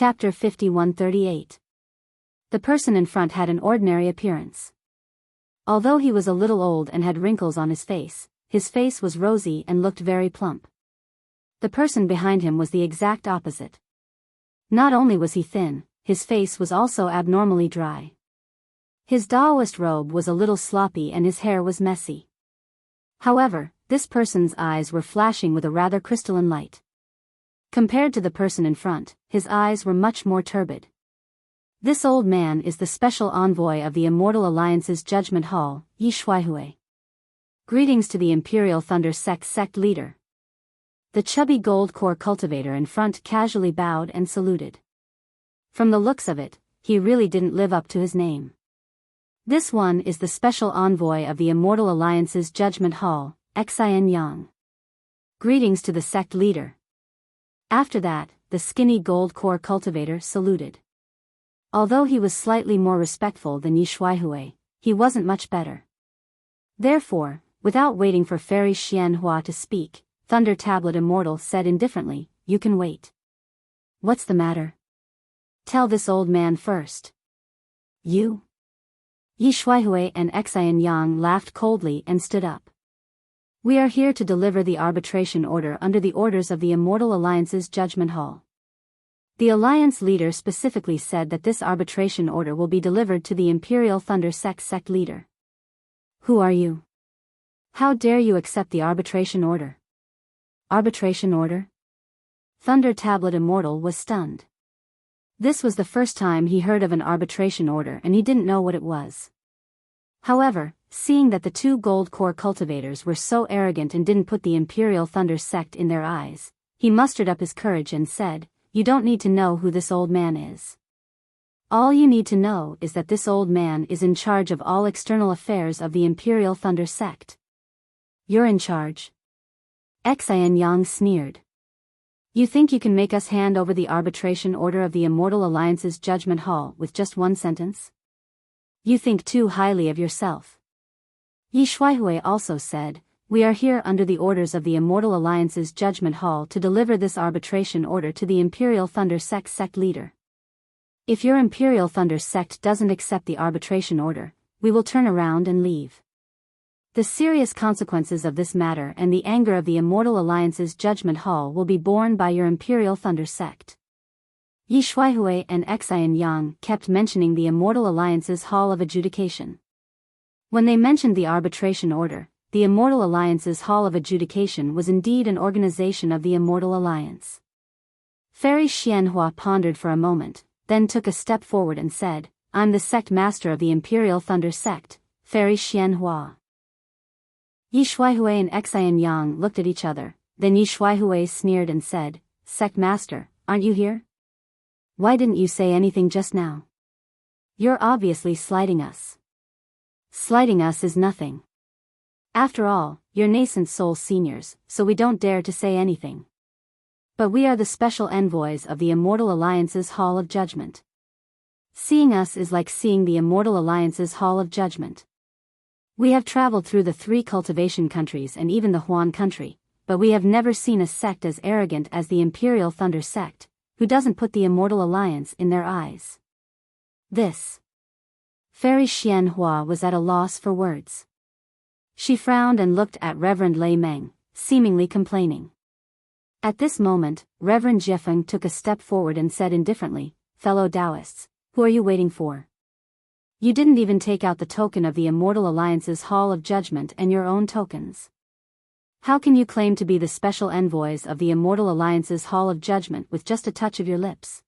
Chapter 5138. The person in front had an ordinary appearance. Although he was a little old and had wrinkles on his face was rosy and looked very plump. The person behind him was the exact opposite. Not only was he thin, his face was also abnormally dry. His Taoist robe was a little sloppy and his hair was messy. However, this person's eyes were flashing with a rather crystalline light. Compared to the person in front, his eyes were much more turbid. This old man is the special envoy of the Immortal Alliance's Judgment Hall, Yi Shuaihui. Greetings to the Imperial Thunder sect leader. The chubby gold core cultivator in front casually bowed and saluted. From the looks of it, he really didn't live up to his name. This one is the special envoy of the Immortal Alliance's Judgment Hall, Enchanting. Greetings to the sect leader. After that, the skinny gold core cultivator saluted. Although he was slightly more respectful than Yi Shuaihui, he wasn't much better. Therefore, without waiting for Fairy Xianhua to speak, Thunder Tablet Immortal said indifferently, "You can wait." "What's the matter? Tell this old man first." "You?" Yi Shuaihui and Enchanting laughed coldly and stood up. "We are here to deliver the arbitration order under the orders of the Immortal Alliance's Judgment Hall. The Alliance leader specifically said that this arbitration order will be delivered to the Imperial Thunder sect leader." "Who are you? How dare you accept the arbitration order?" "Arbitration order?" Thunder Tablet Immortal was stunned. This was the first time he heard of an arbitration order and he didn't know what it was. However, seeing that the two gold core cultivators were so arrogant and didn't put the Imperial Thunder sect in their eyes, he mustered up his courage and said, "You don't need to know who this old man is. All you need to know is that this old man is in charge of all external affairs of the Imperial Thunder sect." "You're in charge?" Enchanting sneered. "You think you can make us hand over the arbitration order of the Immortal Alliance's Judgment Hall with just one sentence? You think too highly of yourself." Yi Shuaihui also said, "We are here under the orders of the Immortal Alliance's Judgment Hall to deliver this arbitration order to the Imperial Thunder sect leader. If your Imperial Thunder sect doesn't accept the arbitration order, we will turn around and leave. The serious consequences of this matter and the anger of the Immortal Alliance's Judgment Hall will be borne by your Imperial Thunder sect." Yi Shuaihui and Enchanting kept mentioning the Immortal Alliance's Hall of Adjudication. When they mentioned the arbitration order, the Immortal Alliance's Hall of Adjudication was indeed an organization of the Immortal Alliance. Fairy Xianhua pondered for a moment, then took a step forward and said, "I'm the sect master of the Imperial Thunder sect, Fairy Xianhua." Yi Shuaihui and Enchanting looked at each other, then Yi Shuaihui sneered and said, "Sect master, aren't you here? Why didn't you say anything just now? You're obviously slighting us." "Slighting us is nothing. After all, you're nascent soul seniors, so we don't dare to say anything. But we are the special envoys of the Immortal Alliance's Hall of Judgment. Seeing us is like seeing the Immortal Alliance's Hall of Judgment. We have traveled through the 3 cultivation countries and even the Huan country, but we have never seen a sect as arrogant as the Imperial Thunder sect, who doesn't put the Immortal Alliance in their eyes. This." Fairy Xianhua was at a loss for words. She frowned and looked at Reverend Lei Meng, seemingly complaining. At this moment, Reverend Jiefeng took a step forward and said indifferently, "Fellow Taoists, who are you waiting for? You didn't even take out the token of the Immortal Alliance's Hall of Judgment and your own tokens. How can you claim to be the special envoys of the Immortal Alliance's Hall of Judgment with just a touch of your lips?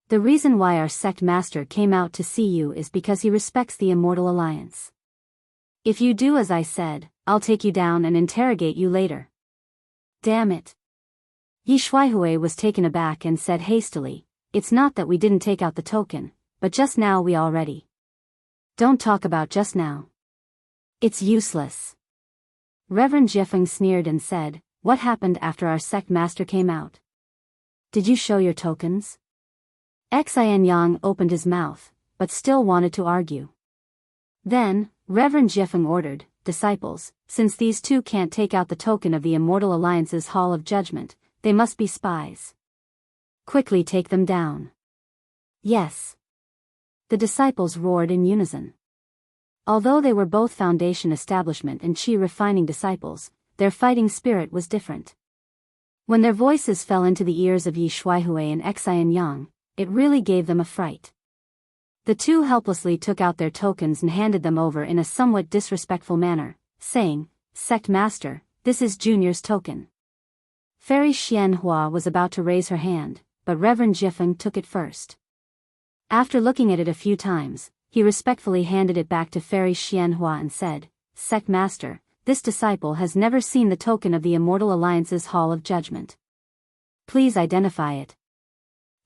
The reason why our sect master came out to see you is because he respects the Immortal Alliance. If you do as I said, I'll take you down and interrogate you later." "Damn it." Yi Shuaihui was taken aback and said hastily, "It's not that we didn't take out the token, but just now we already." "Don't talk about just now. It's useless." Reverend Jiefeng sneered and said, "What happened after our sect master came out? Did you show your tokens?" Enchanting opened his mouth, but still wanted to argue. Then, Reverend Jiefeng ordered, "Disciples, since these two can't take out the token of the Immortal Alliance's Hall of Judgment, they must be spies. Quickly take them down. Yes. The disciples roared in unison. Although they were both Foundation establishment and Qi refining disciples, their fighting spirit was different. When their voices fell into the ears of Yi Shuaihui and Xian Yang, it really gave them a fright. The two helplessly took out their tokens and handed them over in a somewhat disrespectful manner, saying, "Sect Master, this is Junior's token." Fairy Xianhua was about to raise her hand, but Reverend Jifeng took it first. After looking at it a few times, he respectfully handed it back to Fairy Xianhua and said, "Sect Master, this disciple has never seen the token of the Immortal Alliance's Hall of Judgment. Please identify it."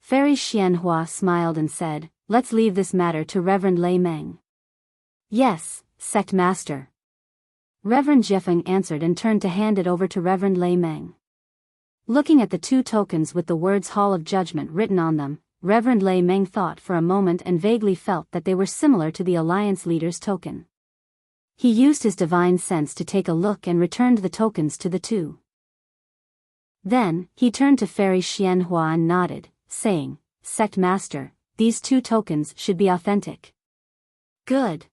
Fairy Xianhua smiled and said, "Let's leave this matter to Reverend Lei Meng." "Yes, Sect Master." Reverend Jifeng answered and turned to hand it over to Reverend Lei Meng. Looking at the two tokens with the words Hall of Judgment written on them, Reverend Lei Meng thought for a moment and vaguely felt that they were similar to the Alliance leader's token. He used his divine sense to take a look and returned the tokens to the two. Then, he turned to Fairy Xianhua and nodded, saying, "Sect Master, these two tokens should be authentic." "Good."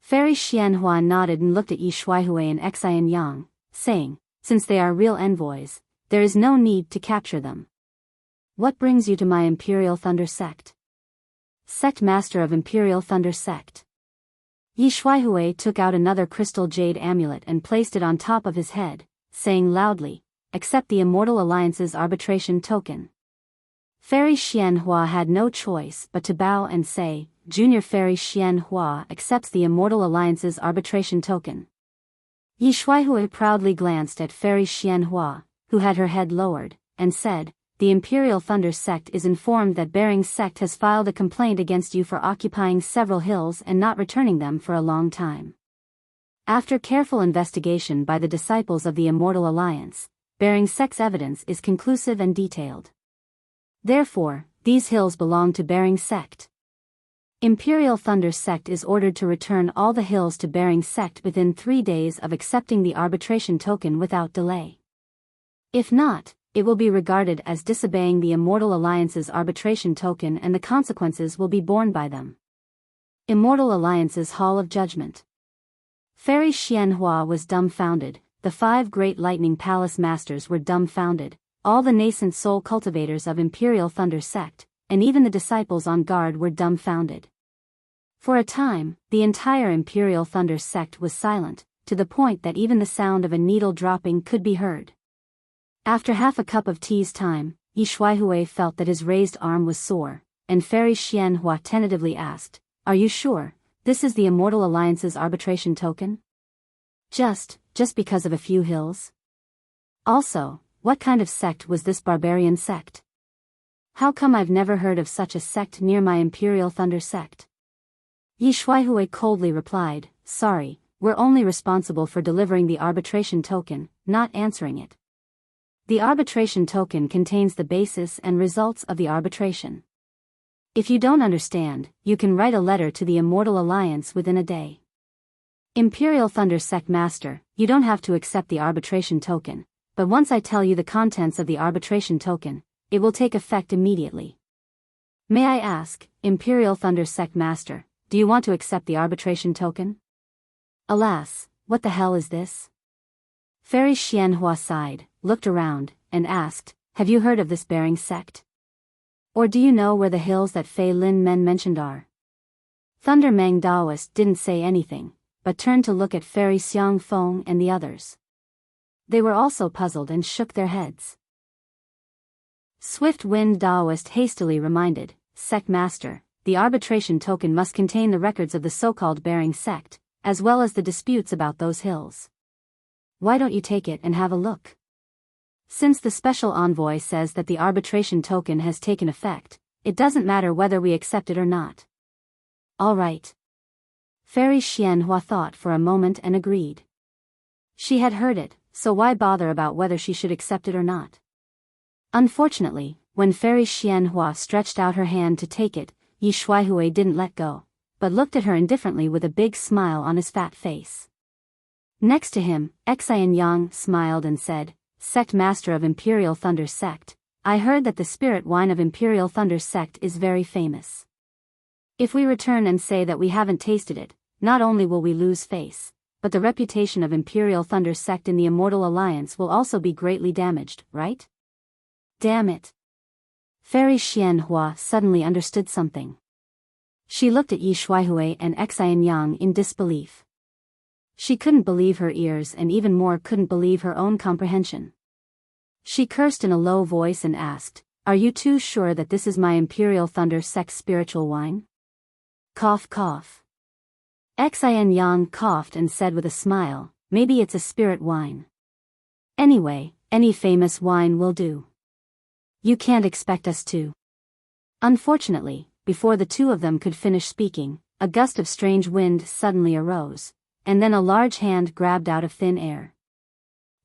Fairy Xianhua nodded and looked at Yi Shuaihui and Xian Yang, saying, "Since they are real envoys, there is no need to capture them. What brings you to my Imperial Thunder Sect?" "Sect Master of Imperial Thunder Sect." Yi Shuaihui took out another crystal jade amulet and placed it on top of his head, saying loudly, "Accept the Immortal Alliance's arbitration token." Fairy Xianhua had no choice but to bow and say, "Junior Fairy Xianhua accepts the Immortal Alliance's arbitration token." Yi Shuaihui proudly glanced at Fairy Xianhua, who had her head lowered, and said, "The Imperial Thunder Sect is informed that Bearing Sect has filed a complaint against you for occupying several hills and not returning them for a long time. After careful investigation by the disciples of the Immortal Alliance, Bearing Sect's evidence is conclusive and detailed. Therefore, these hills belong to Bearing Sect. Imperial Thunder Sect is ordered to return all the hills to Bearing Sect within 3 days of accepting the arbitration token without delay. If not, it will be regarded as disobeying the Immortal Alliance's arbitration token and the consequences will be borne by them. Immortal Alliance's Hall of Judgment. Fairy Xianhua was dumbfounded, the 5 great Lightning Palace Masters were dumbfounded, all the nascent soul cultivators of Imperial Thunder Sect, and even the disciples on guard were dumbfounded. For a time, the entire Imperial Thunder Sect was silent, to the point that even the sound of a needle dropping could be heard. After half a cup of tea's time, Yi Shuaihui felt that his raised arm was sore, and Fairy Xianhua tentatively asked, "Are you sure, this is the Immortal Alliance's arbitration token? Just because of a few hills? Also, what kind of sect was this barbarian sect? How come I've never heard of such a sect near my Imperial Thunder Sect?" Yi Shuaihui coldly replied, "Sorry, we're only responsible for delivering the arbitration token, not answering it. The arbitration token contains the basis and results of the arbitration. If you don't understand, you can write a letter to the Immortal Alliance within a day. Imperial Thunder Sect Master, you don't have to accept the arbitration token, but once I tell you the contents of the arbitration token, it will take effect immediately. May I ask, Imperial Thunder Sect Master, do you want to accept the arbitration token?" "Alas, what the hell is this?" Fairy Xianhua sighed, looked around, and asked, "Have you heard of this Bearing Sect? Or do you know where the hills that Fei Lin Men mentioned are?" Thunder Meng Daoist didn't say anything, but turned to look at Fairy Xiang Feng and the others. They were also puzzled and shook their heads. Swift Wind Daoist hastily reminded, "Sect Master, the arbitration token must contain the records of the so-called Bearing Sect, as well as the disputes about those hills. Why don't you take it and have a look? Since the special envoy says that the arbitration token has taken effect, it doesn't matter whether we accept it or not." "All right." Fairy Xianhua thought for a moment and agreed. She had heard it, so why bother about whether she should accept it or not? Unfortunately, when Fairy Xianhua stretched out her hand to take it, Yi Shuaihui didn't let go, but looked at her indifferently with a big smile on his fat face. Next to him, Xian Yang smiled and said, "Sect Master of Imperial Thunder Sect, I heard that the spirit wine of Imperial Thunder Sect is very famous. If we return and say that we haven't tasted it, not only will we lose face, but the reputation of Imperial Thunder Sect in the Immortal Alliance will also be greatly damaged, right? Damn it. Fairy Xianhua suddenly understood something. She looked at Yi Shuaihui and Xian Yang in disbelief. She couldn't believe her ears and even more couldn't believe her own comprehension. She cursed in a low voice and asked, "Are you too sure that this is my Imperial Thunder Sect spiritual wine?" Cough cough. Xian Yang coughed and said with a smile, "Maybe it's a spirit wine. Anyway, any famous wine will do. You can't expect us to." Unfortunately, before the two of them could finish speaking, a gust of strange wind suddenly arose, and then a large hand grabbed out of thin air.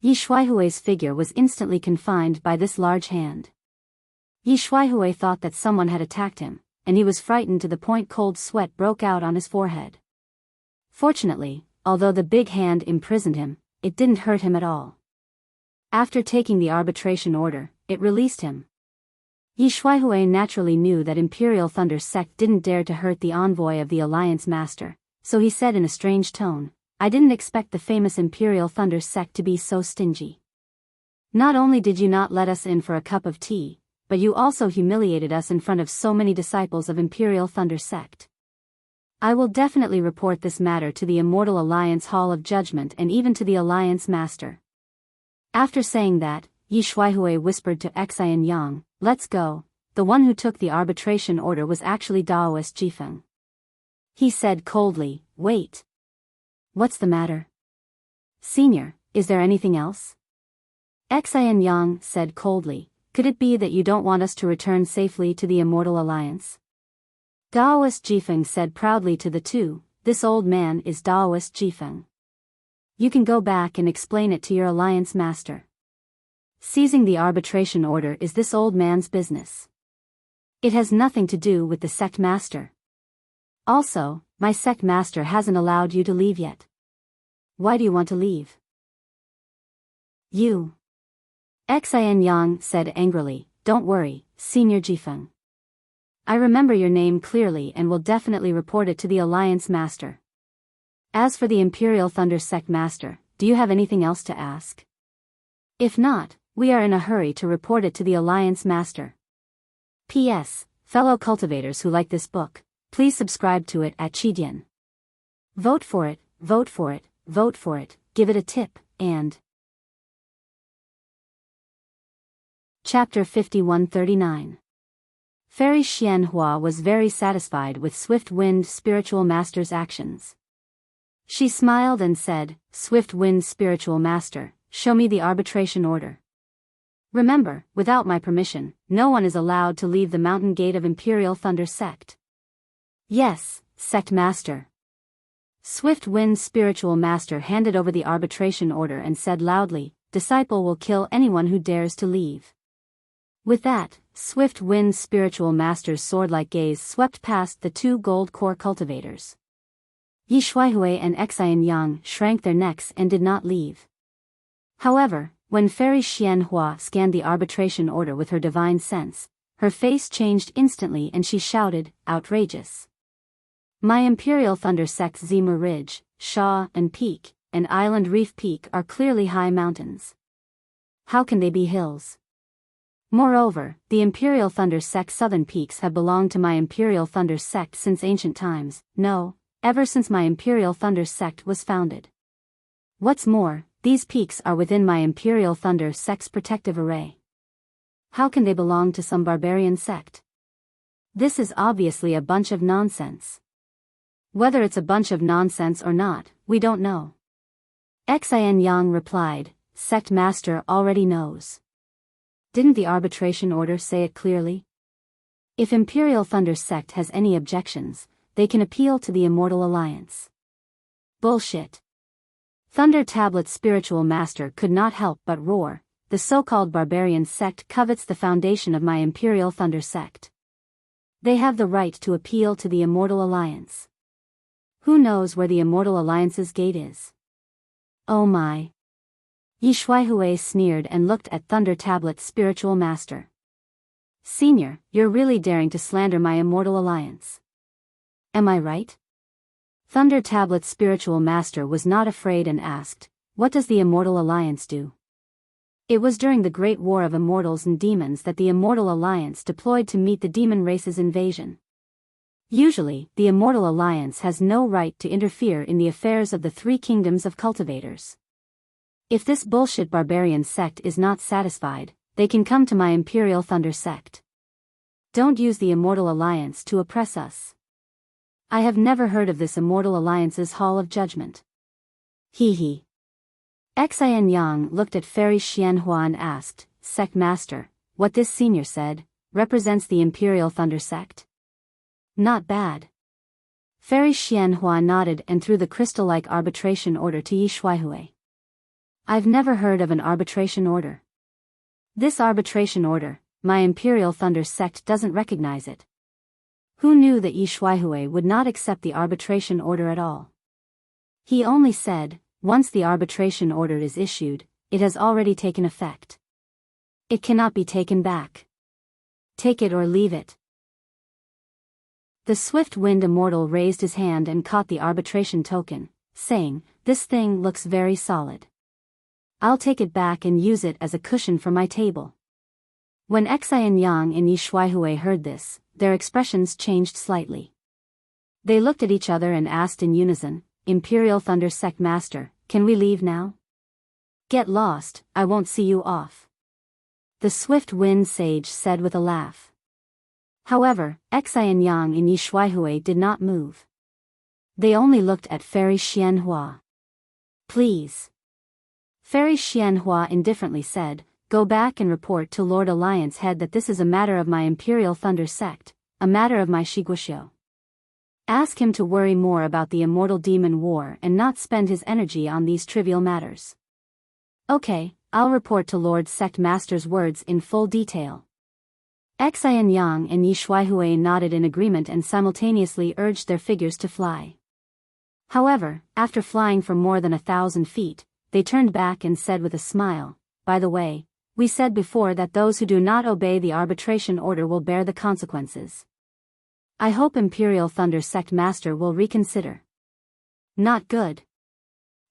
Yi Shuaihui's figure was instantly confined by this large hand. Yi Shuaihui thought that someone had attacked him, and he was frightened to the point cold sweat broke out on his forehead. Fortunately, although the big hand imprisoned him, it didn't hurt him at all. After taking the arbitration order, it released him. Yi Shuaihui naturally knew that Imperial Thunder Sect didn't dare to hurt the envoy of the Alliance Master, so he said in a strange tone, "I didn't expect the famous Imperial Thunder Sect to be so stingy. Not only did you not let us in for a cup of tea, but you also humiliated us in front of so many disciples of Imperial Thunder Sect. I will definitely report this matter to the Immortal Alliance Hall of Judgment and even to the Alliance Master." After saying that, Yi Shuaihui whispered to Xian Yang, "Let's go." The one who took the arbitration order was actually Daoist Jifeng. He said coldly, "Wait. What's the matter? Senior, is there anything else?" Xian Yang said coldly, "Could it be that you don't want us to return safely to the Immortal Alliance?" Daoist Jifeng said proudly to the two, "This old man is Daoist Jifeng. You can go back and explain it to your Alliance Master. Seizing the arbitration order is this old man's business. It has nothing to do with the Sect Master. Also, my Sect Master hasn't allowed you to leave yet. Why do you want to leave?" "You." Xian Yang said angrily, "Don't worry, Senior Jifeng. I remember your name clearly and will definitely report it to the Alliance Master. As for the Imperial Thunder Sect Master, do you have anything else to ask? If not, we are in a hurry to report it to the Alliance Master. P.S. Fellow cultivators who like this book, please subscribe to it at Chidian. Vote for it, vote for it, vote for it, give it a tip, and... Chapter 5139. Fairy Xianhua was very satisfied with Swift Wind Spiritual Master's actions. She smiled and said, "Swift Wind Spiritual Master, show me the arbitration order. Remember, without my permission, no one is allowed to leave the mountain gate of Imperial Thunder Sect." "Yes, Sect Master." Swift Wind Spiritual Master handed over the arbitration order and said loudly, "Disciple will kill anyone who dares to leave." With that, Swift Wind Spiritual Master's sword-like gaze swept past the two gold core cultivators. Yi Shuaihui and Xian Yang shrank their necks and did not leave. However, when Fairy Xianhua scanned the arbitration order with her divine sense, her face changed instantly and she shouted, "Outrageous! My Imperial Thunder Sect's Zima Ridge, Sha and Peak, and Island Reef Peak are clearly high mountains. How can they be hills? Moreover, the Imperial Thunder Sect southern peaks have belonged to my Imperial Thunder Sect since ancient times, no, ever since my Imperial Thunder Sect was founded. What's more, these peaks are within my Imperial Thunder Sect's protective array. How can they belong to some barbarian sect? This is obviously a bunch of nonsense. Whether it's a bunch of nonsense or not, we don't know." Xian Yang replied, "Sect Master already knows. Didn't the arbitration order say it clearly? If Imperial Thunder Sect has any objections, they can appeal to the Immortal Alliance." "Bullshit." Thunder Tablet's spiritual master could not help but roar, "The so-called barbarian sect covets the foundation of my Imperial Thunder Sect. They have the right to appeal to the Immortal Alliance. Who knows where the Immortal Alliance's gate is? Oh my." Yi Shuaihui sneered and looked at Thunder Tablet's spiritual master. Senior, you're really daring to slander my immortal alliance. Am I right? Thunder Tablet's spiritual master was not afraid and asked, what does the Immortal Alliance do? It was during the Great War of Immortals and Demons that the Immortal Alliance deployed to meet the demon race's invasion. Usually, the Immortal Alliance has no right to interfere in the affairs of the three kingdoms of cultivators. If this bullshit barbarian sect is not satisfied, they can come to my Imperial Thunder sect. Don't use the Immortal Alliance to oppress us. I have never heard of this Immortal Alliance's Hall of Judgment. Hee hee. Xian Yang looked at Fairy Xianhua and asked, Sect Master, what this senior said, represents the Imperial Thunder sect? Not bad. Fairy Xianhua nodded and threw the crystal-like arbitration order to Yi Shuaihui. I've never heard of an arbitration order. This arbitration order, my Imperial Thunder sect doesn't recognize it. Who knew that Yi Shuaihui would not accept the arbitration order at all? He only said, once the arbitration order is issued, it has already taken effect. It cannot be taken back. Take it or leave it. The Swift Wind Immortal raised his hand and caught the arbitration token, saying, this thing looks very solid. I'll take it back and use it as a cushion for my table. When Xian Yang and Yi Shuaihui heard this, their expressions changed slightly. They looked at each other and asked in unison, Imperial Thunder Sect Master, can we leave now? Get lost, I won't see you off. The Swift Wind Sage said with a laugh. However, Xian Yang and Yi Shuaihui did not move. They only looked at Fairy Xianhua. Please. Fairy Xianhua indifferently said, go back and report to Lord Alliance Head that this is a matter of my Imperial Thunder sect, a matter of my Shiguxiu. Ask him to worry more about the Immortal Demon War and not spend his energy on these trivial matters. Okay, I'll report to Lord Sect Master's words in full detail. Xian Yang and Yi Shuaihui nodded in agreement and simultaneously urged their figures to fly. However, after flying for more than 1,000 feet, they turned back and said with a smile, by the way, we said before that those who do not obey the arbitration order will bear the consequences. I hope Imperial Thunder Sect Master will reconsider. Not good.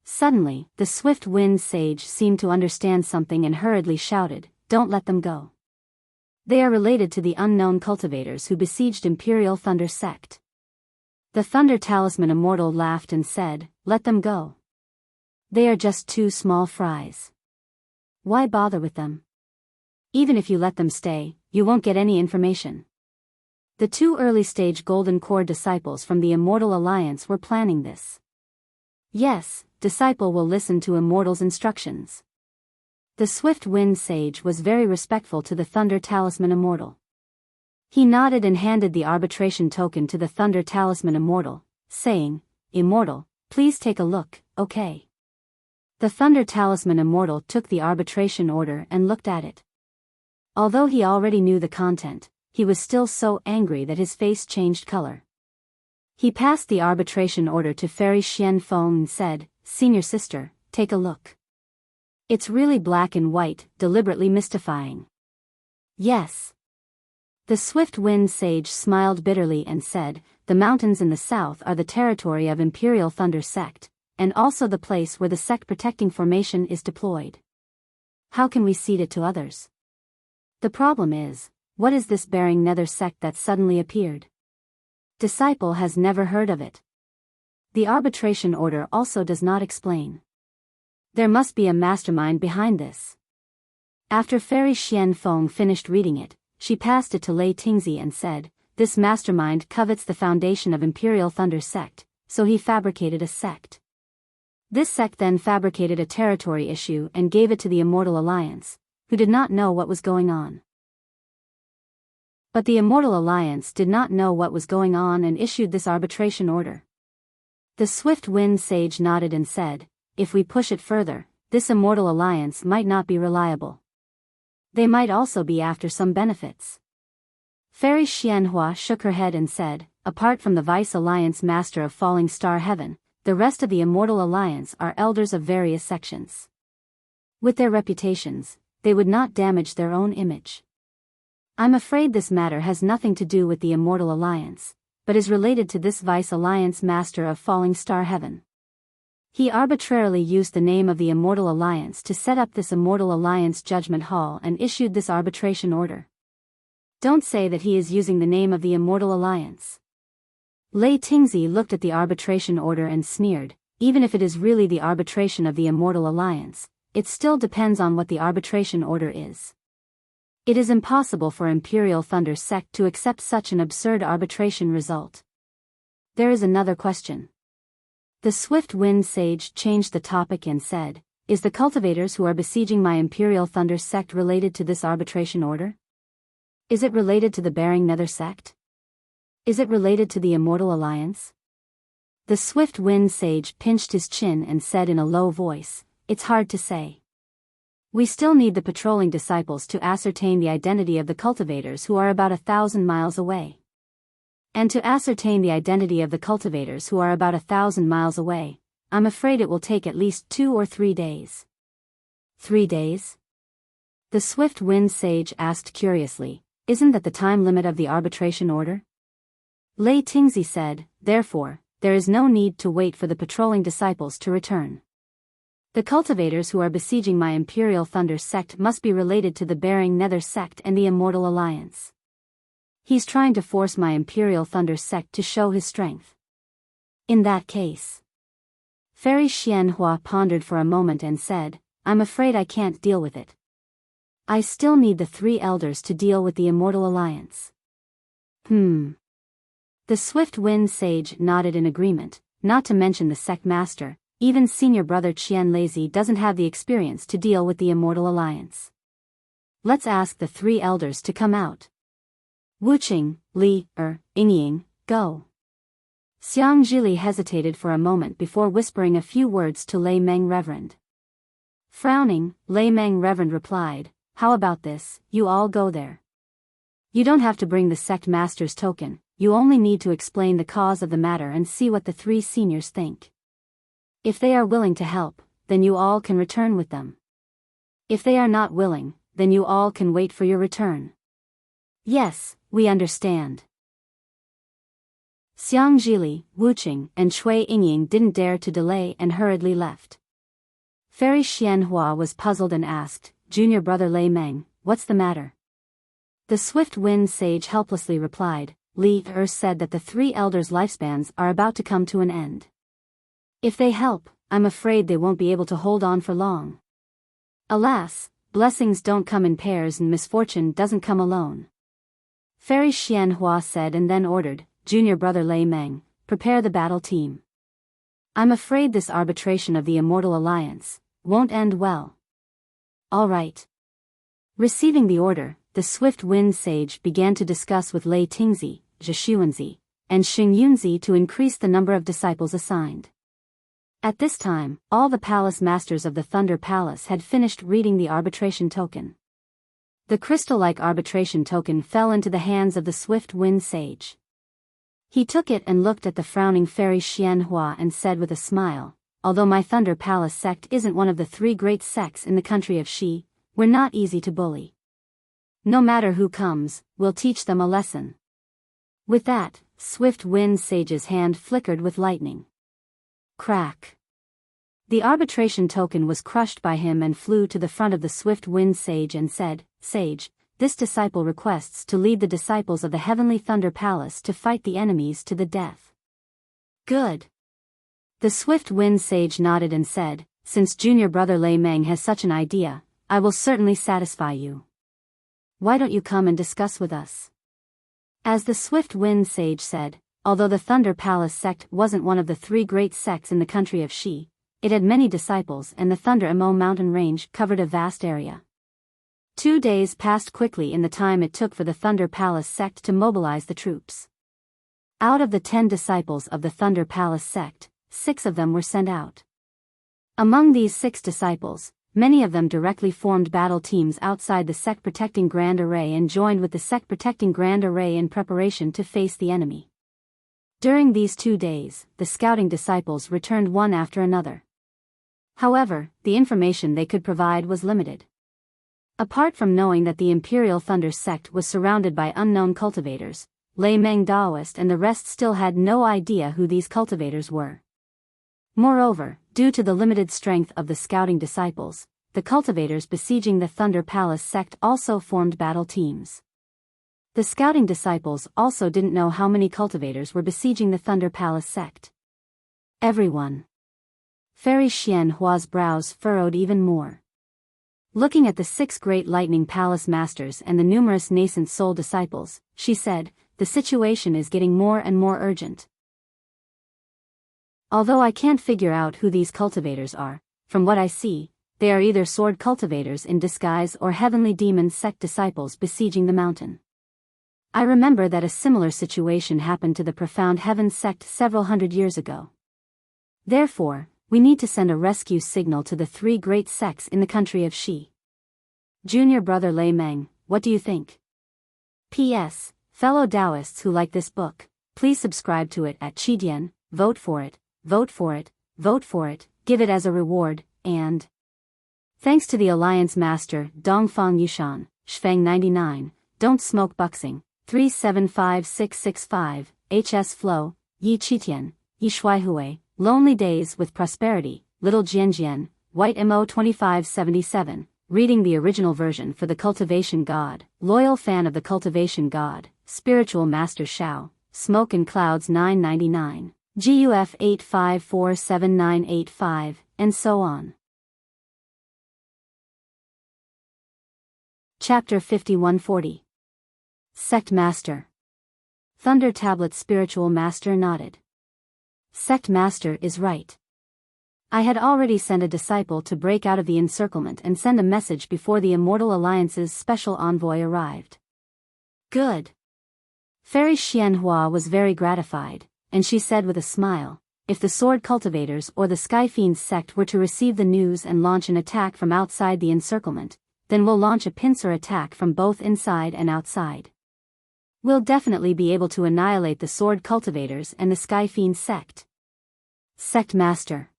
Suddenly, the Swift Wind Sage seemed to understand something and hurriedly shouted, don't let them go. They are related to the unknown cultivators who besieged Imperial Thunder Sect. The Thunder Talisman Immortal laughed and said, let them go. They are just two small fries. Why bother with them? Even if you let them stay, you won't get any information. The two early-stage Golden Core disciples from the Immortal Alliance were planning this. Yes, disciple will listen to Immortal's instructions. The Swift Wind Sage was very respectful to the Thunder Talisman Immortal. He nodded and handed the arbitration token to the Thunder Talisman Immortal, saying, Immortal, please take a look, okay? The Thunder Talisman Immortal took the arbitration order and looked at it. Although he already knew the content, he was still so angry that his face changed color. He passed the arbitration order to Fairy Xian Feng and said, Senior sister, take a look. It's really black and white, deliberately mystifying. Yes. The Swift Wind Sage smiled bitterly and said, the mountains in the south are the territory of Imperial Thunder Sect, and also the place where the sect protecting formation is deployed. How can we cede it to others? The problem is, what is this bearing nether sect that suddenly appeared? Disciple has never heard of it. The arbitration order also does not explain. There must be a mastermind behind this. After Fairy Xian Feng finished reading it, she passed it to Lei Tingzi and said, this mastermind covets the foundation of Imperial Thunder Sect, so he fabricated a sect. This sect then fabricated a territory issue and gave it to the Immortal Alliance, who did not know what was going on. But the Immortal Alliance did not know what was going on and issued this arbitration order. The Swift Wind Sage nodded and said, if we push it further, this Immortal Alliance might not be reliable. They might also be after some benefits. Fairy Xianhua shook her head and said, apart from the Vice Alliance Master of Falling Star Heaven, the rest of the Immortal Alliance are elders of various sections. With their reputations, they would not damage their own image. I'm afraid this matter has nothing to do with the Immortal Alliance, but is related to this Vice Alliance Master of Falling Star Heaven. He arbitrarily used the name of the Immortal Alliance to set up this Immortal Alliance Judgment Hall and issued this arbitration order. Don't say that he is using the name of the Immortal Alliance. Lei Tingzi looked at the arbitration order and sneered, even if it is really the arbitration of the Immortal Alliance, it still depends on what the arbitration order is. It is impossible for Imperial Thunder Sect to accept such an absurd arbitration result. There is another question. The Swift Wind Sage changed the topic and said, is the cultivators who are besieging my Imperial Thunder Sect related to this arbitration order? Is it related to the Bearing Nether Sect? Is it related to the Immortal Alliance? The Swift Wind Sage pinched his chin and said in a low voice, it's hard to say. We still need the patrolling disciples to ascertain the identity of the cultivators who are about 1,000 miles away. And to ascertain the identity of the cultivators who are about 1,000 miles away, I'm afraid it will take at least 2 or 3 days. 3 days? The Swift Wind Sage asked curiously, isn't that the time limit of the arbitration order? Lei Tingzi said, therefore, there is no need to wait for the patrolling disciples to return. The cultivators who are besieging my Imperial Thunder Sect must be related to the Bearing Nether Sect and the Immortal Alliance. He's trying to force my Imperial Thunder Sect to show his strength. In that case. Fairy Xianhua pondered for a moment and said, I'm afraid I can't deal with it. I still need the 3 elders to deal with the Immortal Alliance. The Swift Wind Sage nodded in agreement, not to mention the sect master, even senior brother Qian Lazy doesn't have the experience to deal with the Immortal Alliance. Let's ask the 3 elders to come out. Wuqing, Li, Yingying, go. Xiang Zhili hesitated for a moment before whispering a few words to Lei Meng Reverend. Frowning, Lei Meng Reverend replied, how about this, you all go there. You don't have to bring the sect master's token, you only need to explain the cause of the matter and see what the 3 seniors think. If they are willing to help, then you all can return with them. If they are not willing, then you all can wait for your return. Yes, we understand. Xiang Zhili, Wuqing, and Cui Yingying didn't dare to delay and hurriedly left. Fairy Xianhua was puzzled and asked, Junior brother Lei Meng, what's the matter? The Swift Wind Sage helplessly replied, Li said that the 3 elders' lifespans are about to come to an end. If they help, I'm afraid they won't be able to hold on for long. Alas, blessings don't come in pairs and misfortune doesn't come alone. Fairy Xianhua said and then ordered, Junior brother Lei Meng, prepare the battle team. I'm afraid this arbitration of the Immortal Alliance won't end well. All right. Receiving the order, the Swift Wind Sage began to discuss with Lei Tingzi, Zhishuanzi, and Xingyunzi to increase the number of disciples assigned. At this time, all the palace masters of the Thunder Palace had finished reading the arbitration token. The crystal-like arbitration token fell into the hands of the Swift Wind Sage. He took it and looked at the frowning Fairy Xianhua and said with a smile, although my Thunder Palace sect isn't one of the 3 great sects in the country of Xi, we're not easy to bully. No matter who comes, we'll teach them a lesson. With that, Swift Wind Sage's hand flickered with lightning. Crack. The arbitration token was crushed by him and flew to the front of the Swift Wind Sage and said, Sage, this disciple requests to lead the disciples of the Heavenly Thunder Palace to fight the enemies to the death. Good. The Swift Wind Sage nodded and said, since junior brother Lei Meng has such an idea, I will certainly satisfy you. Why don't you come and discuss with us? As the Swift Wind Sage said, although the Thunder Palace sect wasn't one of the 3 great sects in the country of Xi, it had many disciples and the Thunder Emo mountain range covered a vast area. 2 days passed quickly in the time it took for the Thunder Palace sect to mobilize the troops. Out of the 10 disciples of the Thunder Palace sect, 6 of them were sent out. Among these 6 disciples, many of them directly formed battle teams outside the sect protecting Grand Array and joined with the sect protecting Grand Array in preparation to face the enemy. During these 2 days, the scouting disciples returned one after another. However, the information they could provide was limited. Apart from knowing that the Imperial Thunder sect was surrounded by unknown cultivators, Lei Meng Daoist and the rest still had no idea who these cultivators were. Moreover, due to the limited strength of the scouting disciples, the cultivators besieging the Thunder Palace sect also formed battle teams. The scouting disciples also didn't know how many cultivators were besieging the Thunder Palace sect. Everyone. Fairy Xian Hua's brows furrowed even more. Looking at the 6 great lightning palace masters and the numerous nascent soul disciples, she said, "The situation is getting more and more urgent. Although I can't figure out who these cultivators are, from what I see, they are either sword cultivators in disguise or heavenly demon sect disciples besieging the mountain. I remember that a similar situation happened to the Profound Heaven sect several hundred years ago. Therefore, we need to send a rescue signal to the 3 great sects in the country of Shi. Junior brother Lei Meng, what do you think? P.S. Fellow Taoists who like this book, please subscribe to it at Qidian, vote for it, vote for it, vote for it, give it as a reward, and thanks to the Alliance Master Dongfang Yushan, Shfeng 99, Don't Smoke Buxing, 375665, HS Flow, Yi Qitian, Yi Shuaihui, Lonely Days with Prosperity, Little Jianjian, White MO 2577, reading the original version for the Cultivation God, loyal fan of the Cultivation God, Spiritual Master Shao, Smoke and Clouds 999, GUF 8547985, and so on. Chapter 5140. Sect Master. Thunder Tablet Spiritual Master nodded. Sect Master is right. I had already sent a disciple to break out of the encirclement and send a message before the Immortal Alliance's special envoy arrived. Good. Fairy Xianhua was very gratified, and she said with a smile, if the Sword Cultivators or the Sky Fiends sect were to receive the news and launch an attack from outside the encirclement, then we'll launch a pincer attack from both inside and outside. We'll definitely be able to annihilate the Sword Cultivators and the Sky Fiend sect. Sect Master.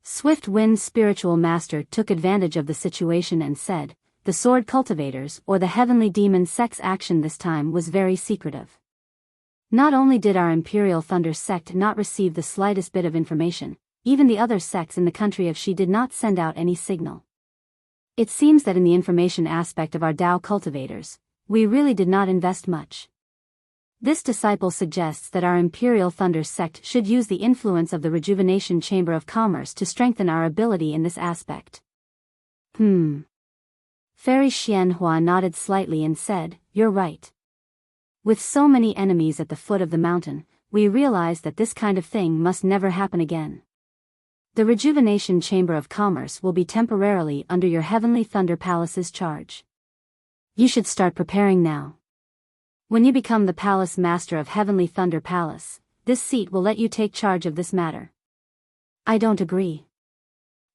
Swift Wind Spiritual Master took advantage of the situation and said, the Sword Cultivators or the Heavenly Demon sect's action this time was very secretive. Not only did our Imperial Thunder sect not receive the slightest bit of information, even the other sects in the country of Shi did not send out any signal. It seems that in the information aspect of our Tao cultivators, we really did not invest much. This disciple suggests that our Imperial Thunder sect should use the influence of the Rejuvenation Chamber of Commerce to strengthen our ability in this aspect. Fairy Xianhua nodded slightly and said, you're right. With so many enemies at the foot of the mountain, we realize that this kind of thing must never happen again. The Rejuvenation Chamber of Commerce will be temporarily under your Heavenly Thunder Palace's charge. You should start preparing now. When you become the Palace Master of Heavenly Thunder Palace, this seat will let you take charge of this matter. I don't agree.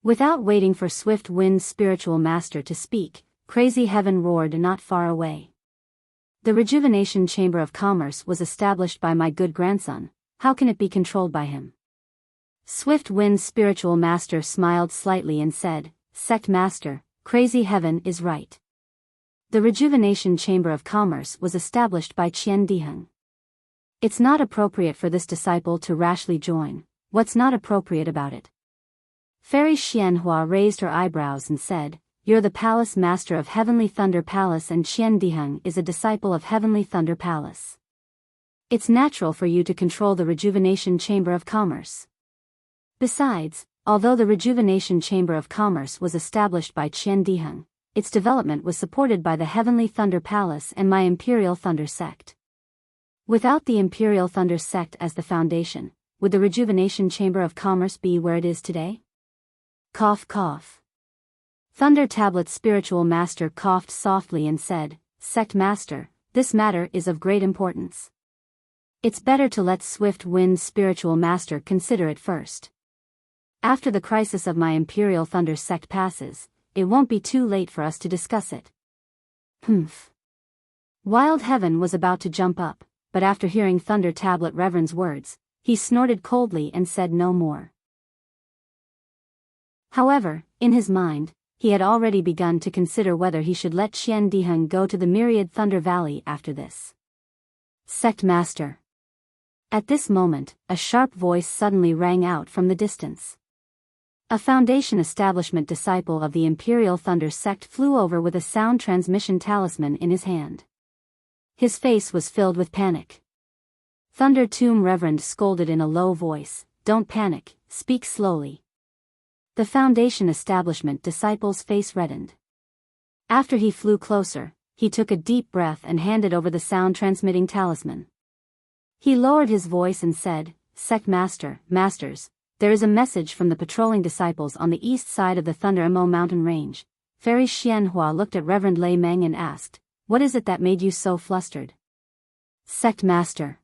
Without waiting for Swift Wind's Spiritual Master to speak, Crazy Heaven roared not far away. The Rejuvenation Chamber of Commerce was established by my good grandson, how can it be controlled by him? Swift Wind's Spiritual Master smiled slightly and said, Sect Master, Crazy Heaven is right. The Rejuvenation Chamber of Commerce was established by Qian Diheng. It's not appropriate for this disciple to rashly join. What's not appropriate about it? Fairy Xianhua raised her eyebrows and said, you're the Palace Master of Heavenly Thunder Palace and Qian Diheng is a disciple of Heavenly Thunder Palace. It's natural for you to control the Rejuvenation Chamber of Commerce. Besides, although the Rejuvenation Chamber of Commerce was established by Qian Diheng, its development was supported by the Heavenly Thunder Palace and my Imperial Thunder sect. Without the Imperial Thunder sect as the foundation, would the Rejuvenation Chamber of Commerce be where it is today? Cough cough. Thunder Tablet Spiritual Master coughed softly and said, Sect Master, this matter is of great importance. It's better to let Swift Wind Spiritual Master consider it first. After the crisis of my Imperial Thunder sect passes, it won't be too late for us to discuss it. Wild Heaven was about to jump up, but after hearing Thunder Tablet Reverend's words, he snorted coldly and said no more. However, in his mind, he had already begun to consider whether he should let Qian Diheng go to the Myriad Thunder Valley after this. Sect Master. At this moment, a sharp voice suddenly rang out from the distance. A Foundation Establishment disciple of the Imperial Thunder Sect flew over with a sound transmission talisman in his hand. His face was filled with panic. Thunder Tomb Reverend scolded in a low voice, "Don't panic, speak slowly." The Foundation Establishment disciple's face reddened. After he flew closer, he took a deep breath and handed over the sound-transmitting talisman. He lowered his voice and said, "Sect Master, Masters, there is a message from the patrolling disciples on the east side of the Thunder Emo mountain range." Fairy Xianhua looked at Reverend Lei Meng and asked, "What is it that made you so flustered?" Sect Master.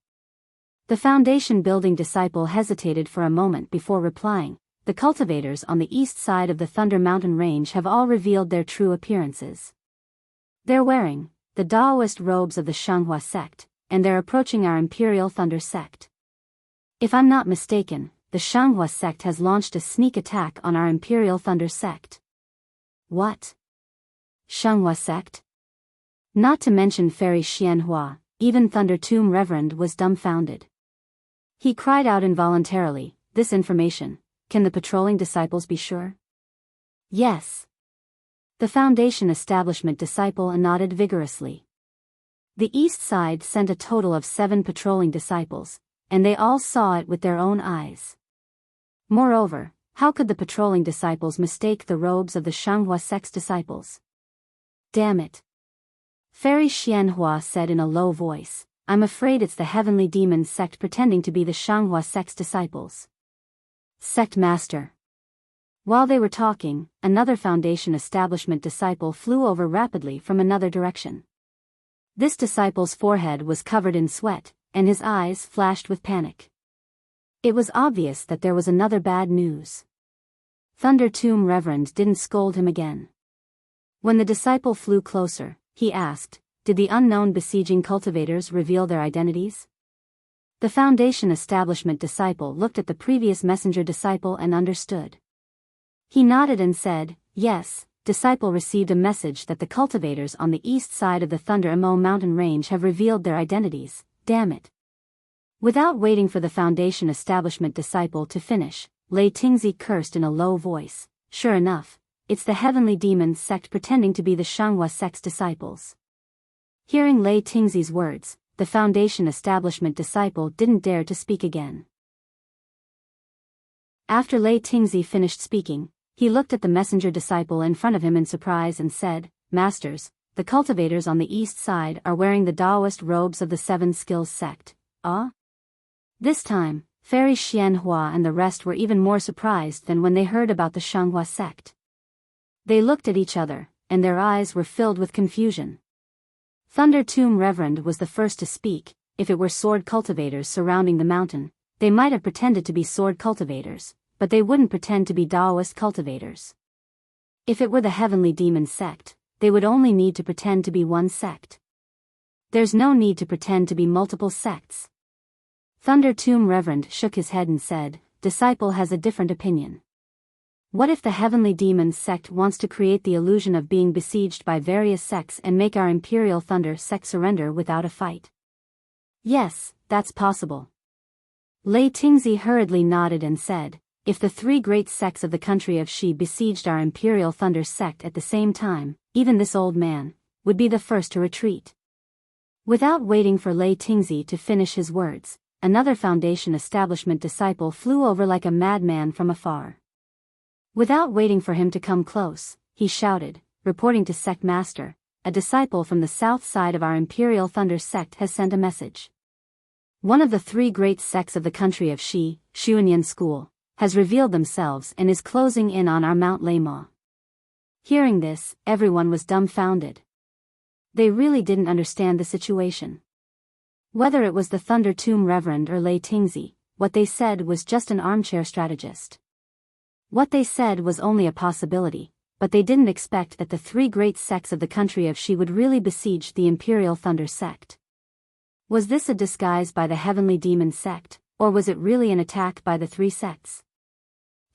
The Foundation building disciple hesitated for a moment before replying, "The cultivators on the east side of the Thunder Mountain range have all revealed their true appearances. They're wearing the Daoist robes of the Shanghua sect, and they're approaching our Imperial Thunder sect. If I'm not mistaken, the Shanghua sect has launched a sneak attack on our Imperial Thunder sect." What? Shanghua sect? Not to mention Fairy Xianhua, even Thunder Tomb Reverend was dumbfounded. He cried out involuntarily, "This information, can the patrolling disciples be sure?" "Yes." The Foundation Establishment disciple nodded vigorously. The East Side sent a total of 7 patrolling disciples, and they all saw it with their own eyes. Moreover, how could the patrolling disciples mistake the robes of the Shanghua sect's disciples? "Damn it." Fairy Xianhua said in a low voice, "I'm afraid it's the Heavenly Demon sect pretending to be the Shanghua sect's disciples." Sect Master. While they were talking, another Foundation Establishment disciple flew over rapidly from another direction. This disciple's forehead was covered in sweat, and his eyes flashed with panic. It was obvious that there was another bad news. Thunder Tomb Reverend didn't scold him again. When the disciple flew closer, he asked, "Did the unknown besieging cultivators reveal their identities?" The Foundation Establishment disciple looked at the previous messenger disciple and understood. He nodded and said, "Yes, disciple received a message that the cultivators on the east side of the Thunder Emo mountain range have revealed their identities, damn it." Without waiting for the Foundation Establishment disciple to finish, Lei Tingzi cursed in a low voice, "Sure enough, it's the Heavenly Demon sect pretending to be the Shanghua sect's disciples." Hearing Lei Tingzi's words, the Foundation Establishment disciple didn't dare to speak again. After Lei Tingzi finished speaking, he looked at the messenger disciple in front of him in surprise and said, "Masters, the cultivators on the east side are wearing the Daoist robes of the Seven Skills sect." "Ah?" This time, Fairy Xianhua and the rest were even more surprised than when they heard about the Shanghua sect. They looked at each other, and their eyes were filled with confusion. Thunder Tomb Reverend was the first to speak. If it were sword cultivators surrounding the mountain, they might have pretended to be sword cultivators, but they wouldn't pretend to be Daoist cultivators. If it were the Heavenly Demon sect, they would only need to pretend to be one sect. There's no need to pretend to be multiple sects. Thunder Tomb Reverend shook his head and said, "Disciple has a different opinion. What if the Heavenly Demon sect wants to create the illusion of being besieged by various sects and make our Imperial Thunder sect surrender without a fight?" "Yes, that's possible." Lei Tingzi hurriedly nodded and said, "If the 3 great sects of the country of Shi besieged our Imperial Thunder sect at the same time, even this old man would be the first to retreat." Without waiting for Lei Tingzi to finish his words, another Foundation Establishment disciple flew over like a madman from afar. Without waiting for him to come close, he shouted, reporting to Sect Master, "A disciple from the south side of our Imperial Thunder sect has sent a message. One of the 3 great sects of the country of Shi, Xuanyan School, has revealed themselves and is closing in on our Mount Leima." Hearing this, everyone was dumbfounded. They really didn't understand the situation. Whether it was the Thunder Tomb Reverend or Lei Tingzi, what they said was just an armchair strategist. What they said was only a possibility, but they didn't expect that the 3 great sects of the country of Shi would really besiege the Imperial Thunder sect. Was this a disguise by the Heavenly Demon sect, or was it really an attack by the 3 sects?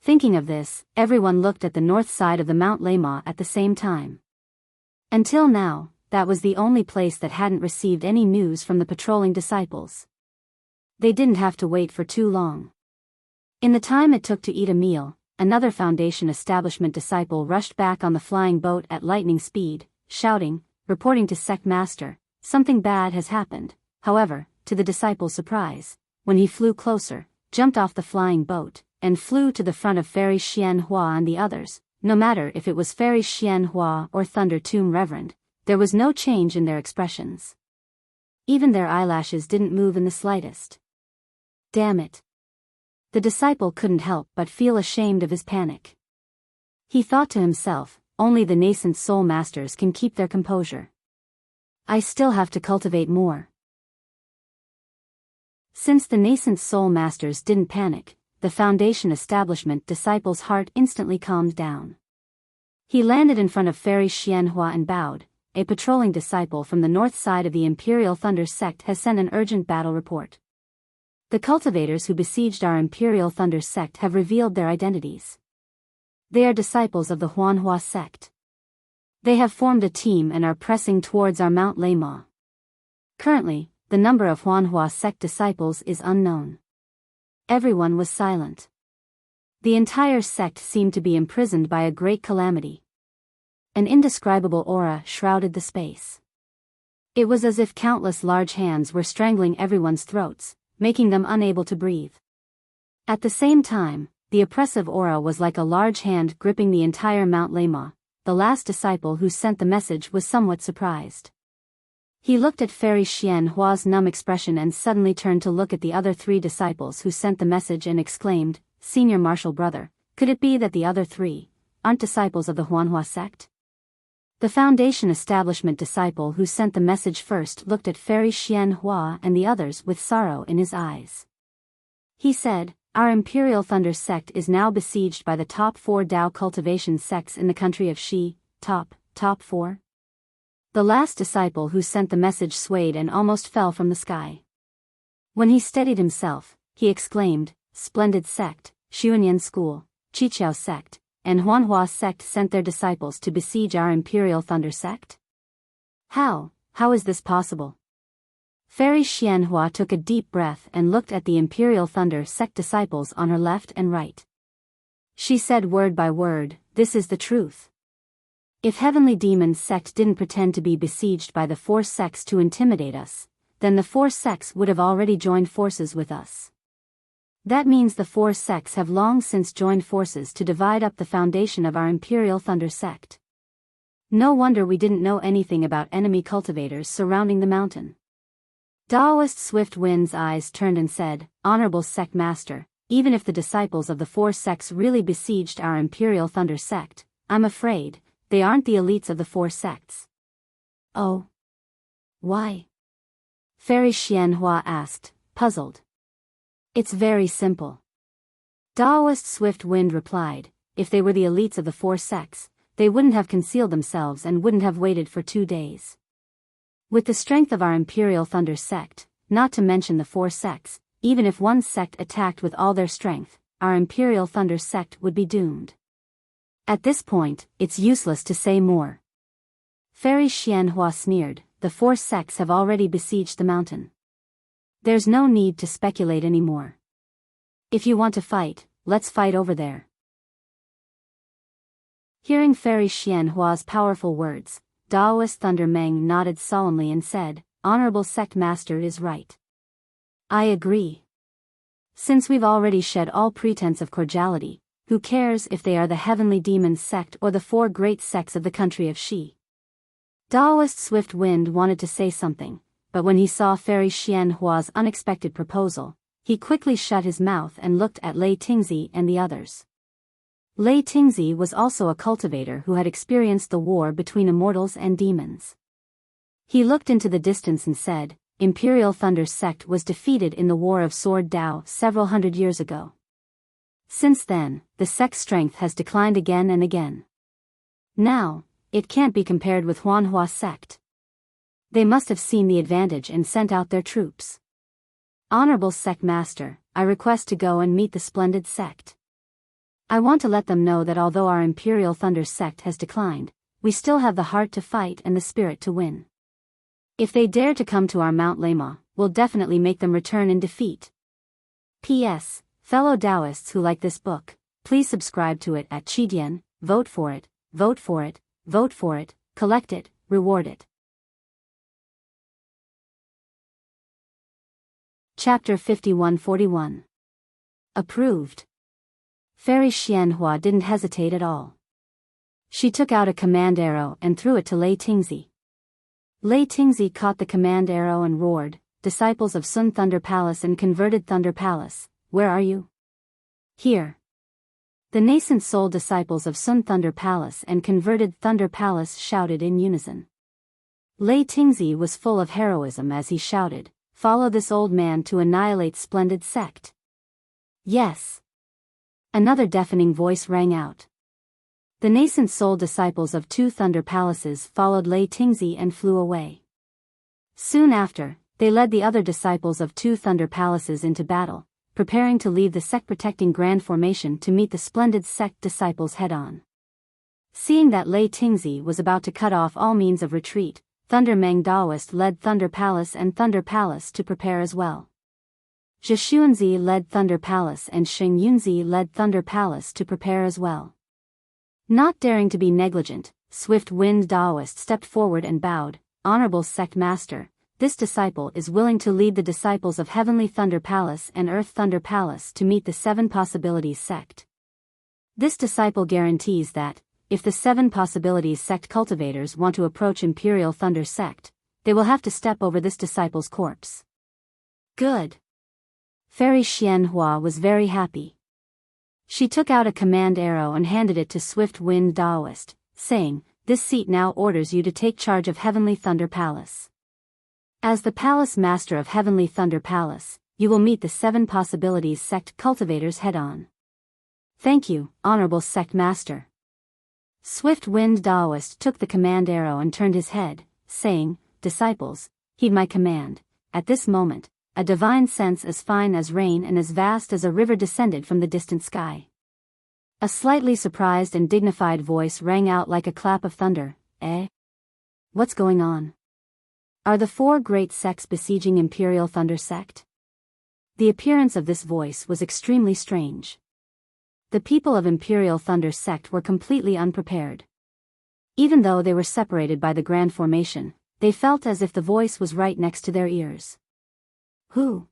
Thinking of this, everyone looked at the north side of the Mount Lema at the same time. Until now, that was the only place that hadn't received any news from the patrolling disciples. They didn't have to wait for too long. In the time it took to eat a meal, another Foundation establishment disciple rushed back on the flying boat at lightning speed, shouting, reporting to Sect Master, something bad has happened. However, to the disciple's surprise, when he flew closer, jumped off the flying boat, and flew to the front of Fairy Xian Hua and the others, no matter if it was Fairy Xian Hua or Thunder Tomb Reverend, there was no change in their expressions. Even their eyelashes didn't move in the slightest. Damn it. The disciple couldn't help but feel ashamed of his panic. He thought to himself, only the nascent soul masters can keep their composure. I still have to cultivate more. Since the nascent soul masters didn't panic, the Foundation establishment disciple's heart instantly calmed down. He landed in front of Fairy Xianhua and bowed. A patrolling disciple from the north side of the Imperial Thunder Sect has sent an urgent battle report. The cultivators who besieged our Imperial Thunder Sect have revealed their identities. They are disciples of the Huanhua Sect. They have formed a team and are pressing towards our Mount Lema. Currently, the number of Huanhua Sect disciples is unknown. Everyone was silent. The entire sect seemed to be imprisoned by a great calamity. An indescribable aura shrouded the space. It was as if countless large hands were strangling everyone's throats, making them unable to breathe. At the same time, the oppressive aura was like a large hand gripping the entire Mount Lema. The last disciple who sent the message was somewhat surprised. He looked at Fairy Xian Hua's numb expression and suddenly turned to look at the other three disciples who sent the message and exclaimed, "Senior Martial Brother, could it be that the other three aren't disciples of the Huanhua sect?" The Foundation establishment disciple who sent the message first looked at Fairy Xian Hua and the others with sorrow in his eyes. He said, "Our Imperial Thunder sect is now besieged by the top 4 Dao cultivation sects in the country of Shi. Top 4? The last disciple who sent the message swayed and almost fell from the sky. When he steadied himself, he exclaimed, "Splendid sect, Xuanyan School, Chiqiao sect, and Huanhua sect sent their disciples to besiege our Imperial Thunder sect? How is this possible?" Fairy Xianhua took a deep breath and looked at the Imperial Thunder sect disciples on her left and right. She said word by word, "This is the truth. If Heavenly Demon sect didn't pretend to be besieged by the 4 sects to intimidate us, then the 4 sects would have already joined forces with us. That means the 4 sects have long since joined forces to divide up the foundation of our Imperial Thunder sect. No wonder we didn't know anything about enemy cultivators surrounding the mountain." Daoist Swift Wind's eyes turned and said, "Honorable Sect Master, even if the disciples of the 4 sects really besieged our Imperial Thunder sect, I'm afraid they aren't the elites of the 4 sects." "Oh? Why?" Fairy Xianhua asked, puzzled. "It's very simple." Daoist Swift Wind replied, "If they were the elites of the 4 sects, they wouldn't have concealed themselves and wouldn't have waited for 2 days. With the strength of our Imperial Thunder sect, not to mention the 4 sects, even if one sect attacked with all their strength, our Imperial Thunder sect would be doomed. At this point, it's useless to say more." Fairy Xianhua sneered, "The 4 sects have already besieged the mountain. There's no need to speculate anymore. If you want to fight, let's fight over there." Hearing Fairy Xianhua's powerful words, Daoist Thunder Meng nodded solemnly and said, "Honorable Sect Master is right. I agree. Since we've already shed all pretense of cordiality, who cares if they are the Heavenly Demon sect or the 4 great sects of the country of Shi?" Daoist Swift Wind wanted to say something, but when he saw Fairy Xianhua's unexpected proposal, he quickly shut his mouth and looked at Lei Tingzi and the others. Lei Tingzi was also a cultivator who had experienced the war between immortals and demons. He looked into the distance and said, "Imperial Thunder sect was defeated in the War of Sword Dao several hundred years ago. Since then, the sect's strength has declined again and again. Now, it can't be compared with Huanhua sect. They must have seen the advantage and sent out their troops. Honorable Sect Master, I request to go and meet the splendid sect." I want to let them know that although our Imperial Thunder sect has declined, we still have the heart to fight and the spirit to win. If they dare to come to our Mount Lama, we'll definitely make them return in defeat. P.S. Fellow Taoists who like this book, please subscribe to it at Qidian, vote for it, vote for it, vote for it, collect it, reward it. Chapter 5141. Approved. Fairy Xianhua didn't hesitate at all. She took out a command arrow and threw it to Lei Tingzi. Lei Tingzi caught the command arrow and roared, "Disciples of Sun Thunder Palace and Converted Thunder Palace, where are you?" "Here." The nascent soul disciples of Sun Thunder Palace and Converted Thunder Palace shouted in unison. Lei Tingzi was full of heroism as he shouted, "Follow this old man to annihilate splendid sect." "Yes." Another deafening voice rang out. The nascent soul disciples of two Thunder Palaces followed Lei Tingzi and flew away. Soon after, they led the other disciples of two Thunder Palaces into battle, preparing to leave the sect-protecting Grand Formation to meet the splendid sect disciples head-on. Seeing that Lei Tingzi was about to cut off all means of retreat, Thunder Meng Daoist led Thunder Palace and Thunder Palace to prepare as well. Zhixuanzi led Thunder Palace and Sheng Yunzi led Thunder Palace to prepare as well. Not daring to be negligent, Swift Wind Daoist stepped forward and bowed, "Honorable Sect Master, this disciple is willing to lead the disciples of Heavenly Thunder Palace and Earth Thunder Palace to meet the Seven Possibilities sect. This disciple guarantees that, if the Seven Possibilities sect cultivators want to approach Imperial Thunder sect, they will have to step over this disciple's corpse." Good. Fairy Xianhua was very happy. She took out a command arrow and handed it to Swift Wind Daoist, saying, "This seat now orders you to take charge of Heavenly Thunder Palace. As the Palace Master of Heavenly Thunder Palace, you will meet the Seven Possibilities sect cultivators head-on." "Thank you, Honorable Sect Master." Swift Wind Daoist took the command arrow and turned his head, saying, "Disciples, heed my command." At this moment, a divine sense as fine as rain and as vast as a river descended from the distant sky. A slightly surprised and dignified voice rang out like a clap of thunder, "Eh? What's going on? Are the four great sects besieging Imperial Thunder sect?" The appearance of this voice was extremely strange. The people of Imperial Thunder sect were completely unprepared. Even though they were separated by the Grand Formation, they felt as if the voice was right next to their ears. "Who?"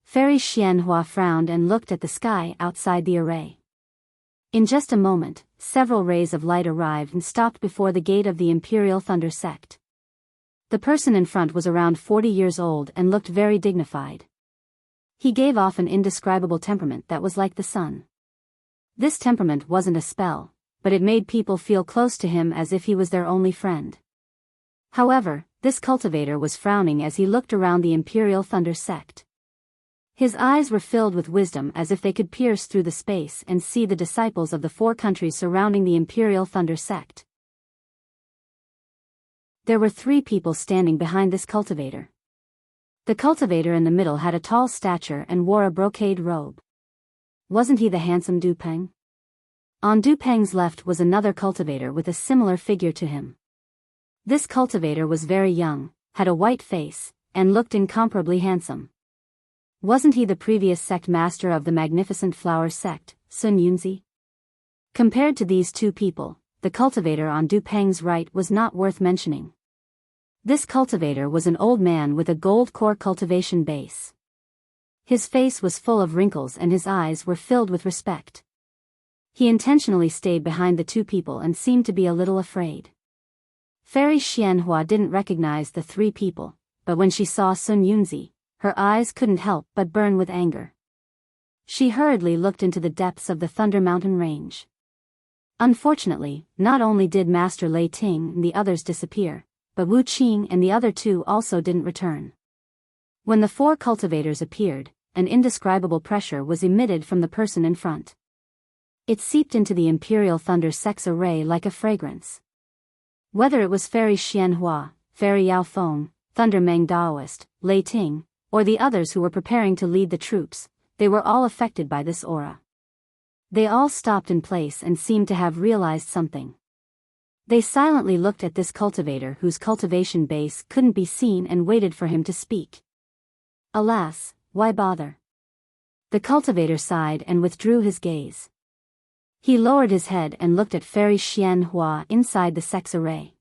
Fairy Xianhua frowned and looked at the sky outside the array. In just a moment, several rays of light arrived and stopped before the gate of the Imperial Thunder sect. The person in front was around 40 years old and looked very dignified. He gave off an indescribable temperament that was like the sun. This temperament wasn't a spell, but it made people feel close to him as if he was their only friend. However, this cultivator was frowning as he looked around the Imperial Thunder sect. His eyes were filled with wisdom as if they could pierce through the space and see the disciples of the four countries surrounding the Imperial Thunder sect. There were 3 people standing behind this cultivator. The cultivator in the middle had a tall stature and wore a brocade robe. Wasn't he the handsome Du Peng? On Du Peng's left was another cultivator with a similar figure to him. This cultivator was very young, had a white face, and looked incomparably handsome. Wasn't he the previous sect master of the magnificent flower sect, Sun Yunzi? Compared to these 2 people, the cultivator on Du Peng's right was not worth mentioning. This cultivator was an old man with a gold core cultivation base. His face was full of wrinkles and his eyes were filled with respect. He intentionally stayed behind the 2 people and seemed to be a little afraid. Fairy Xianhua didn't recognize the 3 people, but when she saw Sun Yunzi, her eyes couldn't help but burn with anger. She hurriedly looked into the depths of the Thunder Mountain range. Unfortunately, not only did Master Lei Ting and the others disappear, but Wu Qing and the other 2 also didn't return. When the 4 cultivators appeared, an indescribable pressure was emitted from the person in front. It seeped into the Imperial Thunder sect's array like a fragrance. Whether it was Fairy Xianhua, Fairy Yao Feng, Thunder Meng Daoist, Lei Ting, or the others who were preparing to lead the troops, they were all affected by this aura. They all stopped in place and seemed to have realized something. They silently looked at this cultivator whose cultivation base couldn't be seen and waited for him to speak. Alas, why bother? The cultivator sighed and withdrew his gaze. He lowered his head and looked at Fairy Xianhua inside the sect's array.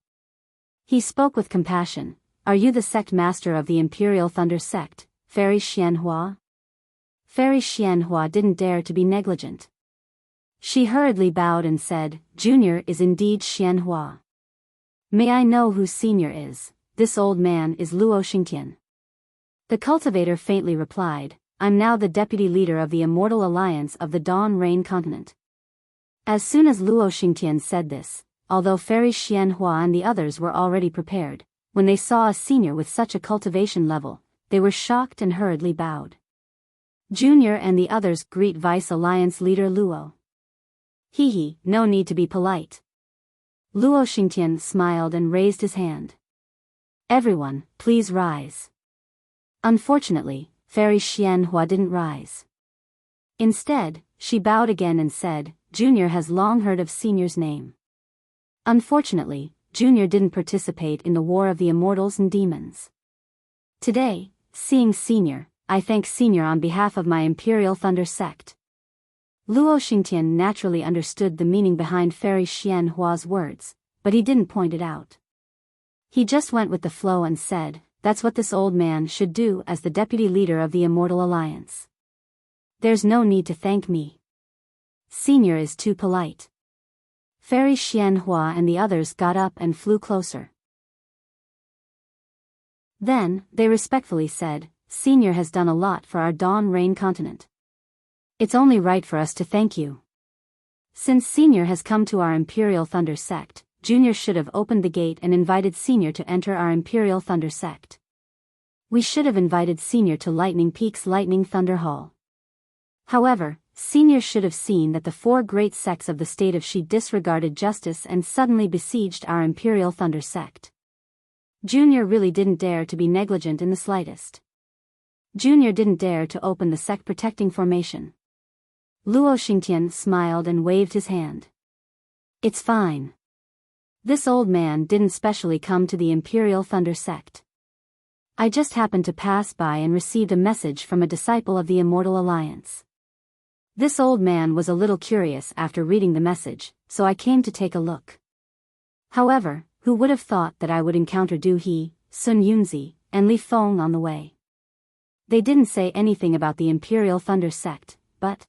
He spoke with compassion. Are you the sect master of the Imperial Thunder sect, Fairy Xianhua? Fairy Xianhua didn't dare to be negligent. She hurriedly bowed and said, Junior is indeed Xianhua. May I know who Senior is? This old man is Luo Xingtian. The cultivator faintly replied, I'm now the deputy leader of the Immortal Alliance of the Dawn Rain Continent. As soon as Luo Xingtian said this, although Fairy Xianhua and the others were already prepared, when they saw a senior with such a cultivation level, they were shocked and hurriedly bowed. Junior and the others greet Vice Alliance leader Luo. Hee, no need to be polite. Luo Xingtian smiled and raised his hand. Everyone, please rise. Unfortunately, Fairy Xianhua didn't rise. Instead, she bowed again and said, Junior has long heard of Senior's name. Unfortunately, Junior didn't participate in the War of the Immortals and Demons. Today, seeing Senior, I thank Senior on behalf of my Imperial Thunder sect. Luo Xingtian naturally understood the meaning behind Fairy Xianhua's words, but he didn't point it out. He just went with the flow and said, that's what this old man should do as the deputy leader of the Immortal Alliance. There's no need to thank me. Senior is too polite. Fairy Xianhua and the others got up and flew closer. Then, they respectfully said, Senior has done a lot for our Dawn Rain continent. It's only right for us to thank you. Since Senior has come to our Imperial Thunder sect, Junior should have opened the gate and invited Senior to enter our Imperial Thunder sect. We should have invited Senior to Lightning Peak's Lightning Thunder Hall. However, Senior should have seen that the four great sects of the state of Shi disregarded justice and suddenly besieged our Imperial Thunder sect. Junior really didn't dare to be negligent in the slightest. Junior didn't dare to open the sect protecting formation. Luo Xingtian smiled and waved his hand. It's fine. This old man didn't specially come to the Imperial Thunder sect. I just happened to pass by and received a message from a disciple of the Immortal Alliance. This old man was a little curious after reading the message, so I came to take a look. However, who would have thought that I would encounter Du He, Sun Yunzi, and Li Feng on the way? They didn't say anything about the Imperial Thunder sect, but...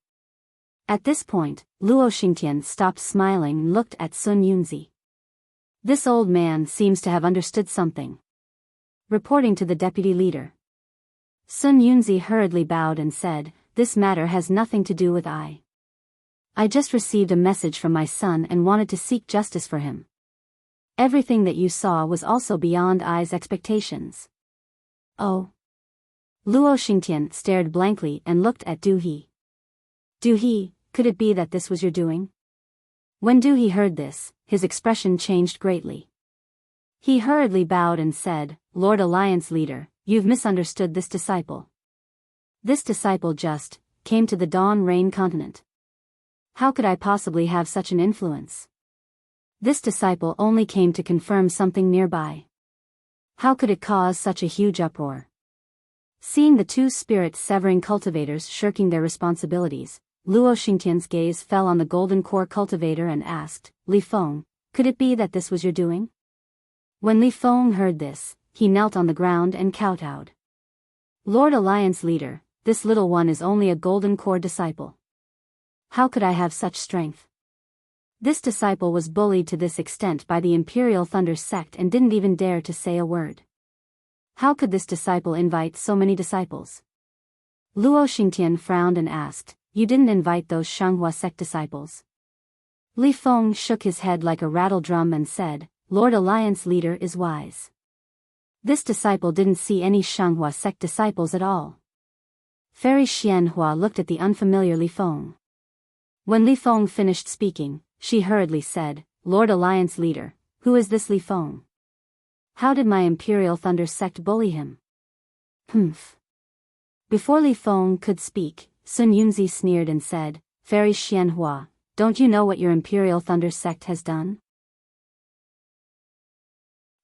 At this point, Luo Xingtian stopped smiling and looked at Sun Yunzi. This old man seems to have understood something. Reporting to the deputy leader. Sun Yunzi hurriedly bowed and said, this matter has nothing to do with I just received a message from my son and wanted to seek justice for him. Everything that you saw was also beyond I's expectations. Oh. Luo Xingtian stared blankly and looked at Du He. Du He, could it be that this was your doing? When Du He heard this, his expression changed greatly. He hurriedly bowed and said, Lord Alliance Leader, you've misunderstood this disciple. This disciple just came to the Dawn Rain continent. How could I possibly have such an influence? This disciple only came to confirm something nearby. How could it cause such a huge uproar? Seeing the two spirit-severing cultivators shirking their responsibilities, Luo Xingtian's gaze fell on the golden core cultivator and asked, Li Feng, could it be that this was your doing? When Li Feng heard this, he knelt on the ground and kowtowed. Lord Alliance Leader, this little one is only a golden core disciple. How could I have such strength? This disciple was bullied to this extent by the Imperial Thunder sect and didn't even dare to say a word. How could this disciple invite so many disciples? Luo Xingtian frowned and asked, you didn't invite those Shanghua sect disciples? Li Feng shook his head like a rattle drum and said, Lord Alliance Leader is wise. This disciple didn't see any Shanghua sect disciples at all. Fairy Xianhua looked at the unfamiliar Li Feng. When Li Feng finished speaking, she hurriedly said, Lord Alliance Leader, who is this Li Feng? How did my Imperial Thunder sect bully him? Humph. Before Li Feng could speak, Sun Yunzi sneered and said, Fairy Xianhua, don't you know what your Imperial Thunder sect has done?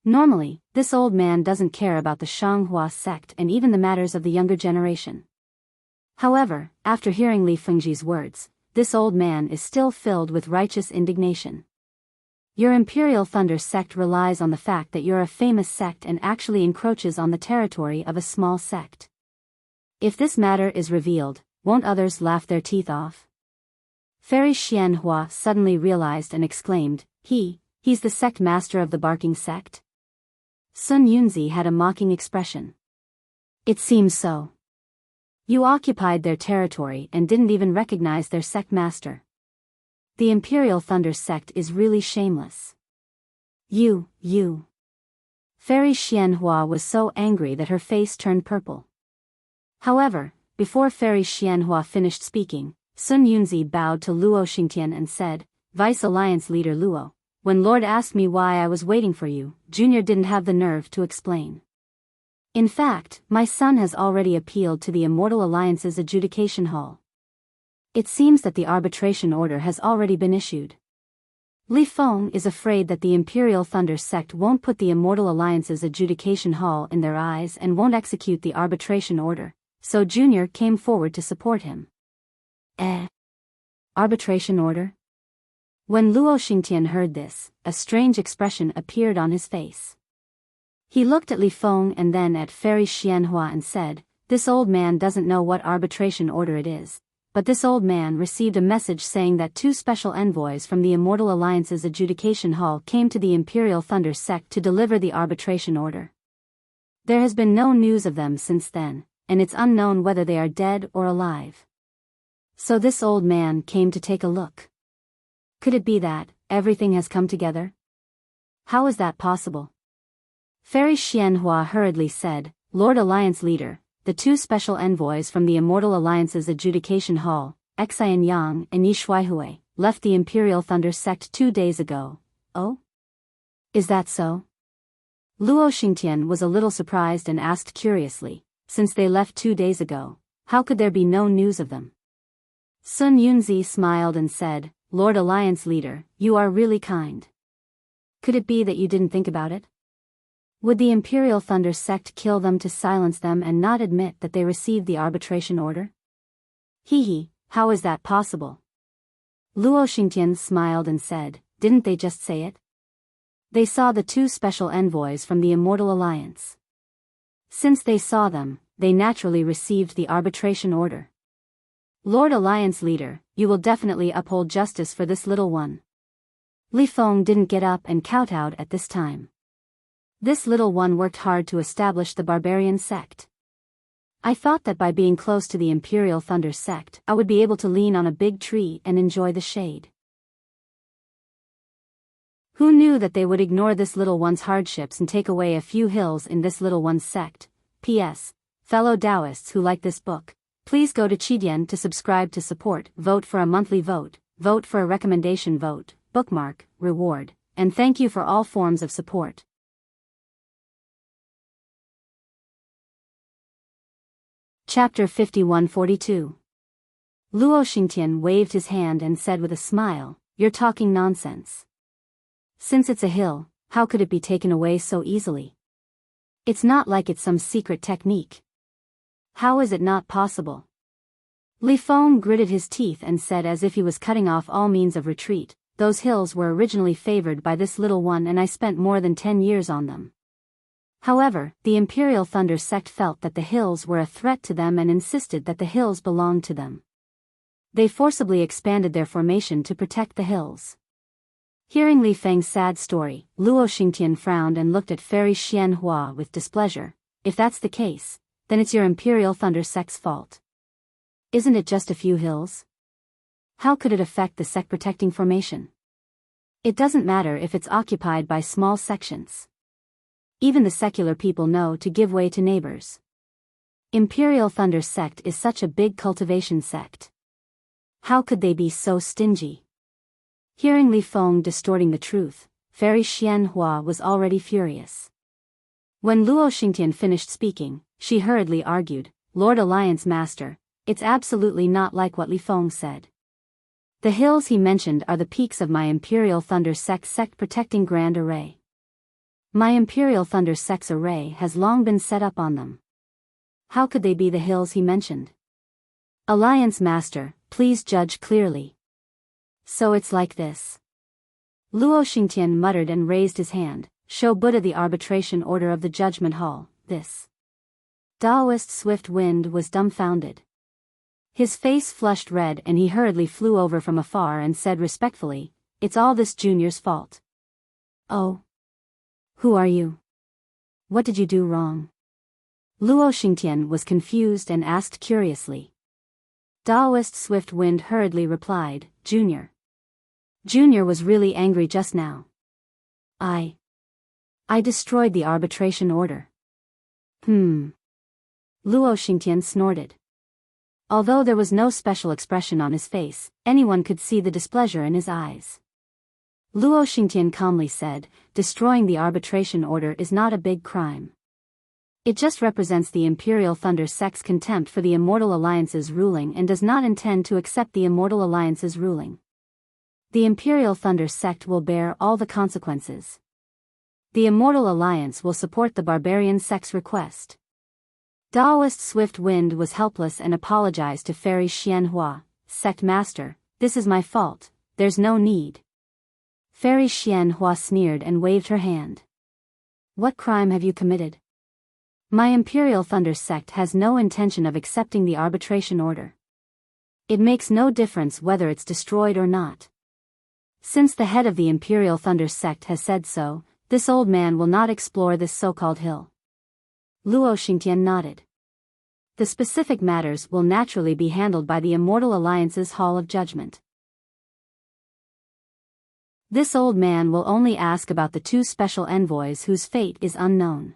Normally, this old man doesn't care about the Shanghua sect and even the matters of the younger generation. However, after hearing Li Fengji's words, this old man is still filled with righteous indignation. Your Imperial Thunder sect relies on the fact that you're a famous sect and actually encroaches on the territory of a small sect. If this matter is revealed, won't others laugh their teeth off? Fairy Xianhua suddenly realized and exclaimed, He's the sect master of the barking sect? Sun Yunzi had a mocking expression. It seems so. You occupied their territory and didn't even recognize their sect master. The Imperial Thunder sect is really shameless. You. Fairy Xianhua was so angry that her face turned purple. However, before Fairy Xianhua finished speaking, Sun Yunzi bowed to Luo Xingtian and said, Vice Alliance Leader Luo, when Lord asked me why I was waiting for you, Junior didn't have the nerve to explain. In fact, my son has already appealed to the Immortal Alliance's adjudication hall. It seems that the arbitration order has already been issued. Li Feng is afraid that the Imperial Thunder sect won't put the Immortal Alliance's adjudication hall in their eyes and won't execute the arbitration order, so Junior came forward to support him. Arbitration order? When Luo Xingtian heard this, a strange expression appeared on his face. He looked at Li Feng and then at Fairy Xianhua and said, This old man doesn't know what arbitration order it is, but this old man received a message saying that 2 special envoys from the Immortal Alliance's adjudication hall came to the Imperial Thunder sect to deliver the arbitration order. There has been no news of them since then, and it's unknown whether they are dead or alive. So this old man came to take a look. Could it be that everything has come together? How is that possible? Fairy Xianhua hurriedly said, Lord Alliance Leader, the 2 special envoys from the Immortal Alliance's adjudication hall, Xian Yang and Yi Shuaihui, left the Imperial Thunder sect 2 days ago. Oh? Is that so? Luo Xingtian was a little surprised and asked curiously, since they left 2 days ago, how could there be no news of them? Sun Yunzi smiled and said, Lord Alliance Leader, you are really kind. Could it be that you didn't think about it? Would the Imperial Thunder sect kill them to silence them and not admit that they received the arbitration order? How is that possible? Luo Xingtian smiled and said, Didn't they just say it? They saw the 2 special envoys from the Immortal Alliance. Since they saw them, they naturally received the arbitration order. Lord Alliance Leader, you will definitely uphold justice for this little one. Li Feng didn't get up and kowtowed at this time. This little one worked hard to establish the barbarian sect. I thought that by being close to the Imperial Thunder sect, I would be able to lean on a big tree and enjoy the shade. Who knew that they would ignore this little one's hardships and take away a few hills in this little one's sect? P.S. Fellow Taoists who like this book, please go to Qidian to subscribe to support, vote for a monthly vote, vote for a recommendation vote, bookmark, reward, and thank you for all forms of support. Chapter 5142. Luo Xingtian waved his hand and said with a smile, You're talking nonsense. Since it's a hill, how could it be taken away so easily? It's not like it's some secret technique. How is it not possible? Li Feng gritted his teeth and said as if he was cutting off all means of retreat, Those hills were originally favored by this little one and I spent more than 10 years on them. However, the Imperial Thunder sect felt that the hills were a threat to them and insisted that the hills belonged to them. They forcibly expanded their formation to protect the hills. Hearing Li Feng's sad story, Luo Xingtian frowned and looked at Fairy Xianhua with displeasure. If that's the case, then it's your Imperial Thunder sect's fault. Isn't it just a few hills? How could it affect the sect protecting formation? It doesn't matter if it's occupied by small sections. Even the secular people know to give way to neighbors. Imperial Thunder sect is such a big cultivation sect. How could they be so stingy? Hearing Li Feng distorting the truth, Fairy Xianhua was already furious. When Luo Xingtian finished speaking, she hurriedly argued, Lord Alliance Master, it's absolutely not like what Li Feng said. The hills he mentioned are the peaks of my Imperial Thunder sect protecting Grand Array. My Imperial Thunder sect's array has long been set up on them. How could they be the hills he mentioned? Alliance Master, please judge clearly. So it's like this. Luo Xingtian muttered and raised his hand. Show Buddha the arbitration order of the Judgment Hall. This Taoist Swift Wind was dumbfounded. His face flushed red and he hurriedly flew over from afar and said respectfully, "It's all this junior's fault." "Oh? Who are you? What did you do wrong?" Luo Xingtian was confused and asked curiously. Taoist Swift Wind hurriedly replied, "Junior. Junior was really angry just now. I destroyed the arbitration order." Luo Xingtian snorted. Although there was no special expression on his face, anyone could see the displeasure in his eyes. Luo Xingtian calmly said, "Destroying the arbitration order is not a big crime. It just represents the Imperial Thunder sect's contempt for the Immortal Alliance's ruling and does not intend to accept the Immortal Alliance's ruling. The Imperial Thunder sect will bear all the consequences. The Immortal Alliance will support the Barbarian sect's request." Taoist Swift Wind was helpless and apologized to Fairy Xianhua, "Sect Master, this is my fault, there's no need." Fairy Xianhua sneered and waved her hand. "What crime have you committed?" "My Imperial Thunder sect has no intention of accepting the arbitration order. It makes no difference whether it's destroyed or not. Since the head of the Imperial Thunder sect has said so, this old man will not explore this so-called hill." Luo Xingtian nodded. "The specific matters will naturally be handled by the Immortal Alliance's Hall of Judgment. This old man will only ask about the two special envoys whose fate is unknown."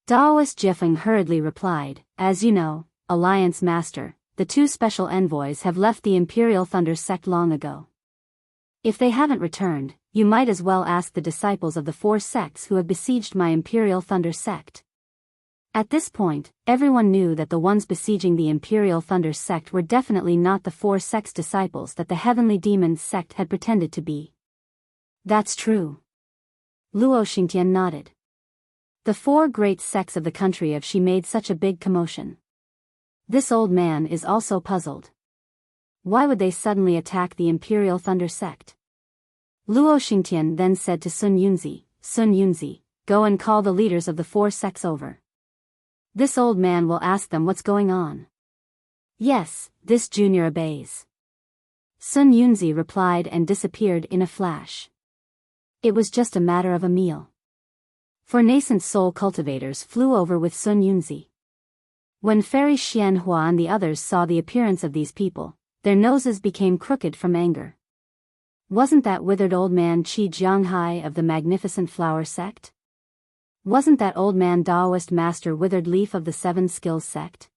Taoist Jiefeng hurriedly replied, "As you know, Alliance Master, the two special envoys have left the Imperial Thunder sect long ago. If they haven't returned, you might as well ask the disciples of the four sects who have besieged my Imperial Thunder sect." At this point, everyone knew that the ones besieging the Imperial Thunder sect were definitely not the four sects' disciples that the Heavenly Demons sect had pretended to be. "That's true." Luo Xingtian nodded. "The four great sects of the country have made such a big commotion. This old man is also puzzled. Why would they suddenly attack the Imperial Thunder sect?" Luo Xingtian then said to Sun Yunzi, "Sun Yunzi, go and call the leaders of the four sects over. This old man will ask them what's going on." "Yes, this junior obeys." Sun Yunzi replied and disappeared in a flash. It was just a matter of a meal. Four nascent soul cultivators flew over with Sun Yunzi. When Fairy Xianhua and the others saw the appearance of these people, their noses became crooked from anger. Wasn't that withered old man Qi Jianghai of the Magnificent Flower sect? Wasn't that old man Taoist Master Withered Leaf of the Seven Skills sect?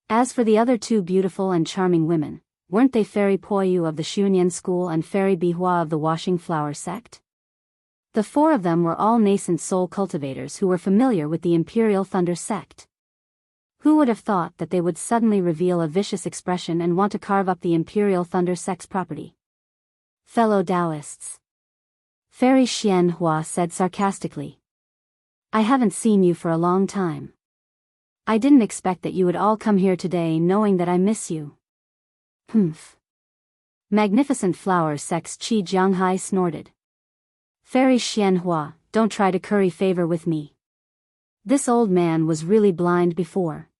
As for the other two beautiful and charming women, weren't they Fairy Poyu of the Xunyan school and Fairy Bihua of the Washing Flower sect? The four of them were all nascent soul cultivators who were familiar with the Imperial Thunder sect. Who would have thought that they would suddenly reveal a vicious expression and want to carve up the Imperial Thunder sect's property? "Fellow Taoists," Fairy Xianhua said sarcastically, "I haven't seen you for a long time. I didn't expect that you would all come here today knowing that I miss you." Magnificent Flower sect's Qi Jianghai snorted. "Fairy Xianhua, don't try to curry favor with me. This old man was really blind before.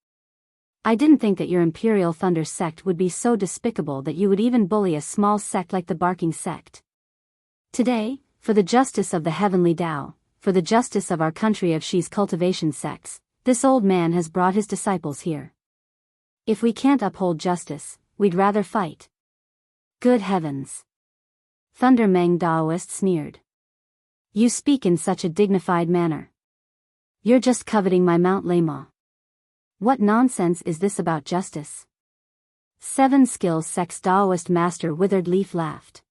I didn't think that your Imperial Thunder sect would be so despicable that you would even bully a small sect like the Barking sect. Today, for the justice of the Heavenly Tao, for the justice of our country of Shi's cultivation sects, this old man has brought his disciples here. If we can't uphold justice, we'd rather fight." "Good heavens!" Thunder Meng Daoist sneered. "You speak in such a dignified manner. You're just coveting my Mount Lama. What nonsense is this about justice?" Seven Skills sect's Taoist Master Withered Leaf laughed.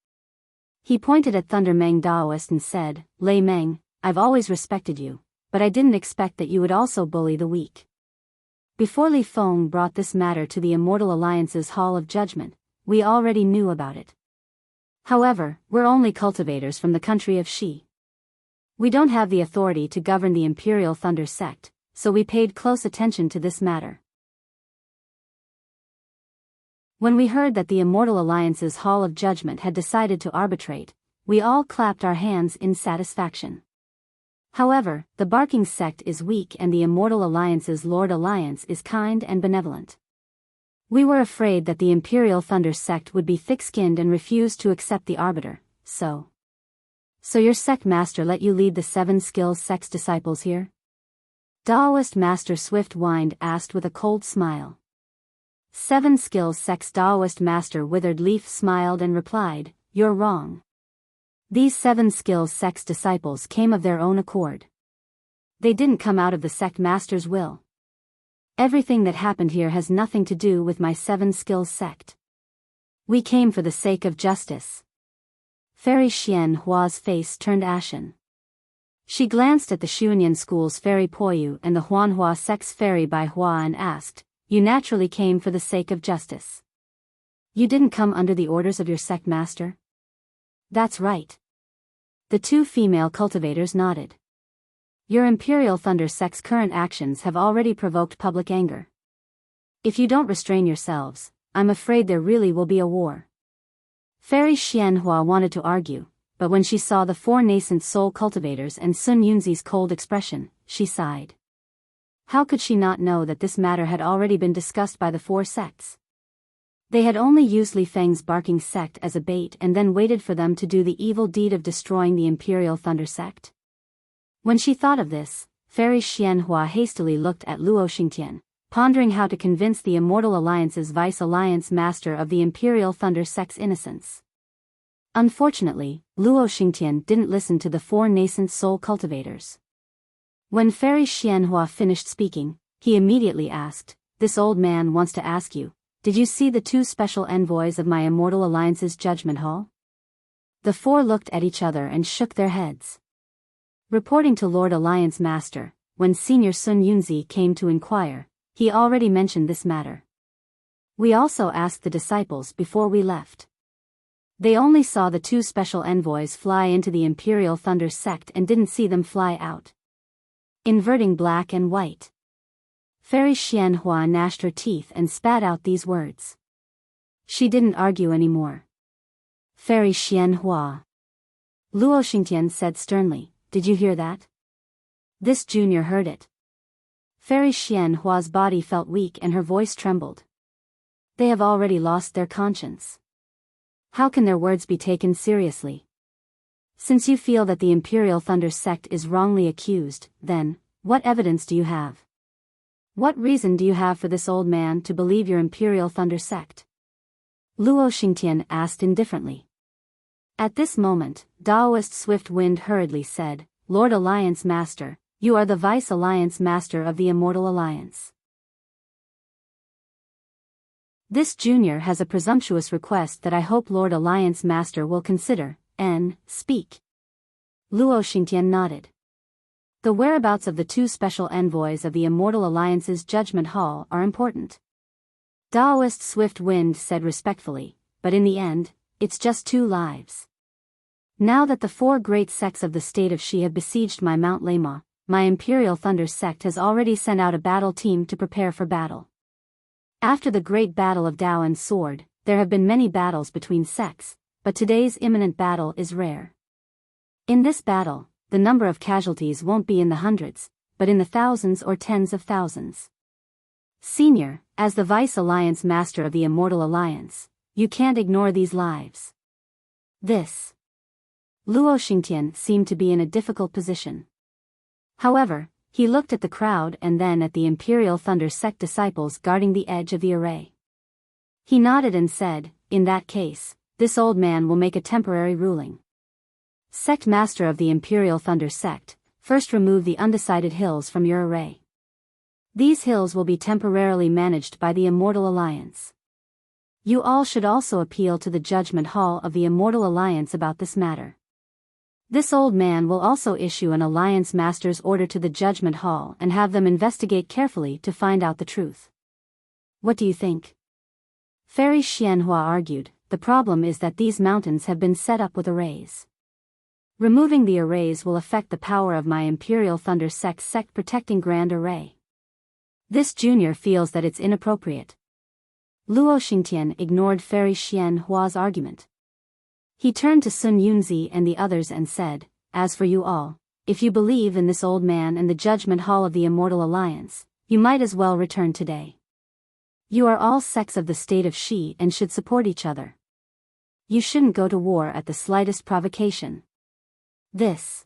He pointed at Thunder Meng Daoist and said, "Lei Meng, I've always respected you, but I didn't expect that you would also bully the weak." Before Li Feng brought this matter to the Immortal Alliance's Hall of Judgment, we already knew about it. However, we're only cultivators from the country of Shi. We don't have the authority to govern the Imperial Thunder Sect, so we paid close attention to this matter. When we heard that the Immortal Alliance's Hall of Judgment had decided to arbitrate, we all clapped our hands in satisfaction. However, the Barking Sect is weak and the Immortal Alliance's Lord Alliance is kind and benevolent. We were afraid that the Imperial Thunder Sect would be thick-skinned and refuse to accept the Arbiter, so your sect master let you lead the 7 Skills Sect's disciples here? Daoist Master Swift Wind asked with a cold smile. 7 Skills Sect's Daoist Master Withered Leaf smiled and replied, "You're wrong. These 7 Skills Sect's disciples came of their own accord. They didn't come out of the sect master's will. Everything that happened here has nothing to do with my 7 Skills Sect. We came for the sake of justice." Fairy Xian Hua's face turned ashen. She glanced at the Xuanyan School's Fairy Poyu and the Huanhua Sect's Fairy Bai Hua and asked, "You naturally came for the sake of justice. You didn't come under the orders of your sect master?" "That's right." The 2 female cultivators nodded. "Your Imperial Thunder Sect's current actions have already provoked public anger. If you don't restrain yourselves, I'm afraid there really will be a war." Fairy Xianhua wanted to argue, but when she saw the 4 nascent soul cultivators and Sun Yunzi's cold expression, she sighed. How could she not know that this matter had already been discussed by the 4 sects? They had only used Li Feng's Barking Sect as a bait and then waited for them to do the evil deed of destroying the Imperial Thunder Sect. When she thought of this, Fairy Xianhua hastily looked at Luo Xingtian, pondering how to convince the Immortal Alliance's Vice Alliance Master of the Imperial Thunder Sect's innocence. Unfortunately, Luo Xingtian didn't listen to the 4 nascent soul cultivators. When Fairy Xianhua finished speaking, he immediately asked, "This old man wants to ask you, did you see the 2 special envoys of my Immortal Alliance's Judgment Hall?" The 4 looked at each other and shook their heads. Reporting to Lord Alliance Master, when Senior Sun Yunzi came to inquire, he already mentioned this matter. We also asked the disciples before we left. They only saw the 2 special envoys fly into the Imperial Thunder Sect and didn't see them fly out. Inverting black and white. Fairy Xianhua gnashed her teeth and spat out these words. She didn't argue anymore. "Fairy Xianhua," Luo Xingtian said sternly, "did you hear that?" This junior heard it. Fairy Xianhua's body felt weak and her voice trembled. They have already lost their conscience. How can their words be taken seriously? Since you feel that the Imperial Thunder Sect is wrongly accused, then, what evidence do you have? What reason do you have for this old man to believe your Imperial Thunder Sect? Luo Xingtian asked indifferently. At this moment, Daoist Swift Wind hurriedly said, "Lord Alliance Master, you are the Vice Alliance Master of the Immortal Alliance. This junior has a presumptuous request that I hope Lord Alliance Master will consider, and speak." Luo Xingtian nodded. The whereabouts of the 2 special envoys of the Immortal Alliance's Judgment Hall are important. Daoist Swift Wind said respectfully, but in the end, it's just 2 lives. Now that the 4 great sects of the state of Shi have besieged my Mount Lema, my Imperial Thunder Sect has already sent out a battle team to prepare for battle. After the great battle of Dao and Sword, there have been many battles between sects, but today's imminent battle is rare. In this battle, the number of casualties won't be in the hundreds, but in the thousands or tens of thousands. Senior, as the Vice Alliance Master of the Immortal Alliance, you can't ignore these lives. This. Luo Xingtian seemed to be in a difficult position. However, he looked at the crowd and then at the Imperial Thunder Sect disciples guarding the edge of the array. He nodded and said, "In that case, this old man will make a temporary ruling. Sect Master of the Imperial Thunder Sect, first remove the undecided hills from your array. These hills will be temporarily managed by the Immortal Alliance. You all should also appeal to the Judgment Hall of the Immortal Alliance about this matter. This old man will also issue an Alliance Master's order to the Judgment Hall and have them investigate carefully to find out the truth. What do you think?" Fairy Xianhua argued, the problem is that these mountains have been set up with arrays. Removing the arrays will affect the power of my Imperial Thunder sect protecting Grand Array. This junior feels that it's inappropriate. Luo Xingtian ignored Fairy Xianhua's argument. He turned to Sun Yunzi and the others and said, as for you all, if you believe in this old man and the Judgment Hall of the Immortal Alliance, you might as well return today. You are all sects of the state of Shi and should support each other. You shouldn't go to war at the slightest provocation. This.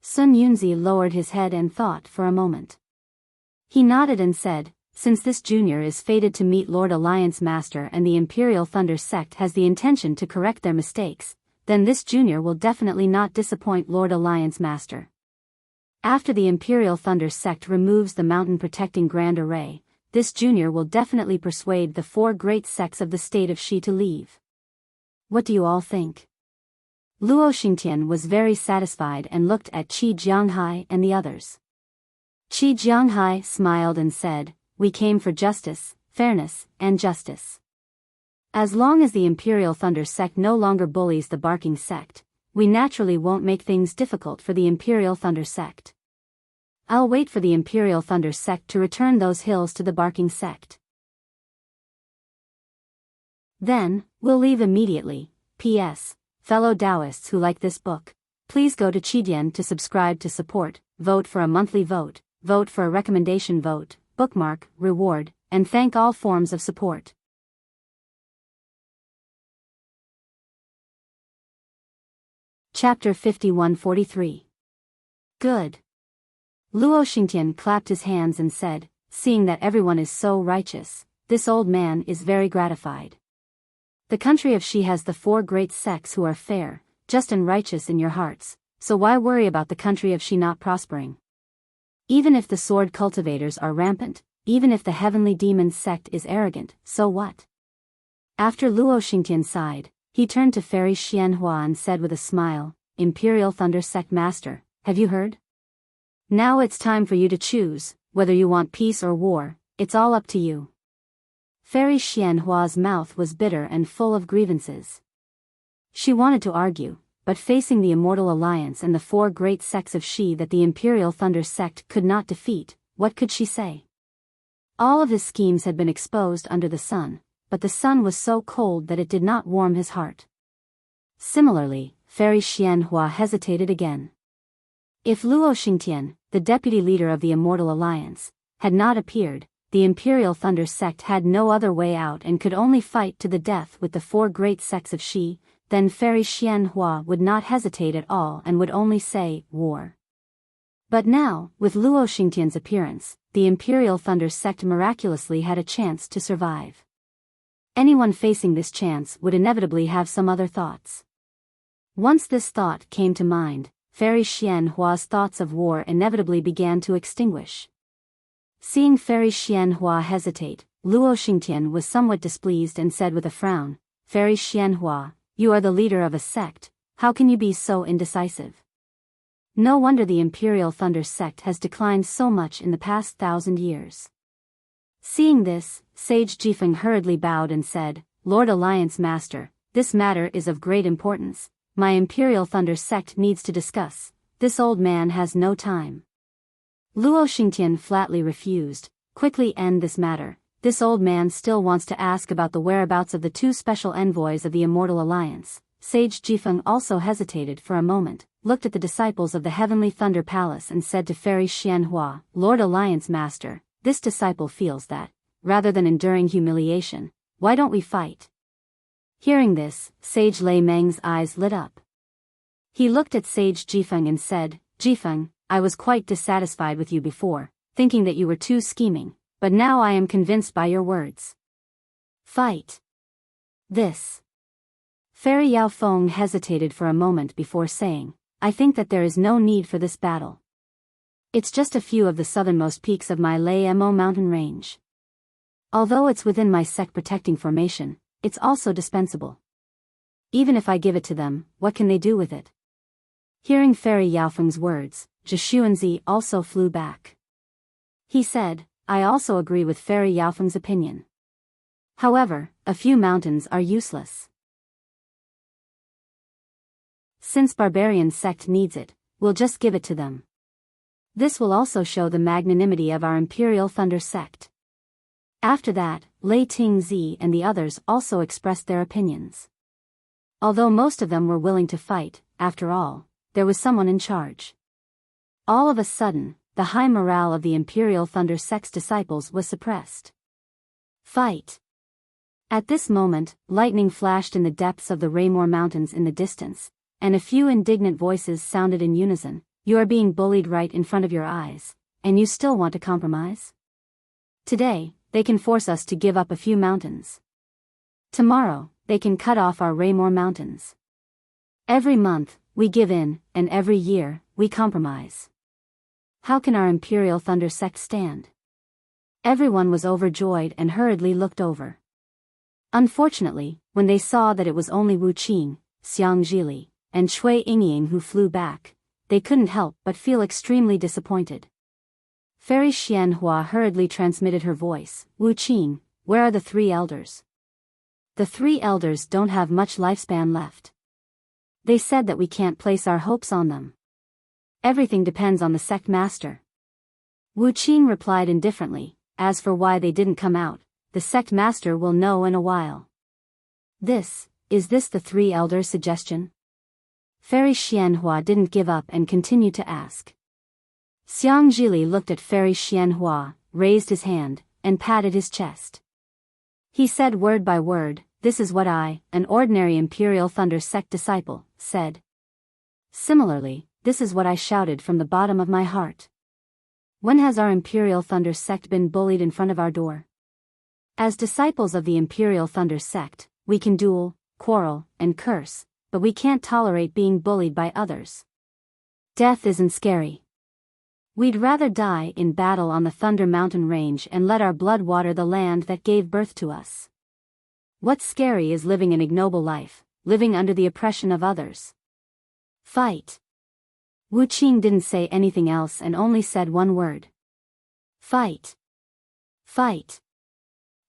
Sun Yunzi lowered his head and thought for a moment. He nodded and said, since this junior is fated to meet Lord Alliance Master and the Imperial Thunder sect has the intention to correct their mistakes, then this junior will definitely not disappoint Lord Alliance Master. After the Imperial Thunder sect removes the mountain protecting Grand Array, this junior will definitely persuade the 4 great sects of the state of Shi to leave. What do you all think? Luo Xingtian was very satisfied and looked at Qi Jianghai and the others. Qi Jianghai smiled and said, we came for justice, fairness, and justice. As long as the Imperial Thunder sect no longer bullies the Barking sect, we naturally won't make things difficult for the Imperial Thunder sect. I'll wait for the Imperial Thunder sect to return those hills to the Barking sect. Then, we'll leave immediately. P.S. Fellow Taoists who like this book, please go to Qidian to subscribe to support, vote for a monthly vote, vote for a recommendation vote, bookmark, reward, and thank all forms of support. Chapter 5143. Good. Luo Xingtian clapped his hands and said, seeing that everyone is so righteous, this old man is very gratified. The country of Shi has the 4 great sects who are fair, just and righteous in your hearts, so why worry about the country of Shi not prospering? Even if the sword cultivators are rampant, even if the heavenly demon sect is arrogant, so what? After Luo Xingtian sighed, he turned to Fairy Xianhua and said with a smile, Imperial Thunder Sect Master, have you heard? Now it's time for you to choose, whether you want peace or war, it's all up to you. Fairy Xianhua's mouth was bitter and full of grievances. She wanted to argue, but facing the Immortal Alliance and the 4 great sects of Shi that the Imperial Thunder sect could not defeat, what could she say? All of his schemes had been exposed under the sun, but the sun was so cold that it did not warm his heart. Similarly, Fairy Xianhua hesitated again. If Luo Xingtian, the deputy leader of the Immortal Alliance, had not appeared, the Imperial Thunder sect had no other way out and could only fight to the death with the 4 great sects of Shi, then Fairy Xianhua would not hesitate at all and would only say, war. But now, with Luo Xingtian's appearance, the Imperial Thunder sect miraculously had a chance to survive. Anyone facing this chance would inevitably have some other thoughts. Once this thought came to mind, Fairy Xianhua's thoughts of war inevitably began to extinguish. Seeing Fairy Xianhua hesitate, Luo Xingtian was somewhat displeased and said with a frown, Fairy Xianhua, you are the leader of a sect, how can you be so indecisive? No wonder the Imperial Thunder sect has declined so much in the past 1,000 years. Seeing this, Sage Jifeng hurriedly bowed and said, Lord Alliance Master, this matter is of great importance, my Imperial Thunder sect needs to discuss, this old man has no time. Luo Xingtian flatly refused, quickly end this matter, this old man still wants to ask about the whereabouts of the 2 special envoys of the Immortal Alliance. Sage Jifeng also hesitated for a moment, looked at the disciples of the Heavenly Thunder Palace and said to Fairy Xianhua, Lord Alliance Master, this disciple feels that, rather than enduring humiliation, why don't we fight? Hearing this, Sage Lei Meng's eyes lit up. He looked at Sage Jifeng and said, Jifeng, I was quite dissatisfied with you before, thinking that you were too scheming, but now I am convinced by your words. Fight. This. Fairy Yao Feng hesitated for a moment before saying, I think that there is no need for this battle. It's just a few of the southernmost peaks of my Lei Mo mountain range. Although it's within my sect protecting formation, it's also dispensable. Even if I give it to them, what can they do with it? Hearing Fairy Yaofeng's words, Zhi also flew back. He said, I also agree with Fairy Yaofeng's opinion. However, a few mountains are useless. Since Barbarian sect needs it, we'll just give it to them. This will also show the magnanimity of our Imperial Thunder sect. After that, Lei Tingzi and the others also expressed their opinions. Although most of them were willing to fight, after all, there was someone in charge. All of a sudden, the high morale of the Imperial Thunder sect's disciples was suppressed. Fight! At this moment, lightning flashed in the depths of the Raymore Mountains in the distance, and a few indignant voices sounded in unison. You are being bullied right in front of your eyes, and you still want to compromise? Today, they can force us to give up a few mountains. Tomorrow, they can cut off our Raymore Mountains. Every month, we give in, and every year, we compromise. How can our Imperial Thunder sect stand? Everyone was overjoyed and hurriedly looked over. Unfortunately, when they saw that it was only Wu Qing, Xiang Zhili, and Shui Yingying who flew back, they couldn't help but feel extremely disappointed. Fairy Xianhua hurriedly transmitted her voice. Wu Qing, where are the 3 elders? The 3 elders don't have much lifespan left. They said that we can't place our hopes on them. Everything depends on the sect master. Wu Qing replied indifferently. As for why they didn't come out, the sect master will know in a while. Is this the 3 elders' suggestion? Fairy Xianhua didn't give up and continued to ask. Xiang Zhili looked at Fairy Xianhua, raised his hand, and patted his chest. He said word by word, this is what I, an ordinary Imperial Thunder sect disciple, said. Similarly, this is what I shouted from the bottom of my heart. When has our Imperial Thunder sect been bullied in front of our door? As disciples of the Imperial Thunder sect, we can duel, quarrel, and curse, but we can't tolerate being bullied by others. Death isn't scary. We'd rather die in battle on the Thunder Mountain Range and let our blood water the land that gave birth to us. What's scary is living an ignoble life, living under the oppression of others. Fight. Wu Qing didn't say anything else and only said one word. Fight. Fight.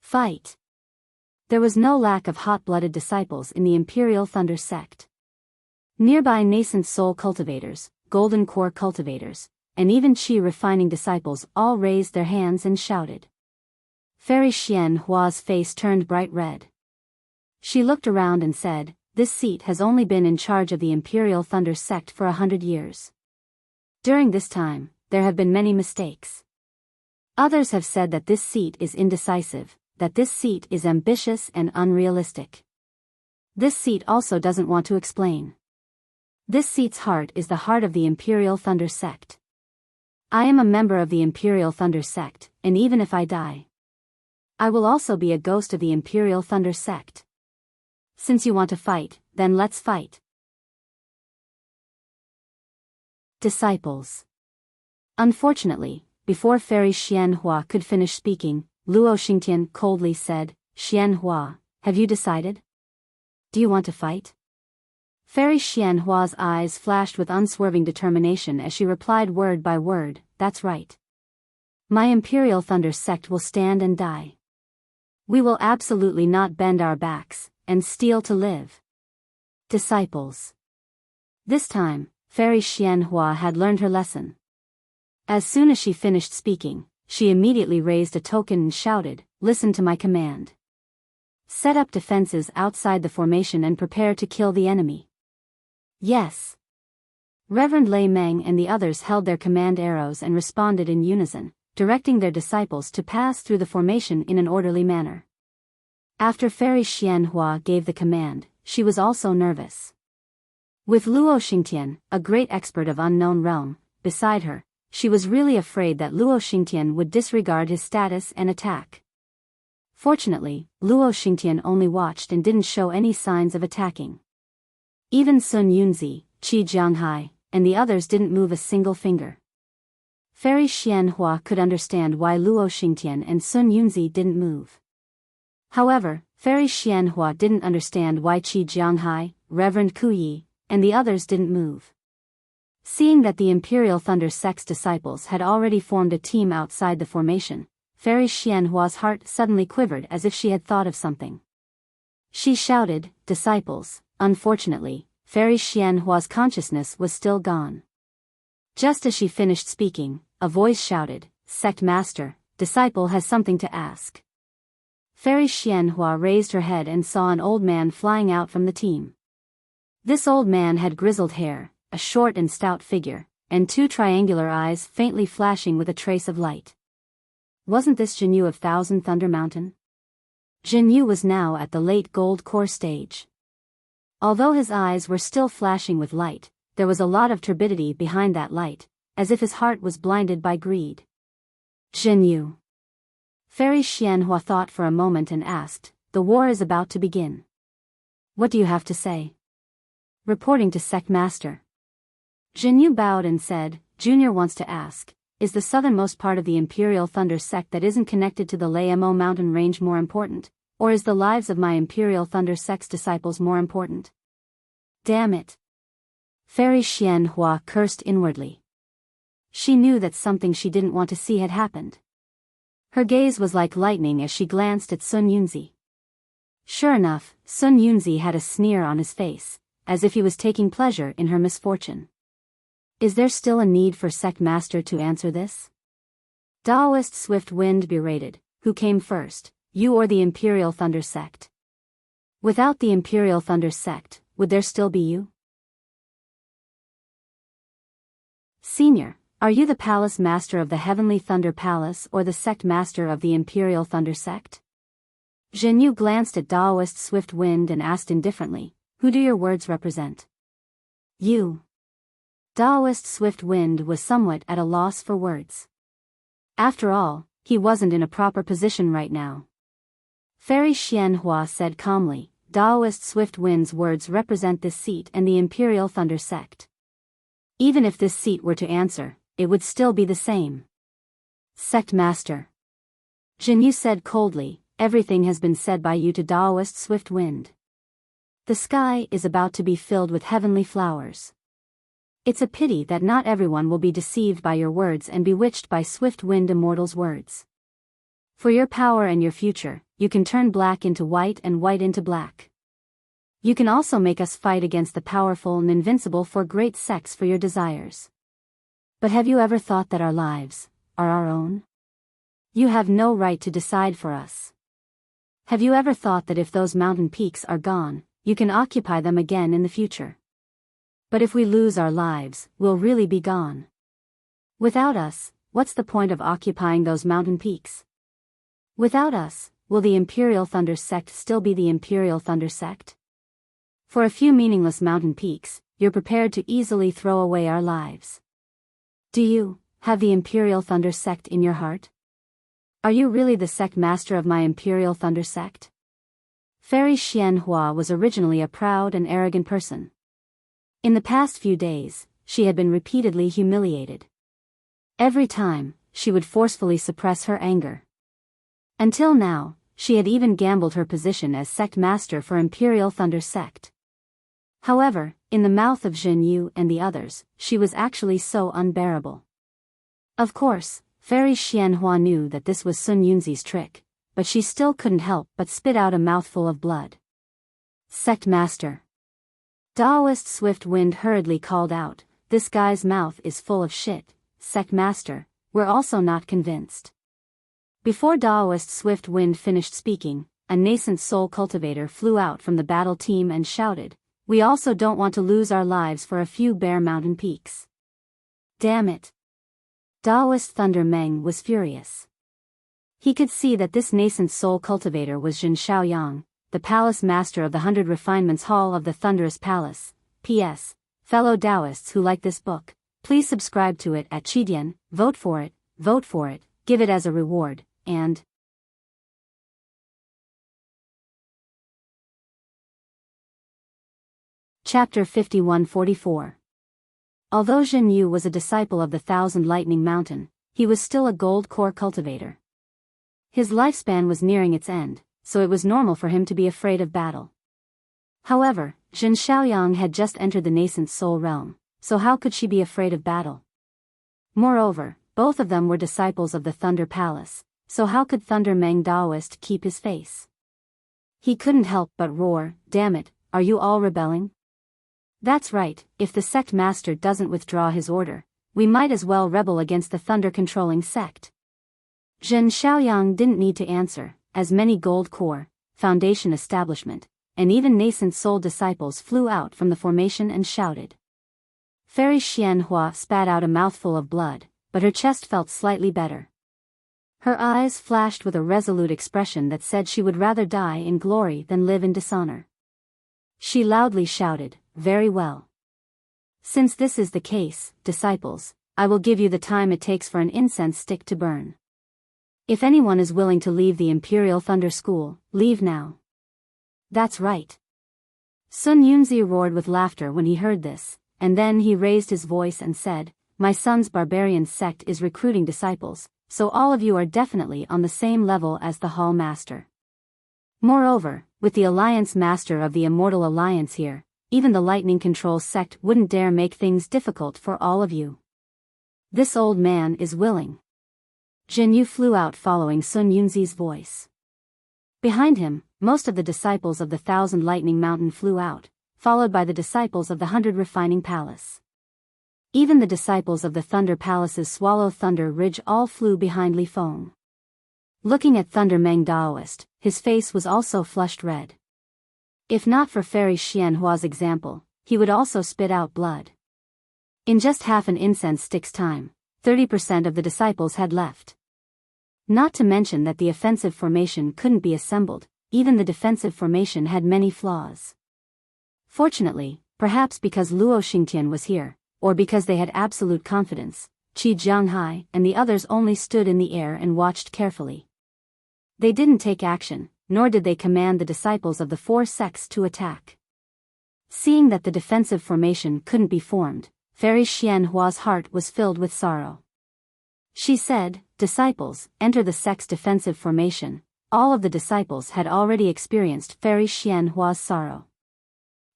Fight. There was no lack of hot-blooded disciples in the Imperial Thunder sect. Nearby nascent soul cultivators, golden core cultivators, and even chi refining disciples all raised their hands and shouted. Fairy Xianhua's face turned bright red. She looked around and said, this seat has only been in charge of the Imperial Thunder sect for 100 years. During this time, there have been many mistakes. Others have said that this seat is indecisive, that this seat is ambitious and unrealistic. This seat also doesn't want to explain. This seat's heart is the heart of the Imperial Thunder sect. I am a member of the Imperial Thunder sect, and even if I die, I will also be a ghost of the Imperial Thunder sect. Since you want to fight, then let's fight. Disciples. Unfortunately, before Fairy Xianhua could finish speaking, Luo Xingtian coldly said, Xianhua, have you decided? Do you want to fight? Fairy Xianhua's eyes flashed with unswerving determination as she replied word by word, that's right. My Imperial Thunder sect will stand and die. We will absolutely not bend our backs, and steal to live. Disciples. This time, Fairy Xianhua had learned her lesson. As soon as she finished speaking, she immediately raised a token and shouted, listen to my command. Set up defenses outside the formation and prepare to kill the enemy. Yes. Reverend Lei Meng and the others held their command arrows and responded in unison, directing their disciples to pass through the formation in an orderly manner. After Fairy Xianhua gave the command, she was also nervous. With Luo Xingtian, a great expert of unknown realm, beside her, she was really afraid that Luo Xingtian would disregard his status and attack. Fortunately, Luo Xingtian only watched and didn't show any signs of attacking. Even Sun Yunzi, Qi Jianghai, and the others didn't move a single finger. Fairy Xianhua could understand why Luo Xingtian and Sun Yunzi didn't move. However, Fairy Xianhua didn't understand why Qi Jianghai, Reverend Kuyi, and the others didn't move. Seeing that the Imperial Thunder sect's disciples had already formed a team outside the formation, Fairy Xianhua's heart suddenly quivered as if she had thought of something. She shouted, "Disciples!" Unfortunately, Fairy Xianhua's consciousness was still gone. Just as she finished speaking, a voice shouted, "Sect Master, disciple has something to ask." Fairy Xianhua raised her head and saw an old man flying out from the team. This old man had grizzled hair, a short and stout figure, and two triangular eyes faintly flashing with a trace of light. Wasn't this Jinyu of Thousand Thunder Mountain? Jinyu was now at the late gold core stage. Although his eyes were still flashing with light, there was a lot of turbidity behind that light, as if his heart was blinded by greed. Jinyu. Fairy Xianhua thought for a moment and asked, "The war is about to begin. What do you have to say?" Reporting to Sect Master. Jinyu bowed and said, "Junior wants to ask, is the southernmost part of the Imperial Thunder Sect that isn't connected to the Laemo mountain range more important, or is the lives of my Imperial Thunder Sect's disciples more important?" Damn it. Fairy Xianhua cursed inwardly. She knew that something she didn't want to see had happened. Her gaze was like lightning as she glanced at Sun Yunzi. Sure enough, Sun Yunzi had a sneer on his face, as if he was taking pleasure in her misfortune. Is there still a need for Sect Master to answer this? Daoist Swift Wind berated, "Who came first, you or the Imperial Thunder Sect? Without the Imperial Thunder Sect, would there still be you?" Senior, are you the Palace Master of the Heavenly Thunder Palace or the Sect Master of the Imperial Thunder Sect? Jinyu glanced at Daoist Swift Wind and asked indifferently, "Who do your words represent?" You. Daoist Swift Wind was somewhat at a loss for words. After all, he wasn't in a proper position right now. Fairy Xianhua said calmly, "Daoist Swift Wind's words represent this seat and the Imperial Thunder Sect. Even if this seat were to answer, it would still be the same." Sect Master. Jinyu said coldly, "Everything has been said by you to Daoist Swift Wind. The sky is about to be filled with heavenly flowers. It's a pity that not everyone will be deceived by your words and bewitched by Swift Wind Immortal's words. For your power and your future, you can turn black into white and white into black. You can also make us fight against the powerful and invincible for great sects for your desires. But have you ever thought that our lives are our own? You have no right to decide for us. Have you ever thought that if those mountain peaks are gone, you can occupy them again in the future? But if we lose our lives, we'll really be gone. Without us, what's the point of occupying those mountain peaks? Without us, will the Imperial Thunder Sect still be the Imperial Thunder Sect? For a few meaningless mountain peaks, you're prepared to easily throw away our lives. Do you have the Imperial Thunder Sect in your heart? Are you really the Sect Master of my Imperial Thunder Sect? Fairy Xianhua was originally a proud and arrogant person. In the past few days, she had been repeatedly humiliated. Every time, she would forcefully suppress her anger. Until now, she had even gambled her position as Sect Master for Imperial Thunder Sect. However, in the mouth of Jinyu and the others, she was actually so unbearable. Of course, Fairy Xianhua knew that this was Sun Yunzi's trick, but she still couldn't help but spit out a mouthful of blood. Sect Master. Daoist Swift Wind hurriedly called out, "This guy's mouth is full of shit, Sect Master, we're also not convinced." Before Daoist Swift Wind finished speaking, a nascent soul cultivator flew out from the battle team and shouted, "We also don't want to lose our lives for a few bare mountain peaks." Damn it. Daoist Thunder Meng was furious. He could see that this nascent soul cultivator was Jin Shaoyang, the Palace Master of the 100 Refinements Hall of the Thunderous Palace. P.S. Fellow Taoists who like this book, please subscribe to it at Chidian, vote for it, give it as a reward, and Chapter 5144. Although Zhen Yu was a disciple of the Thousand Lightning Mountain, he was still a gold core cultivator. His lifespan was nearing its end, so it was normal for him to be afraid of battle. However, Jin Shaoyang had just entered the nascent soul realm, so how could she be afraid of battle? Moreover, both of them were disciples of the Thunder Palace, so how could Thunder Meng Daoist keep his face? He couldn't help but roar, "Damn it, are you all rebelling? That's right, if the sect master doesn't withdraw his order, we might as well rebel against the thunder-controlling sect." Zhen Xiaoyang didn't need to answer, as many Gold Core, Foundation establishment, and even nascent soul disciples flew out from the formation and shouted. Fairy Xianhua spat out a mouthful of blood, but her chest felt slightly better. Her eyes flashed with a resolute expression that said she would rather die in glory than live in dishonor. She loudly shouted, "Very well. Since this is the case, disciples, I will give you the time it takes for an incense stick to burn. If anyone is willing to leave the Imperial Thunder School, leave now." "That's right." Sun Yunzi roared with laughter when he heard this, and then he raised his voice and said, "My son's barbarian sect is recruiting disciples, so all of you are definitely on the same level as the Hall Master. Moreover, with the Alliance Master of the Immortal Alliance here, even the Lightning Control sect wouldn't dare make things difficult for all of you. This old man is willing." Jin Yu flew out following Sun Yunzi's voice. Behind him, most of the disciples of the 1,000 Lightning Mountain flew out, followed by the disciples of the 100 Refining Palace. Even the disciples of the Thunder Palace's Swallow Thunder Ridge all flew behind Li Feng. Looking at Thunder Meng Daoist, his face was also flushed red. If not for Fairy Xianhua's example, he would also spit out blood. In just half an incense stick's time, 30% of the disciples had left. Not to mention that the offensive formation couldn't be assembled, even the defensive formation had many flaws. Fortunately, perhaps because Luo Xingtian was here, or because they had absolute confidence, Qi Jianghai and the others only stood in the air and watched carefully. They didn't take action, nor did they command the disciples of the 4 sects to attack. Seeing that the defensive formation couldn't be formed, Fairy Xianhua's heart was filled with sorrow. She said, "Disciples, enter the sect's defensive formation." All of the disciples had already experienced Fairy Xianhua's sorrow.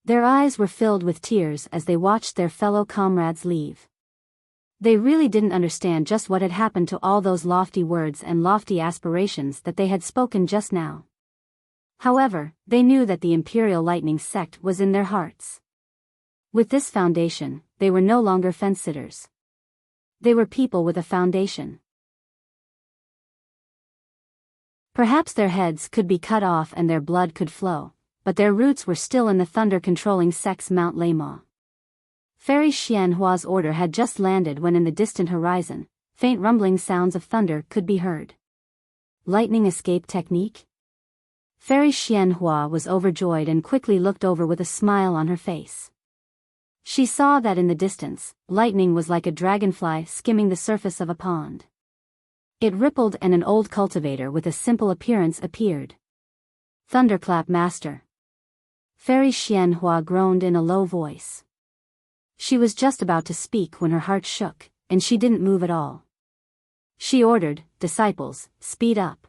Their eyes were filled with tears as they watched their fellow comrades leave. They really didn't understand just what had happened to all those lofty words and lofty aspirations that they had spoken just now. However, they knew that the Imperial Lightning sect was in their hearts. With this foundation, they were no longer fence-sitters. They were people with a foundation. Perhaps their heads could be cut off and their blood could flow, but their roots were still in the thunder-controlling sect's Mount Leima. Fairy Xianhua's order had just landed when in the distant horizon, faint rumbling sounds of thunder could be heard. Lightning escape technique? Fairy Xianhua was overjoyed and quickly looked over with a smile on her face. She saw that in the distance, lightning was like a dragonfly skimming the surface of a pond. It rippled and an old cultivator with a simple appearance appeared. "Thunderclap Master." Fairy Xianhua groaned in a low voice. She was just about to speak when her heart shook, and she didn't move at all. She ordered, "Disciples, speed up."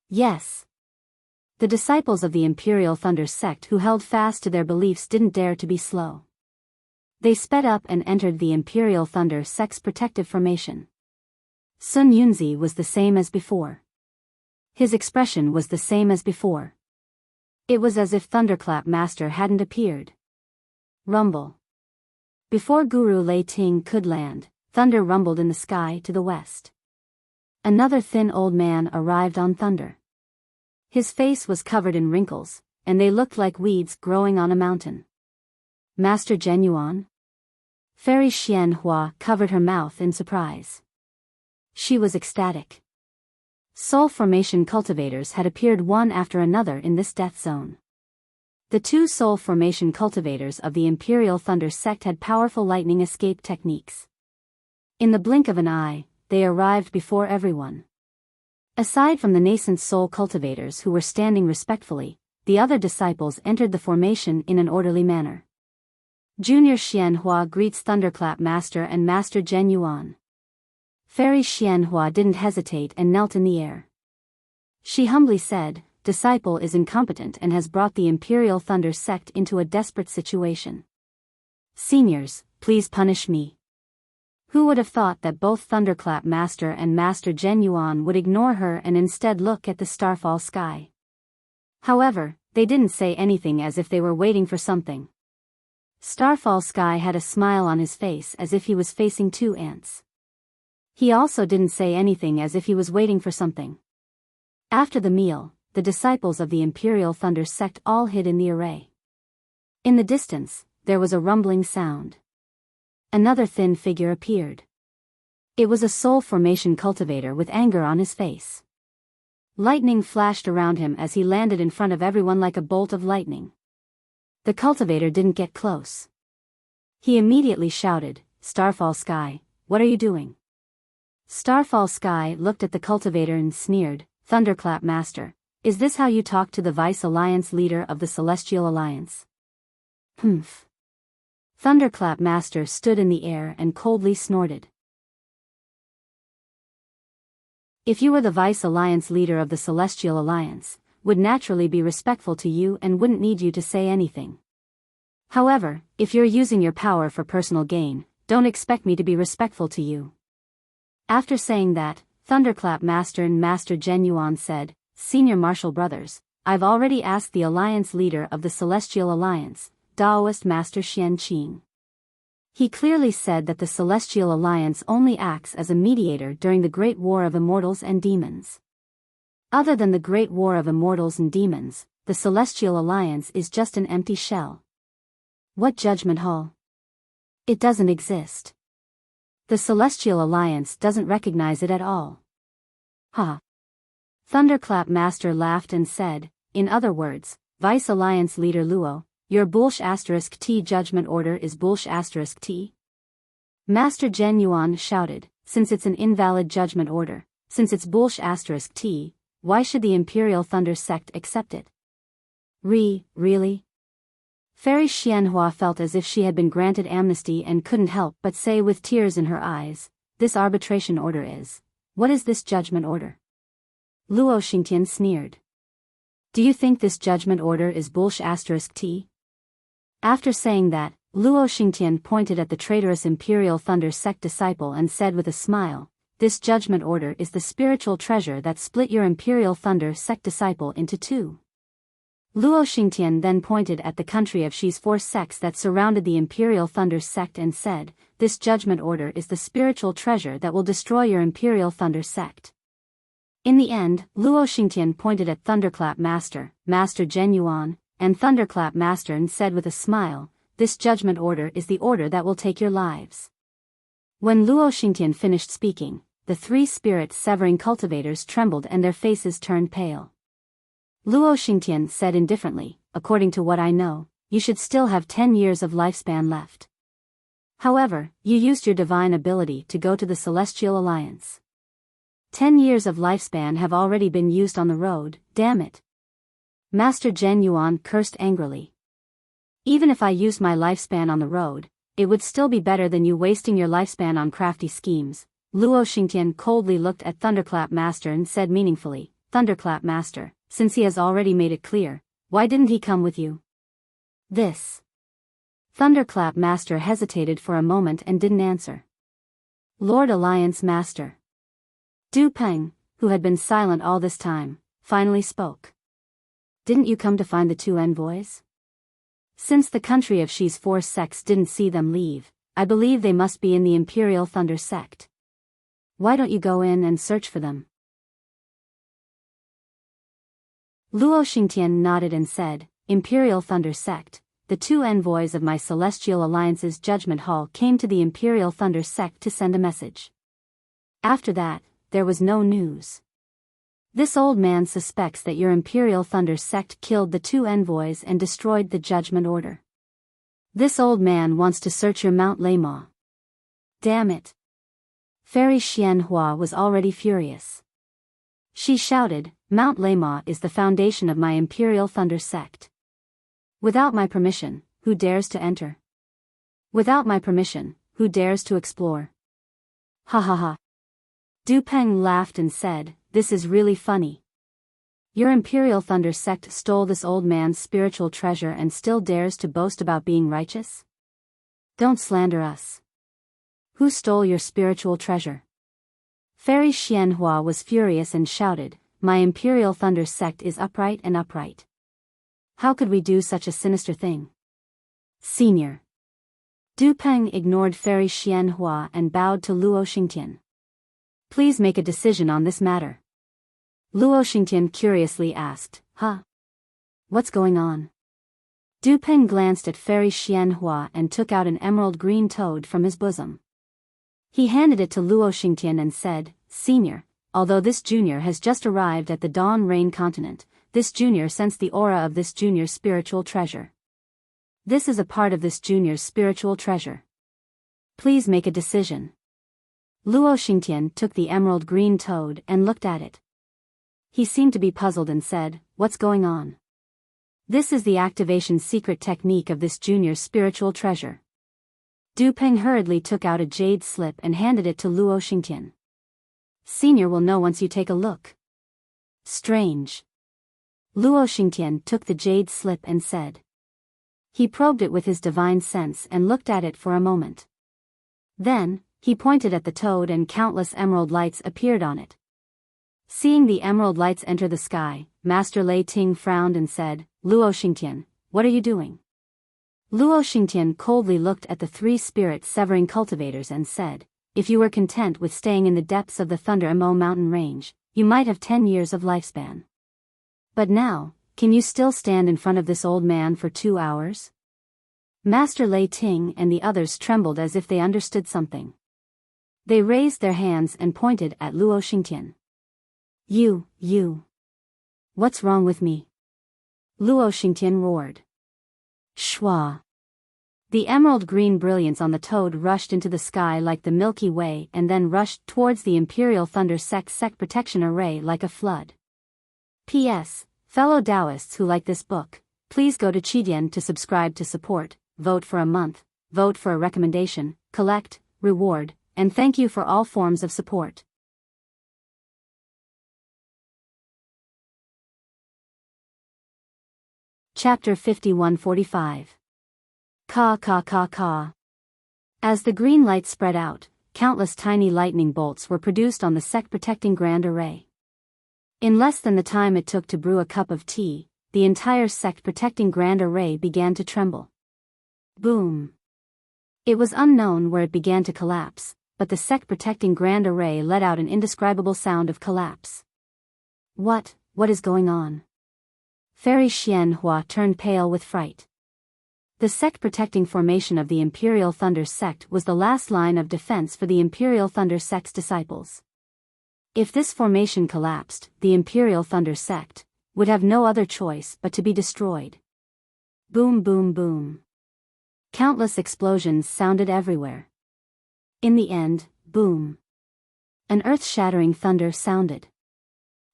Yes. The disciples of the Imperial Thunder sect who held fast to their beliefs didn't dare to be slow. They sped up and entered the Imperial Thunder sect's protective formation. Sun Yunzi was the same as before. His expression was the same as before. It was as if Thunderclap Master hadn't appeared. Rumble. Before Guru Lei Ting could land, thunder rumbled in the sky to the west. Another thin old man arrived on thunder. His face was covered in wrinkles, and they looked like weeds growing on a mountain. "Master Genuan?" Fairy Xianhua covered her mouth in surprise. She was ecstatic. Soul formation cultivators had appeared one after another in this death zone. The 2 soul formation cultivators of the Imperial Thunder sect had powerful lightning escape techniques. In the blink of an eye, they arrived before everyone. Aside from the nascent soul cultivators who were standing respectfully, the other disciples entered the formation in an orderly manner. Junior Xianhua greets Thunderclap Master and Master Genuan. Fairy Xianhua didn't hesitate and knelt in the air. She humbly said, "Disciple is incompetent and has brought the Imperial Thunder sect into a desperate situation. Seniors, please punish me." Who would have thought that both Thunderclap Master and Master Genuine would ignore her and instead look at the starfall sky? However, they didn't say anything as if they were waiting for something. Starfall Sky had a smile on his face as if he was facing two ants. He also didn't say anything as if he was waiting for something. After the meal, the disciples of the Imperial Thunder sect all hid in the array. In the distance, there was a rumbling sound. Another thin figure appeared. It was a soul formation cultivator with anger on his face. Lightning flashed around him as he landed in front of everyone like a bolt of lightning. The cultivator didn't get close. He immediately shouted, "Starfall Sky, what are you doing?" Starfall Sky looked at the cultivator and sneered, "Thunderclap Master, is this how you talk to the Vice Alliance leader of the Celestial Alliance?" "Humph." Thunderclap Master stood in the air and coldly snorted. "If you were the Vice Alliance leader of the Celestial Alliance, would naturally be respectful to you and wouldn't need you to say anything. However, if you're using your power for personal gain, don't expect me to be respectful to you." After saying that, Thunderclap Master and Master Genuine said, "Senior Martial Brothers, I've already asked the Alliance leader of the Celestial Alliance, Daoist Master Qian. He clearly said that the Celestial Alliance only acts as a mediator during the Great War of Immortals and Demons. Other than the Great War of Immortals and Demons, the Celestial Alliance is just an empty shell. What Judgment Hall? It doesn't exist. The Celestial Alliance doesn't recognize it at all." "Ha." Thunderclap Master laughed and said, "In other words, Vice Alliance leader Luo, your Bullsh T judgment order is Bullsh T?" Master Genuine shouted, "Since it's an invalid judgment order, since it's Bullsh T, why should the Imperial Thunder sect accept it?" Really? Fairy Xianhua felt as if she had been granted amnesty and couldn't help but say with tears in her eyes, "This arbitration order is. What is this judgment order?" Luo Xingtian sneered. "Do you think this judgment order is Bullsh T?" After saying that, Luo Xingtian pointed at the traitorous Imperial Thunder sect disciple and said with a smile, "This judgment order is the spiritual treasure that split your Imperial Thunder sect disciple into two." Luo Xingtian then pointed at the country of Shi's four sects that surrounded the Imperial Thunder sect and said, "This judgment order is the spiritual treasure that will destroy your Imperial Thunder sect." In the end, Luo Xingtian pointed at Thunderclap Master, Master Genuine, and Thunderclap Master and said with a smile, "This judgment order is the order that will take your lives." When Luo Xingtian finished speaking, the three spirit-severing cultivators trembled and their faces turned pale. Luo Xingtian said indifferently, "According to what I know, you should still have 10 years of lifespan left. However, you used your divine ability to go to the Celestial Alliance. 10 years of lifespan have already been used on the road, damn it." Master Genuine cursed angrily. "Even if I used my lifespan on the road, it would still be better than you wasting your lifespan on crafty schemes." Luo Xingtian coldly looked at Thunderclap Master and said meaningfully, "Thunderclap Master, since he has already made it clear, why didn't he come with you?" "This." Thunderclap Master hesitated for a moment and didn't answer. Lord Alliance Master Du Peng, who had been silent all this time, finally spoke. "Didn't you come to find the two envoys? Since the country of Shi's four sects didn't see them leave, I believe they must be in the Imperial Thunder sect. Why don't you go in and search for them?" Luo Xingtian nodded and said, "Imperial Thunder sect, the two envoys of my Celestial Alliance's Judgment Hall came to the Imperial Thunder sect to send a message. After that, there was no news. This old man suspects that your Imperial Thunder sect killed the two envoys and destroyed the judgment order. This old man wants to search your Mount Leymah. Damn it." Fairy Xianhua was already furious. She shouted, "Mount Leymah is the foundation of my Imperial Thunder sect. Without my permission, who dares to enter? Without my permission, who dares to explore?" "Ha ha ha." Du Peng laughed and said, "This is really funny. Your Imperial Thunder sect stole this old man's spiritual treasure and still dares to boast about being righteous? Don't slander us. Who stole your spiritual treasure? Fairy Xianhua was furious and shouted, My Imperial Thunder sect is upright and upright. How could we do such a sinister thing? Senior. Du Peng ignored Fairy Xianhua and bowed to Luo Xingtian. Please make a decision on this matter. Luo Xingtian curiously asked, Huh? What's going on? Du Peng glanced at Fairy Xianhua and took out an emerald green toad from his bosom. He handed it to Luo Xingtian and said, Senior, although this junior has just arrived at the Dawn Rain continent, this junior sensed the aura of this junior's spiritual treasure. This is a part of this junior's spiritual treasure. Please make a decision. Luo Xingtian took the emerald green toad and looked at it. He seemed to be puzzled and said, What's going on? This is the activation secret technique of this junior's spiritual treasure. Du Peng hurriedly took out a jade slip and handed it to Luo Xingtian. Senior will know once you take a look. Strange. Luo Xingtian took the jade slip and said. He probed it with his divine sense and looked at it for a moment. Then, he pointed at the toad and countless emerald lights appeared on it. Seeing the emerald lights enter the sky, Master Lei Ting frowned and said, Luo Xingtian, what are you doing? Luo Xingtian coldly looked at the three spirit-severing cultivators and said, If you were content with staying in the depths of the Thunder Mo mountain range, you might have 10 years of lifespan. But now, can you still stand in front of this old man for 2 hours? Master Lei Ting and the others trembled as if they understood something. They raised their hands and pointed at Luo Xingtian. You. What's wrong with me? Luo Xingtian roared. Shwa. The emerald green brilliance on the toad rushed into the sky like the Milky Way and then rushed towards the Imperial Thunder Sect protection array like a flood. P.S. Fellow Taoists who like this book, please go to Qidian to subscribe to support, vote for a month, vote for a recommendation, collect, reward, and thank you for all forms of support. Chapter 5145. Ka. As the green light spread out, countless tiny lightning bolts were produced on the sect-protecting grand array. In less than the time it took to brew a cup of tea, the entire sect-protecting grand array began to tremble. Boom. It was unknown where it began to collapse, but the sect-protecting grand array let out an indescribable sound of collapse. What is going on? Fairy Xianhua turned pale with fright. The sect-protecting formation of the Imperial Thunder Sect was the last line of defense for the Imperial Thunder Sect's disciples. If this formation collapsed, the Imperial Thunder Sect would have no other choice but to be destroyed. Boom boom boom. Countless explosions sounded everywhere. In the end, boom. An earth-shattering thunder sounded.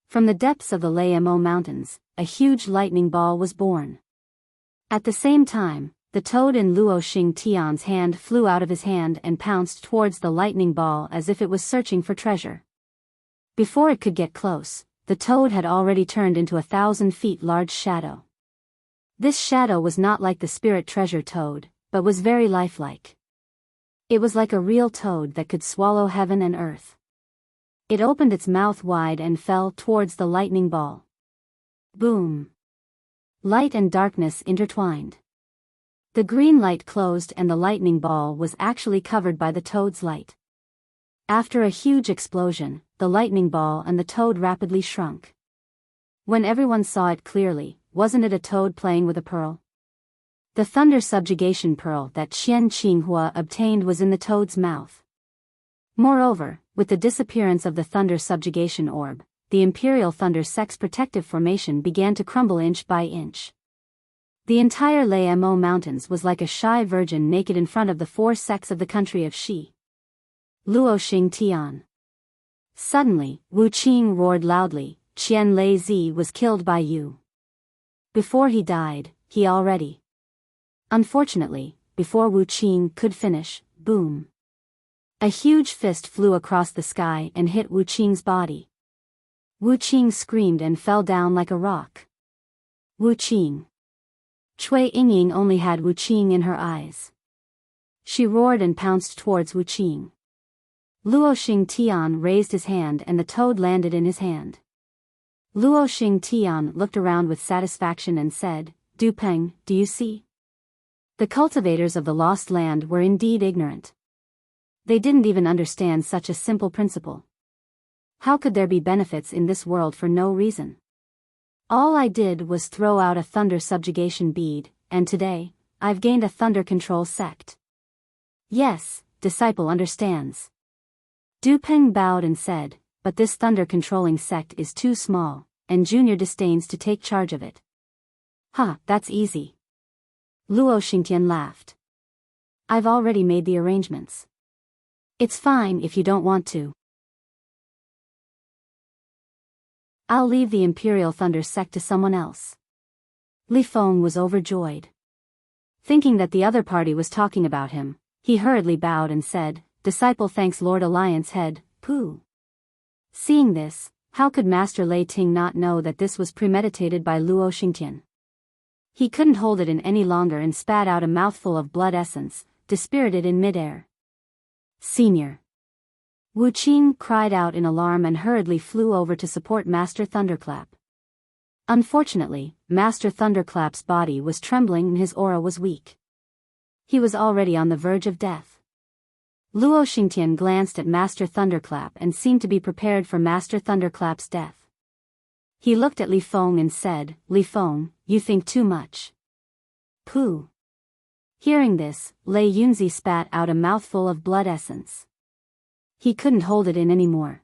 From the depths of the Mo mountains, a huge lightning ball was born. At the same time, the toad in Luo Xingtian's hand flew out of his hand and pounced towards the lightning ball as if it was searching for treasure. Before it could get close, the toad had already turned into 1,000 feet large shadow. This shadow was not like the spirit treasure toad, but was very lifelike. It was like a real toad that could swallow heaven and earth. It opened its mouth wide and fell towards the lightning ball. Boom. Light and darkness intertwined. The green light closed and the lightning ball was actually covered by the toad's light. After a huge explosion, the lightning ball and the toad rapidly shrunk. When everyone saw it clearly, wasn't it a toad playing with a pearl? The thunder subjugation pearl that Qian Qinghua obtained was in the toad's mouth. Moreover, with the disappearance of the thunder subjugation orb, the Imperial Thunder Sect's protective formation began to crumble inch by inch. The entire Mo mountains was like a shy virgin naked in front of the 4 sects of the country of Shi. Luo Xingtian. Suddenly, Wu Qing roared loudly, Qian Lei Zi was killed by you. Before he died, he already. Unfortunately, before Wu Qing could finish, boom. A huge fist flew across the sky and hit Wu Qing's body. Wu Qing screamed and fell down like a rock. Wu Qing. Cui Yingying only had Wu Qing in her eyes. She roared and pounced towards Wu Qing. Luo Xingtian raised his hand and the toad landed in his hand. Luo Xingtian looked around with satisfaction and said, Du Peng, do you see? The cultivators of the lost land were indeed ignorant. They didn't even understand such a simple principle. How could there be benefits in this world for no reason? All I did was throw out a thunder subjugation bead, and today, I've gained a thunder control sect. Yes, disciple understands. Du Peng bowed and said, but this thunder controlling sect is too small, and Junior disdains to take charge of it. Ha, that's easy. Luo Xingtian laughed. I've already made the arrangements. It's fine if you don't want to. I'll leave the Imperial Thunder sect to someone else. Li Feng was overjoyed. Thinking that the other party was talking about him, he hurriedly bowed and said, Disciple thanks Lord Alliance Head, Pooh. Seeing this, how could Master Lei Ting not know that this was premeditated by Luo Xingtian? He couldn't hold it in any longer and spat out a mouthful of blood essence, dispirited in midair. Senior. Wu Qing cried out in alarm and hurriedly flew over to support Master Thunderclap. Unfortunately, Master Thunderclap's body was trembling and his aura was weak. He was already on the verge of death. Luo Xingtian glanced at Master Thunderclap and seemed to be prepared for Master Thunderclap's death. He looked at Li Feng and said, Li Feng, you think too much. Pooh. Hearing this, Lei Yunzi spat out a mouthful of blood essence. He couldn't hold it in anymore.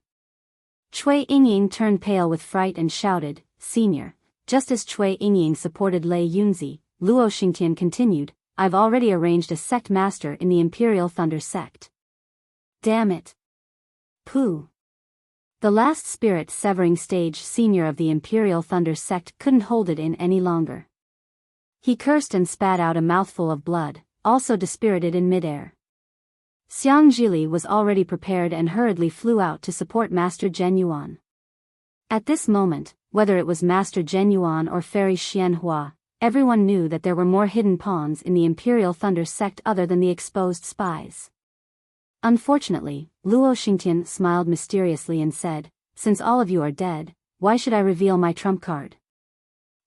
Cui Yingying turned pale with fright and shouted, Senior. Just as Cui Yingying supported Lei Yunzi, Luo Xingtian continued, I've already arranged a sect master in the Imperial Thunder sect. Damn it. Pooh. The last spirit severing stage senior of the Imperial Thunder sect couldn't hold it in any longer. He cursed and spat out a mouthful of blood, also dispirited in midair. Xiang Zhili was already prepared and hurriedly flew out to support Master Zhen Yuan. At this moment, whether it was Master Zhen Yuan or Fairy Xianhua, everyone knew that there were more hidden pawns in the Imperial Thunder sect other than the exposed spies. Unfortunately, Luo Xingtian smiled mysteriously and said, Since all of you are dead, why should I reveal my trump card?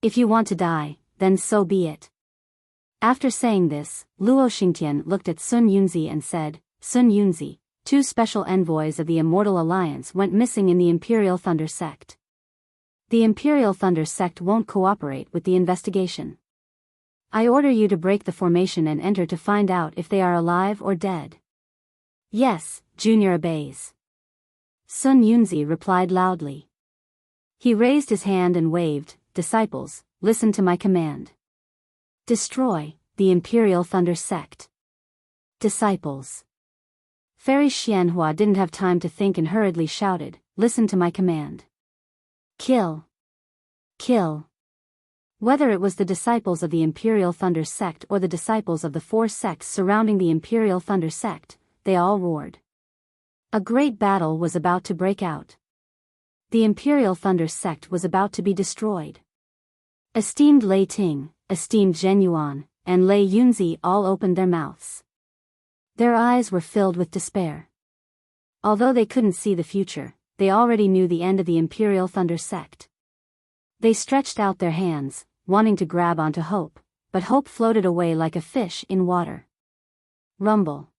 If you want to die, then so be it. After saying this, Luo Xingtian looked at Sun Yunzi and said, Sun Yunzi, 2 special envoys of the Immortal Alliance went missing in the Imperial Thunder sect. The Imperial Thunder sect won't cooperate with the investigation. I order you to break the formation and enter to find out if they are alive or dead. Yes, Junior obeys. Sun Yunzi replied loudly. He raised his hand and waved, Disciples, listen to my command. Destroy the Imperial Thunder sect. Disciples. Fairy Xianhua didn't have time to think and hurriedly shouted, Listen to my command. Kill. Kill. Whether it was the disciples of the Imperial Thunder sect or the disciples of the 4 sects surrounding the Imperial Thunder sect, they all roared. A great battle was about to break out. The Imperial Thunder sect was about to be destroyed. Esteemed Lei Ting, esteemed Zhen Yuan, and Lei Yunzi all opened their mouths. Their eyes were filled with despair. Although they couldn't see the future, they already knew the end of the Imperial Thunder sect. They stretched out their hands, wanting to grab onto hope, but hope floated away like a fish in water. Rumble.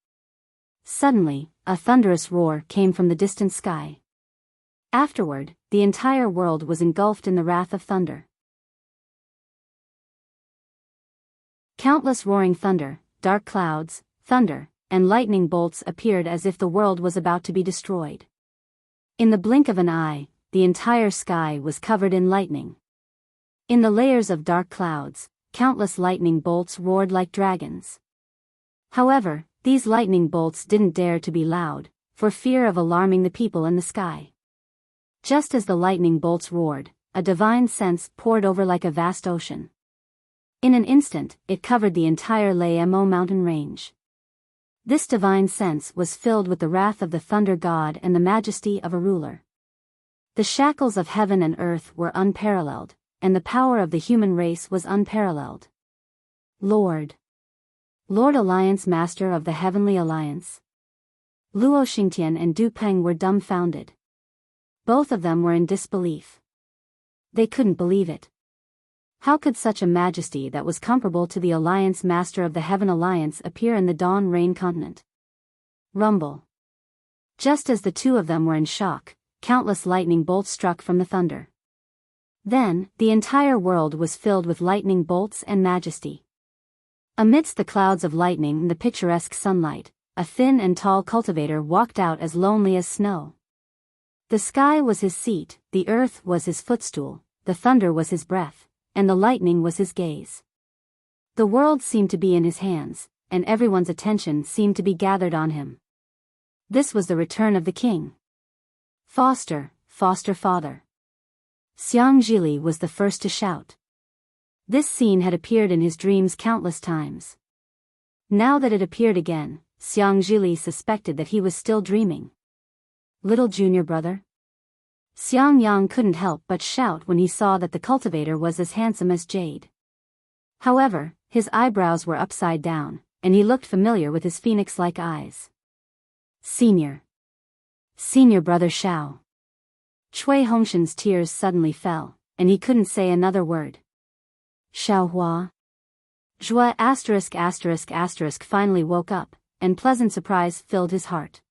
Suddenly, a thunderous roar came from the distant sky. Afterward, the entire world was engulfed in the wrath of thunder. Countless roaring thunder, dark clouds, thunder, and lightning bolts appeared as if the world was about to be destroyed. In the blink of an eye, the entire sky was covered in lightning. In the layers of dark clouds, countless lightning bolts roared like dragons. However, these lightning bolts didn't dare to be loud, for fear of alarming the people in the sky. Just as the lightning bolts roared, a divine sense poured over like a vast ocean. In an instant, it covered the entire Lamo mountain range. This divine sense was filled with the wrath of the thunder god and the majesty of a ruler. The shackles of heaven and earth were unparalleled, and the power of the human race was unparalleled. Lord. Lord Alliance, Master of the Heavenly Alliance. Luo Xingtian and Du Peng were dumbfounded. Both of them were in disbelief. They couldn't believe it. How could such a majesty that was comparable to the Alliance Master of the Heaven Alliance appear in the Dawn Rain continent? Rumble. Just as the two of them were in shock, countless lightning bolts struck from the thunder. Then, the entire world was filled with lightning bolts and majesty. Amidst the clouds of lightning and the picturesque sunlight, a thin and tall cultivator walked out as lonely as snow. The sky was his seat, the earth was his footstool, the thunder was his breath, and the lightning was his gaze. The world seemed to be in his hands, and everyone's attention seemed to be gathered on him. This was the return of the king. Foster, foster father. Xiang Zhili was the first to shout. This scene had appeared in his dreams countless times. Now that it appeared again, Xiang Zhili suspected that he was still dreaming. Little junior brother? Xiang Yang couldn't help but shout when he saw that the cultivator was as handsome as jade. However, his eyebrows were upside down, and he looked familiar with his phoenix-like eyes. Senior brother Xiao. Cui Hongshan's tears suddenly fell, and he couldn't say another word. Xiaohua. Zhua **** finally woke up, and pleasant surprise filled his heart.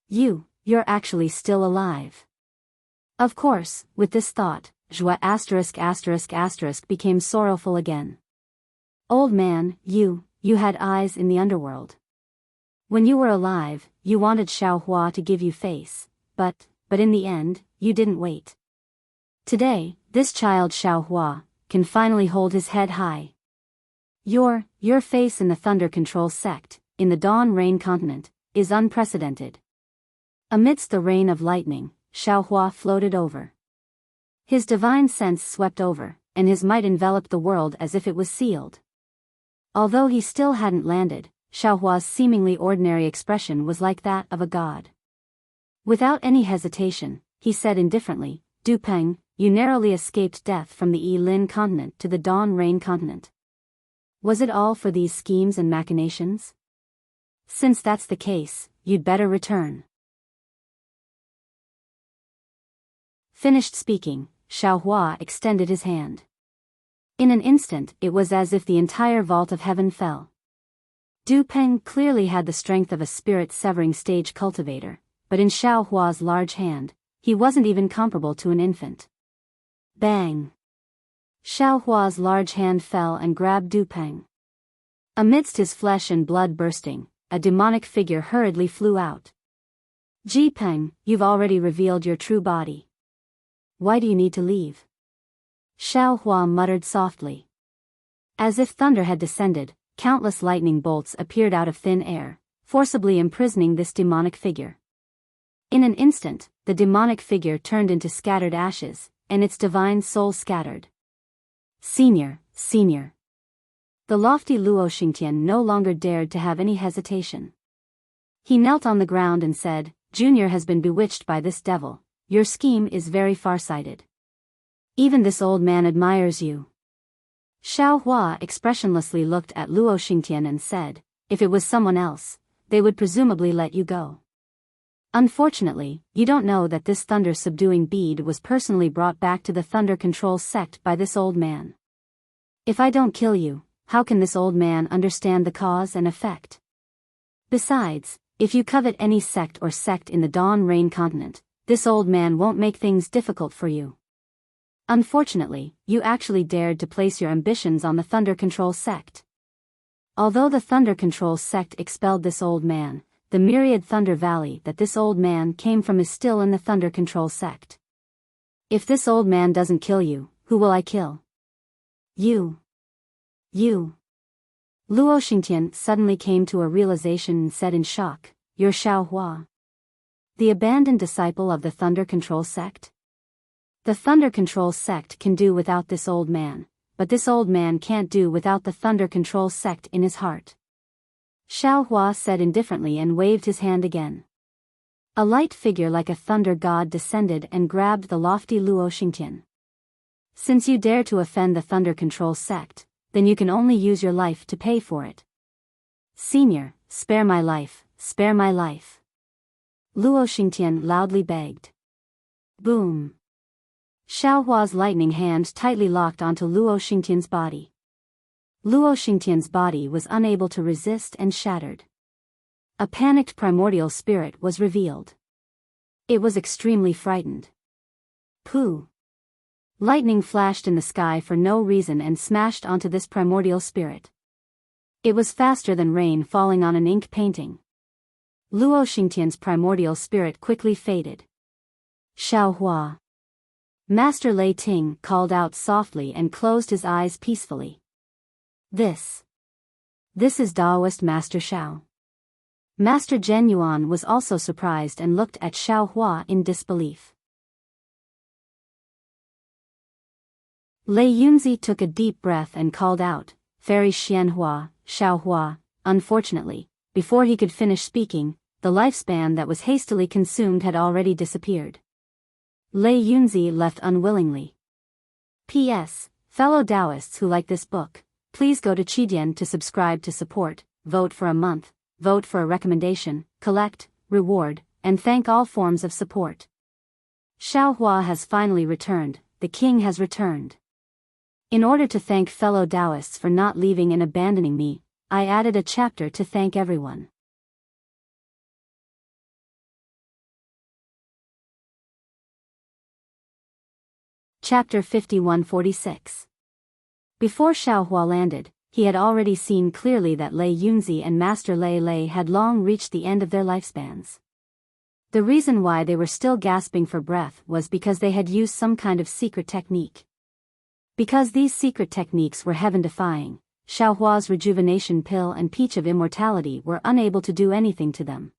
You're actually still alive. Of course, with this thought, Zhua **** became sorrowful again. Old man, you had eyes in the underworld. When you were alive, you wanted Xiaohua to give you face, but in the end, you didn't wait. Today, this child Xiaohua can finally hold his head high. Your face in the Thunder Control sect, in the Dawn Rain continent, is unprecedented. Amidst the rain of lightning, Xiaohua floated over. His divine sense swept over, and his might enveloped the world as if it was sealed. Although he still hadn't landed, Xiaohua's seemingly ordinary expression was like that of a god. Without any hesitation, he said indifferently, Du Peng, you narrowly escaped death from the Yi-Lin continent to the Dawn Rain continent. Was it all for these schemes and machinations? Since that's the case, you'd better return. Finished speaking, Xiaohua extended his hand. In an instant it was as if the entire vault of heaven fell. Du Peng clearly had the strength of a spirit-severing stage cultivator, but in Xiaohua's large hand, he wasn't even comparable to an infant. Bang! Xiaohua's large hand fell and grabbed Du Peng. Amidst his flesh and blood bursting, a demonic figure hurriedly flew out. Ji Peng, you've already revealed your true body. Why do you need to leave? Xiaohua muttered softly. As if thunder had descended, countless lightning bolts appeared out of thin air, forcibly imprisoning this demonic figure. In an instant, the demonic figure turned into scattered ashes, and its divine soul scattered. Senior. The lofty Luo Xingtian no longer dared to have any hesitation. He knelt on the ground and said, Junior has been bewitched by this devil. Your scheme is very far-sighted. Even this old man admires you. Xiaohua expressionlessly looked at Luo Xingtian and said, if it was someone else, they would presumably let you go. Unfortunately, you don't know that this thunder-subduing bead was personally brought back to the Thunder Control sect by this old man. If I don't kill you, how can this old man understand the cause and effect? Besides, if you covet any sect in the Dawn Rain continent, this old man won't make things difficult for you. Unfortunately, you actually dared to place your ambitions on the Thunder Control sect. Although the Thunder Control sect expelled this old man, the myriad Thunder Valley that this old man came from is still in the Thunder Control sect. If this old man doesn't kill you, who will I kill? You. Luo Xingtian suddenly came to a realization and said in shock, you're Xiaohua, the abandoned disciple of the Thunder Control sect? The Thunder Control sect can do without this old man, but this old man can't do without the Thunder Control sect in his heart. Xiaohua said indifferently and waved his hand again. A light figure like a thunder god descended and grabbed the lofty Luo Xingtian. Since you dare to offend the Thunder Control sect, then you can only use your life to pay for it. Senior, spare my life, spare my life. Luo Xingtian loudly begged. Boom. Xiaohua's lightning hand tightly locked onto Luo Xingtian's body. Luo Xingtian's body was unable to resist and shattered. A panicked primordial spirit was revealed. It was extremely frightened. Pooh! Lightning flashed in the sky for no reason and smashed onto this primordial spirit. It was faster than rain falling on an ink painting. Luo Xingtian's primordial spirit quickly faded. Xiaohua. Master Lei Ting called out softly and closed his eyes peacefully. This is Daoist Master Xiao. Master Zhen Yuan was also surprised and looked at Xiaohua in disbelief. Lei Yunzi took a deep breath and called out, Fairy Xianhua, Xiaohua. Unfortunately, before he could finish speaking, the lifespan that was hastily consumed had already disappeared. Lei Yunzi left unwillingly. P.S. Fellow Taoists who like this book, please go to Qidian to subscribe to support, vote for a month, vote for a recommendation, collect, reward, and thank all forms of support. Xiaohua has finally returned, the king has returned. In order to thank fellow Taoists for not leaving and abandoning me, I added a chapter to thank everyone. Chapter 5146. Before Xiaohua landed, he had already seen clearly that Lei Yunzi and Master Lei had long reached the end of their lifespans. The reason why they were still gasping for breath was because they had used some kind of secret technique. Because these secret techniques were heaven-defying, Xiaohua's rejuvenation pill and peach of immortality were unable to do anything to them.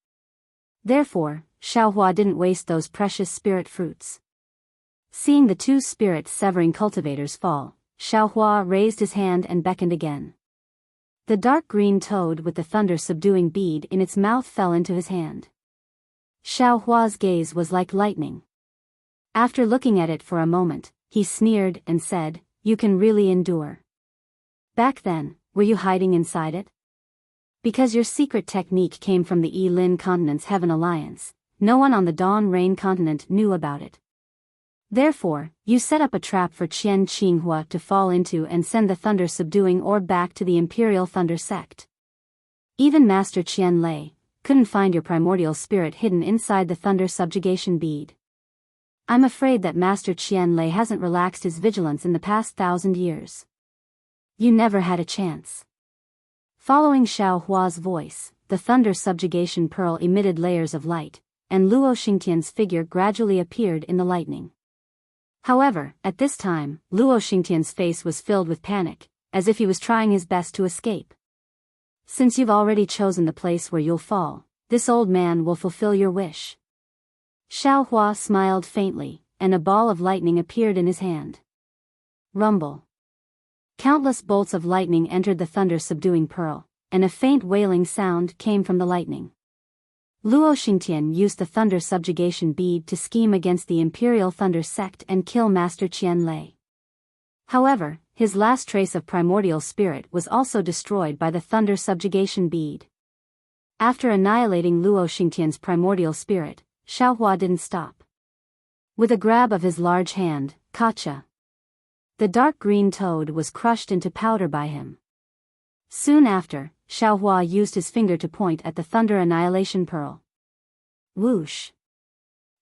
Therefore, Xiaohua didn't waste those precious spirit fruits. Seeing the two spirit-severing cultivators fall, Xiaohua raised his hand and beckoned again. The dark green toad with the thunder-subduing bead in its mouth fell into his hand. Xiaohua's gaze was like lightning. After looking at it for a moment, he sneered and said, "You can really endure. Back then, were you hiding inside it? Because your secret technique came from the Yi-Lin continent's Heaven Alliance, no one on the Dawn Rain continent knew about it. Therefore, you set up a trap for Qian Qinghua to fall into and send the thunder-subduing orb back to the Imperial Thunder Sect. Even Master Qian Lei couldn't find your primordial spirit hidden inside the thunder subjugation bead. I'm afraid that Master Qian Lei hasn't relaxed his vigilance in the past 1,000 years. You never had a chance." Following Xiaohua's voice, the thunder subjugation pearl emitted layers of light, and Luo Xingtian's figure gradually appeared in the lightning. However, at this time, Luo Xingtian's face was filled with panic, as if he was trying his best to escape. "Since you've already chosen the place where you'll fall, this old man will fulfill your wish." Xiaohua smiled faintly, and a ball of lightning appeared in his hand. Rumble. Countless bolts of lightning entered the thunder-subduing pearl, and a faint wailing sound came from the lightning. Luo Xingtian used the thunder subjugation bead to scheme against the Imperial Thunder Sect and kill Master Qian Lei. However, his last trace of primordial spirit was also destroyed by the thunder subjugation bead. After annihilating Luo Xingtian's primordial spirit, Xiaohua didn't stop. With a grab of his large hand, Kacha, the dark green toad was crushed into powder by him. Soon after, Xiaohua used his finger to point at the thunder annihilation pearl. Whoosh!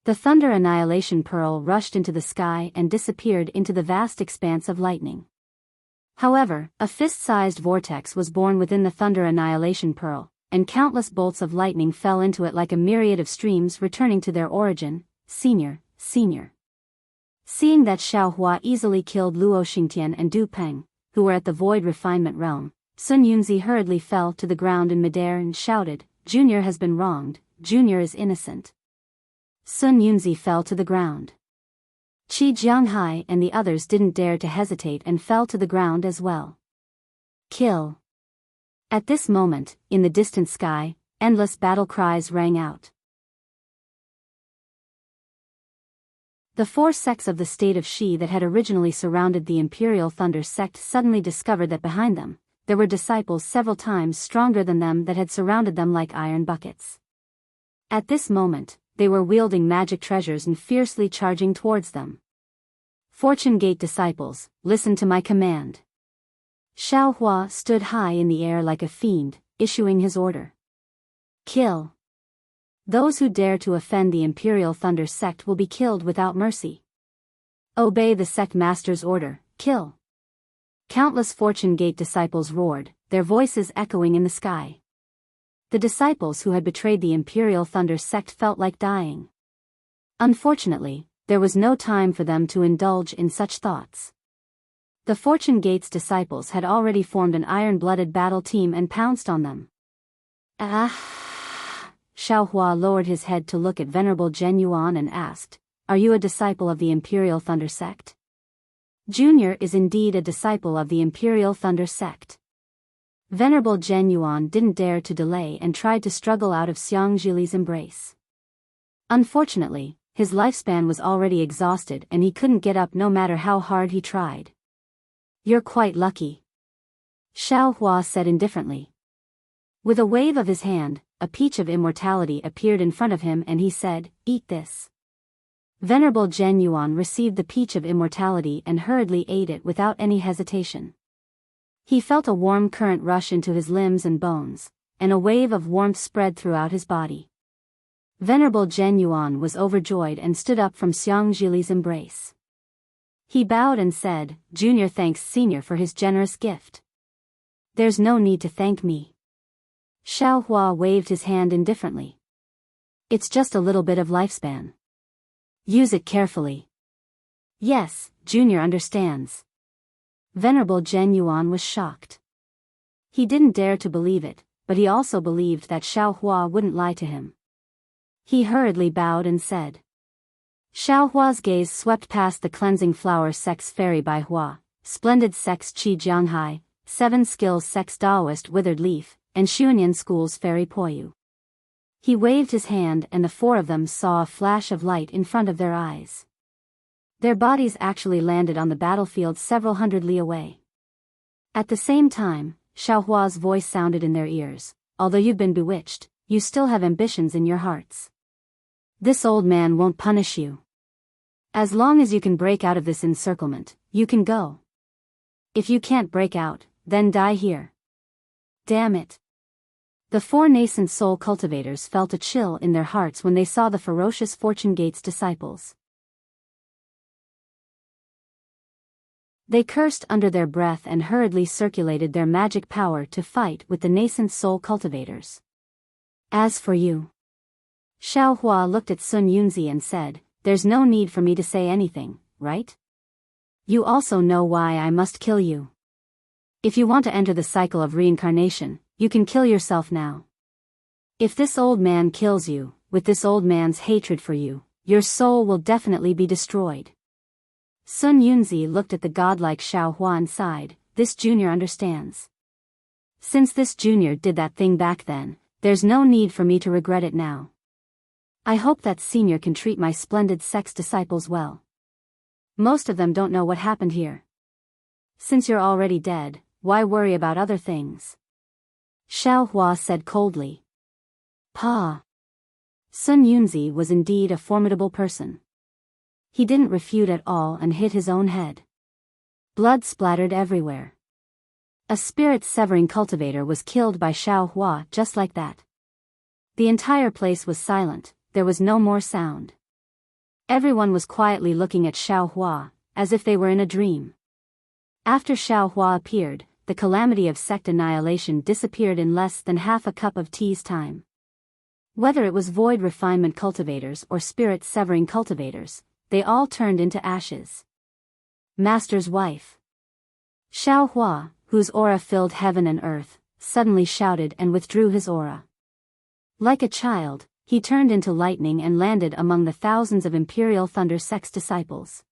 The thunder annihilation pearl rushed into the sky and disappeared into the vast expanse of lightning. However, a fist-sized vortex was born within the thunder annihilation pearl, and countless bolts of lightning fell into it like a myriad of streams returning to their origin. Senior. Seeing that Xiaohua easily killed Luo Xingtian and Du Peng, who were at the Void Refinement Realm, Sun Yunzi hurriedly fell to the ground in midair and shouted, "Junior has been wronged, Junior is innocent." Sun Yunzi fell to the ground. Qi Jianghai and the others didn't dare to hesitate and fell to the ground as well. Kill. At this moment, in the distant sky, endless battle cries rang out. The four sects of the state of Shi that had originally surrounded the Imperial Thunder Sect suddenly discovered that behind them, there were disciples several times stronger than them that had surrounded them like iron buckets. At this moment, they were wielding magic treasures and fiercely charging towards them. Fortune Gate disciples, listen to my command. Xiao Hua stood high in the air like a fiend, issuing his order. Kill. Those who dare to offend the Imperial Thunder sect will be killed without mercy. Obey the sect master's order, kill. Countless Fortune Gate disciples roared, their voices echoing in the sky. The disciples who had betrayed the Imperial Thunder sect felt like dying. Unfortunately, there was no time for them to indulge in such thoughts. The Fortune Gate's disciples had already formed an iron-blooded battle team and pounced on them. Xiao Hua lowered his head to look at Venerable Zhen Yuan and asked, "Are you a disciple of the Imperial Thunder sect?" Junior is indeed a disciple of the Imperial Thunder sect. Venerable Zhen Yuan didn't dare to delay and tried to struggle out of Xiang Zhili's embrace. Unfortunately, his lifespan was already exhausted and he couldn't get up no matter how hard he tried. "You're quite lucky," Xiao Hua said indifferently. With a wave of his hand, a peach of immortality appeared in front of him and he said, "Eat this." Venerable Zhen Yuan received the peach of immortality and hurriedly ate it without any hesitation. He felt a warm current rush into his limbs and bones, and a wave of warmth spread throughout his body. Venerable Zhen Yuan was overjoyed and stood up from Xiang Zhili's embrace. He bowed and said, "Junior thanks Senior for his generous gift." "There's no need to thank me." Xiao Hua waved his hand indifferently. "It's just a little bit of lifespan. Use it carefully." "Yes, Junior understands." Venerable Zhen Yuan was shocked. He didn't dare to believe it, but he also believed that Xiao Hua wouldn't lie to him. He hurriedly bowed and said. Xiao Hua's gaze swept past the cleansing flower sex fairy Bai Hua, splendid sex Qi Jianghai, 7 skills sex Daoist withered leaf, and Xuanyan school's fairy Poyu. He waved his hand and the 4 of them saw a flash of light in front of their eyes. Their bodies actually landed on the battlefield several hundred li away. At the same time, Xiao Hua's voice sounded in their ears, "Although you've been bewitched, you still have ambitions in your hearts. This old man won't punish you. As long as you can break out of this encirclement, you can go. If you can't break out, then die here." Damn it. The 4 nascent soul cultivators felt a chill in their hearts when they saw the ferocious Fortune Gate's disciples. They cursed under their breath and hurriedly circulated their magic power to fight with the nascent soul cultivators. "As for you," Xiao Hua looked at Sun Yunzi and said, "There's no need for me to say anything, right? You also know why I must kill you. If you want to enter the cycle of reincarnation, you can kill yourself now. If this old man kills you, with this old man's hatred for you, your soul will definitely be destroyed." Sun Yunzi looked at the godlike Xiao Hua and sighed, "This junior understands. Since this junior did that thing back then, there's no need for me to regret it now. I hope that senior can treat my splendid sex disciples well. Most of them don't know what happened here. Since you're already dead, why worry about other things?" Xiao Hua said coldly. "Pa." Sun Yunzi was indeed a formidable person. He didn't refute at all and hit his own head. Blood splattered everywhere. A spirit-severing cultivator was killed by Xiao Hua just like that. The entire place was silent, there was no more sound. Everyone was quietly looking at Xiao Hua, as if they were in a dream. After Xiao Hua appeared, the calamity of sect annihilation disappeared in less than half a cup of tea's time. Whether it was void refinement cultivators or spirit-severing cultivators, they all turned into ashes. Master's wife. Xiao Hua, whose aura filled heaven and earth, suddenly shouted and withdrew his aura. Like a child, he turned into lightning and landed among the thousands of Imperial Thunder Sex disciples.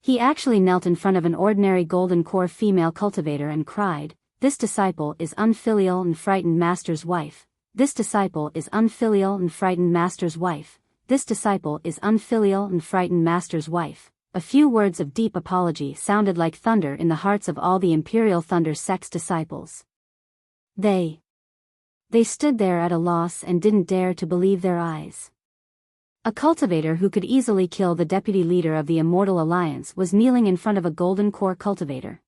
He actually knelt in front of an ordinary golden core female cultivator and cried, "This disciple is unfilial and frightened master's wife. This disciple is unfilial and frightened master's wife. This disciple is unfilial and frightened master's wife. a few words of deep apology sounded like thunder in the hearts of all the Imperial Thunder Sect's disciples. They stood there at a loss and didn't dare to believe their eyes. A cultivator who could easily kill the deputy leader of the Immortal Alliance was kneeling in front of a golden core cultivator.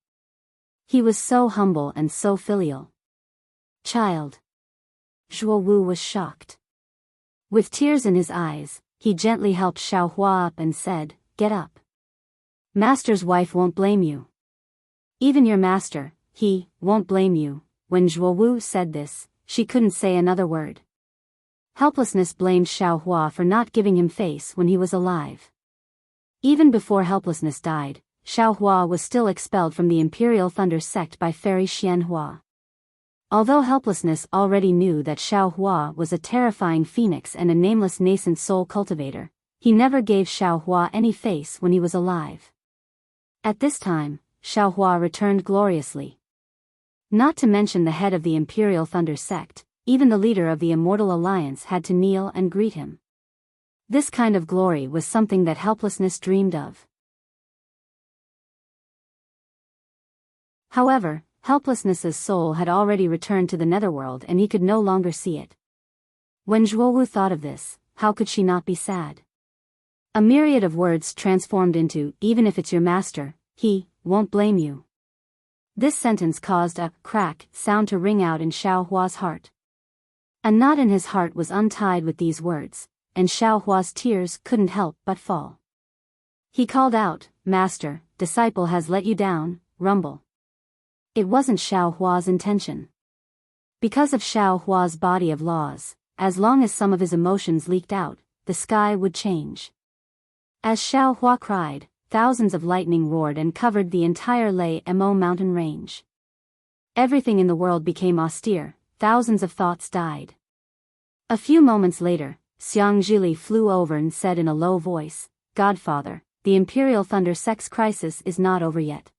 He was so humble and so filial. Child. Zhuo Wu was shocked. With tears in his eyes, he gently helped Xiao Hua up and said, "Get up. Master's wife won't blame you. Even your master, he, won't blame you." When Zhuo Wu said this, she couldn't say another word. Helplessness blamed Xiao Hua for not giving him face when he was alive. Even before Helplessness died, Xiao Hua was still expelled from the Imperial Thunder Sect by Fairy Xian Hua. Although Helplessness already knew that Xiao Hua was a terrifying phoenix and a nameless nascent soul cultivator, he never gave Xiao Hua any face when he was alive. At this time, Xiao Hua returned gloriously. Not to mention the head of the Imperial Thunder Sect, even the leader of the Immortal Alliance had to kneel and greet him. This kind of glory was something that Helplessness dreamed of. However, Helplessness's soul had already returned to the netherworld and he could no longer see it. When Zhuo Wu thought of this, how could she not be sad? A myriad of words transformed into, "Even if it's your master, he won't blame you." This sentence caused a crack sound to ring out in Xiao Hua's heart. A knot in his heart was untied with these words, and Xiao Hua's tears couldn't help but fall. He called out, "Master, disciple has let you down, rumble." It wasn't Xiao Hua's intention. Because of Xiao Hua's body of laws, as long as some of his emotions leaked out, the sky would change. As Xiao Hua cried, thousands of lightning roared and covered the entire Lei Mo mountain range. Everything in the world became austere, thousands of thoughts died. A few moments later, Xiang Zhili flew over and said in a low voice, "Godfather, the Imperial Thunder Sect's crisis is not over yet.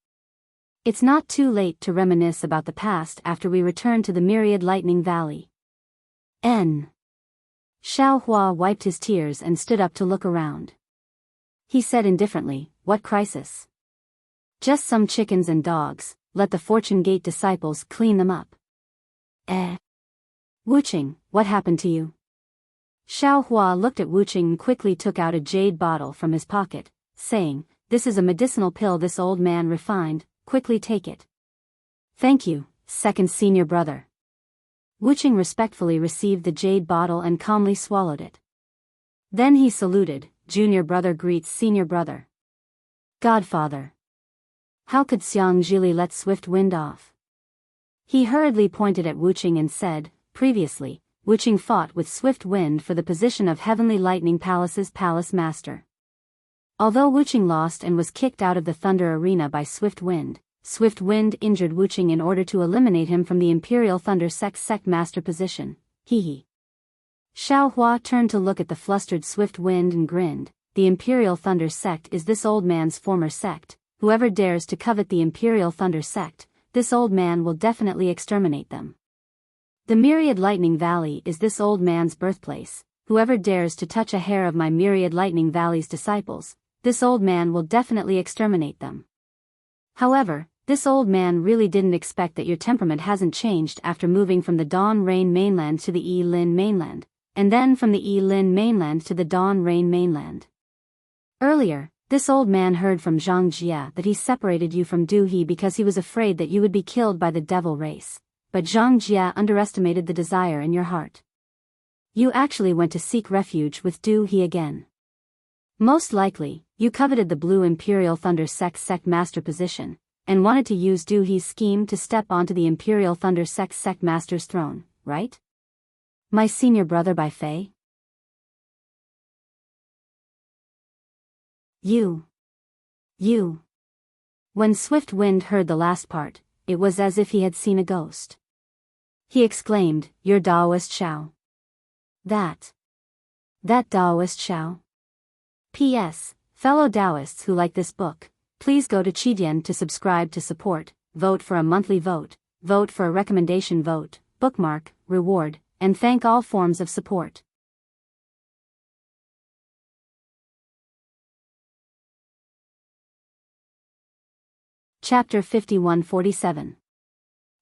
It's not too late to reminisce about the past after we return to the Myriad Lightning Valley." Xiao Hua wiped his tears and stood up to look around. He said indifferently, "What crisis? Just some chickens and dogs, let the Fortune Gate disciples clean them up." Wuqing, what happened to you? Xiao Hua looked at Wuqing and quickly took out a jade bottle from his pocket, saying, "This is a medicinal pill this old man refined, quickly take it." "Thank you, second senior brother." Wuqing respectfully received the jade bottle and calmly swallowed it. Then he saluted, "Junior brother greets senior brother." "Godfather." How could Xiang Zhili let Swift Wind off? He hurriedly pointed at Wuqing and said, "Previously, Wuqing fought with Swift Wind for the position of Heavenly Lightning Palace's palace master. Although Wuqing lost and was kicked out of the Thunder Arena by Swift Wind injured Wuqing in order to eliminate him from the Imperial Thunder Sect master position. Hee. Xiao Hua turned to look at the flustered Swift Wind and grinned. "The Imperial Thunder Sect is this old man's former sect. Whoever dares to covet the Imperial Thunder Sect, this old man will definitely exterminate them. The Myriad Lightning Valley is this old man's birthplace. Whoever dares to touch a hair of my Myriad Lightning Valley's disciples, this old man will definitely exterminate them. However, this old man really didn't expect that your temperament hasn't changed after moving from the Dawn Rain mainland to the Yi Lin mainland, and then from the Yi Lin mainland to the Dawn Rain mainland. Earlier, this old man heard from Zhang Jia that he separated you from Du He because he was afraid that you would be killed by the devil race, but Zhang Jia underestimated the desire in your heart. You actually went to seek refuge with Du He again. Most likely, you coveted the Blue Imperial Thunder Sect master position, and wanted to use Du He's scheme to step onto the Imperial Thunder Sect master's throne, right? My senior brother by Fei? You. When Swift Wind heard the last part, it was as if he had seen a ghost. He exclaimed, "You're Daoist Xiao." That Daoist Xiao? P.S. Fellow Taoists who like this book, please go to Qidian to subscribe to support, vote for a monthly vote for a recommendation vote, bookmark, reward, and thank all forms of support. Chapter 51-47.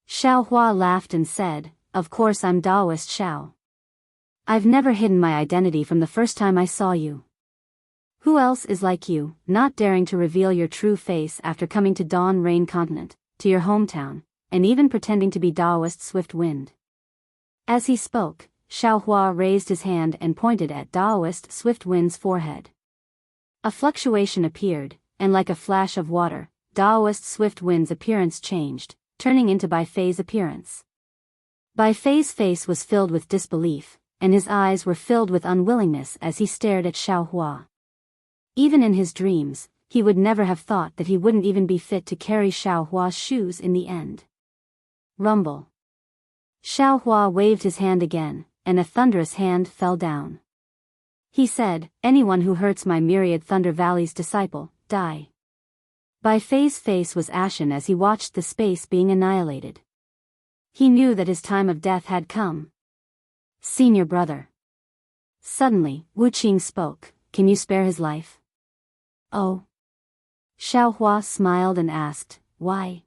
Xiao Hua laughed and said, "Of course I'm Taoist Xiao. I've never hidden my identity from the first time I saw you. Who else is like you, not daring to reveal your true face after coming to Dawn Rain Continent, to your hometown, and even pretending to be Taoist Swift Wind?" As he spoke, Xiao Hua raised his hand and pointed at Taoist Swift Wind's forehead. A fluctuation appeared, and like a flash of water, Taoist Swift Wind's appearance changed, turning into Bai Fei's appearance. Bai Fei's face was filled with disbelief, and his eyes were filled with unwillingness as he stared at Xiao Hua. Even in his dreams, he would never have thought that he wouldn't even be fit to carry Xiao Hua's shoes in the end. Rumble. Xiao Hua waved his hand again, and a thunderous hand fell down. He said, "Anyone who hurts my myriad Thunder Valley's disciple, die." Bai Fei's face was ashen as he watched the space being annihilated. He knew that his time of death had come. "Senior brother." Suddenly, Wu Qing spoke, "Can you spare his life?" "Oh." Xiao Hua smiled and asked, "Why?"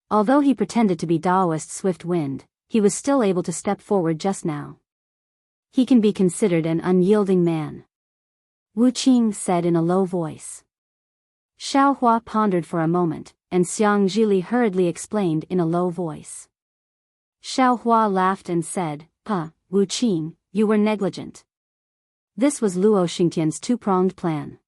Although he pretended to be Taoist Swift Wind, he was still able to step forward just now. He can be considered an unyielding man. Wu Qing said in a low voice. Xiao Hua pondered for a moment, and Xiang Zhili hurriedly explained in a low voice. Xiao Hua laughed and said, Wu Qing, you were negligent." This was Luo Xingtian's two-pronged plan.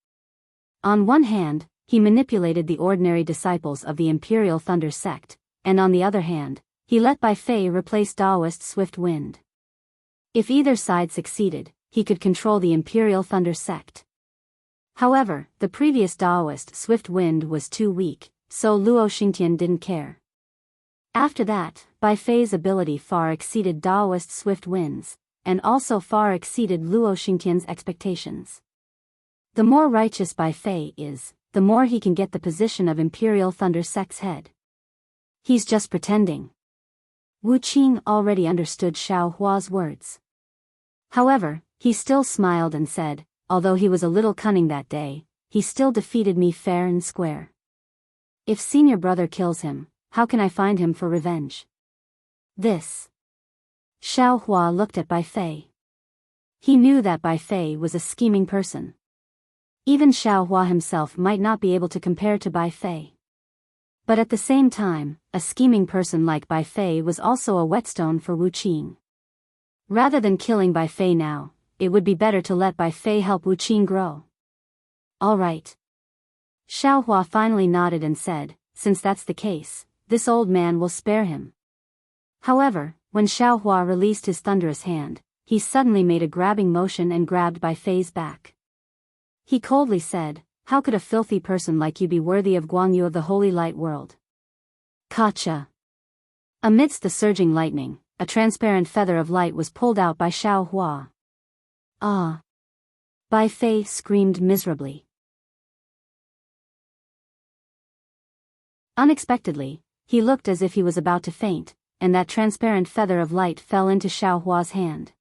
On one hand, he manipulated the ordinary disciples of the Imperial Thunder sect, and on the other hand, he let Bai Fei replace Taoist Swift Wind. If either side succeeded, he could control the Imperial Thunder sect. However, the previous Taoist Swift Wind was too weak, so Luo Xingtian didn't care. After that, Bai Fei's ability far exceeded Taoist Swift Wind's, and also far exceeded Luo Xingtian's expectations. The more righteous Bai Fei is, the more he can get the position of Imperial Thunder sect's head. He's just pretending. Wu Qing already understood Xiao Hua's words. However, he still smiled and said, "Although he was a little cunning that day, he still defeated me fair and square. If senior brother kills him, how can I find him for revenge?" This. Xiao Hua looked at Bai Fei. He knew that Bai Fei was a scheming person. Even Xiao Hua himself might not be able to compare to Bai Fei. But at the same time, a scheming person like Bai Fei was also a whetstone for Wu Qing. Rather than killing Bai Fei now, it would be better to let Bai Fei help Wu Qing grow. "All right." Xiao Hua finally nodded and said, "Since that's the case, this old man will spare him." However, when Xiao Hua released his thunderous hand, he suddenly made a grabbing motion and grabbed Bai Fei's back. He coldly said, "How could a filthy person like you be worthy of Guangyu of the Holy Light World?" Kacha. Amidst the surging lightning, a transparent feather of light was pulled out by Xiao Hua. "Ah!" Bai Fei screamed miserably. Unexpectedly, he looked as if he was about to faint, and that transparent feather of light fell into Xiao Hua's hand.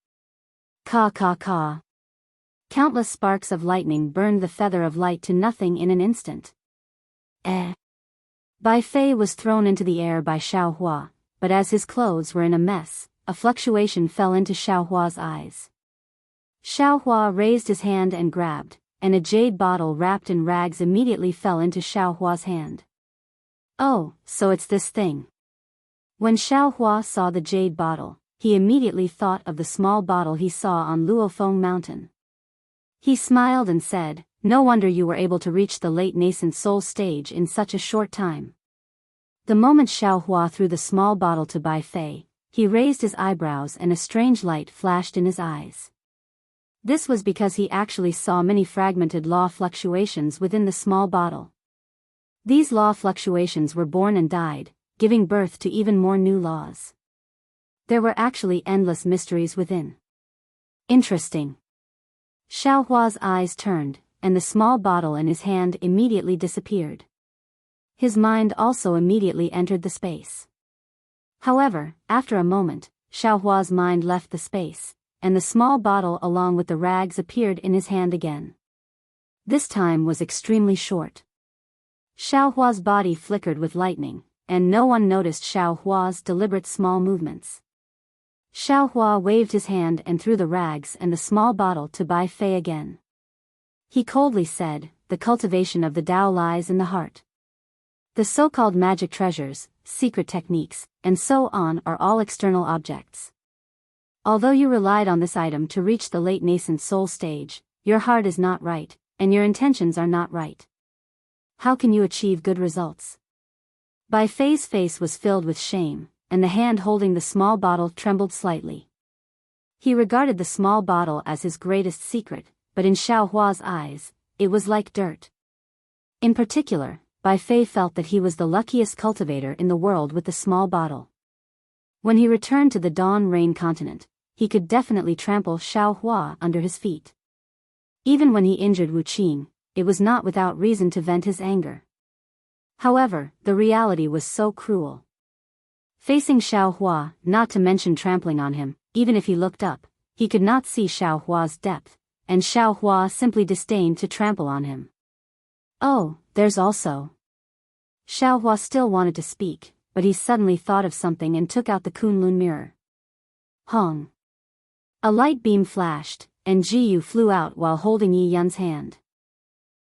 Ka ka ka. Countless sparks of lightning burned the feather of light to nothing in an instant. Bai Fei was thrown into the air by Xiao Hua, but as his clothes were in a mess, a fluctuation fell into Xiao Hua's eyes. Xiao Hua raised his hand and grabbed, and a jade bottle wrapped in rags immediately fell into Xiao Hua's hand. "Oh, so it's this thing." When Xiao Hua saw the jade bottle, he immediately thought of the small bottle he saw on Luofeng Mountain. He smiled and said, "No wonder you were able to reach the late nascent soul stage in such a short time." The moment Xiao Hua threw the small bottle to Bai Fei, he raised his eyebrows and a strange light flashed in his eyes. This was because he actually saw many fragmented law fluctuations within the small bottle. These law fluctuations were born and died, giving birth to even more new laws. There were actually endless mysteries within. Interesting. Xiao Hua's eyes turned, and the small bottle in his hand immediately disappeared. His mind also immediately entered the space. However, after a moment, Xiao Hua's mind left the space, and the small bottle along with the rags appeared in his hand again. This time was extremely short. Xiao Hua's body flickered with lightning, and no one noticed Xiao Hua's deliberate small movements. Xiao Hua waved his hand and threw the rags and the small bottle to Bai Fei again. He coldly said, "The cultivation of the Tao lies in the heart. The so-called magic treasures, secret techniques, and so on are all external objects. Although you relied on this item to reach the late nascent soul stage, your heart is not right, and your intentions are not right. How can you achieve good results?" Bai Fei's face was filled with shame, and the hand holding the small bottle trembled slightly. He regarded the small bottle as his greatest secret, but in Xiao Hua's eyes, it was like dirt. In particular, Bai Fei felt that he was the luckiest cultivator in the world with the small bottle. When he returned to the Dawn Rain continent, he could definitely trample Xiao Hua under his feet. Even when he injured Wu Qing, it was not without reason to vent his anger. However, the reality was so cruel. Facing Xiao Hua, not to mention trampling on him, even if he looked up, he could not see Xiao Hua's depth, and Xiao Hua simply disdained to trample on him. "Oh, there's also..." Xiao Hua still wanted to speak, but he suddenly thought of something and took out the Kunlun mirror. Hong! A light beam flashed, and Ji Yu flew out while holding Yi Yun's hand.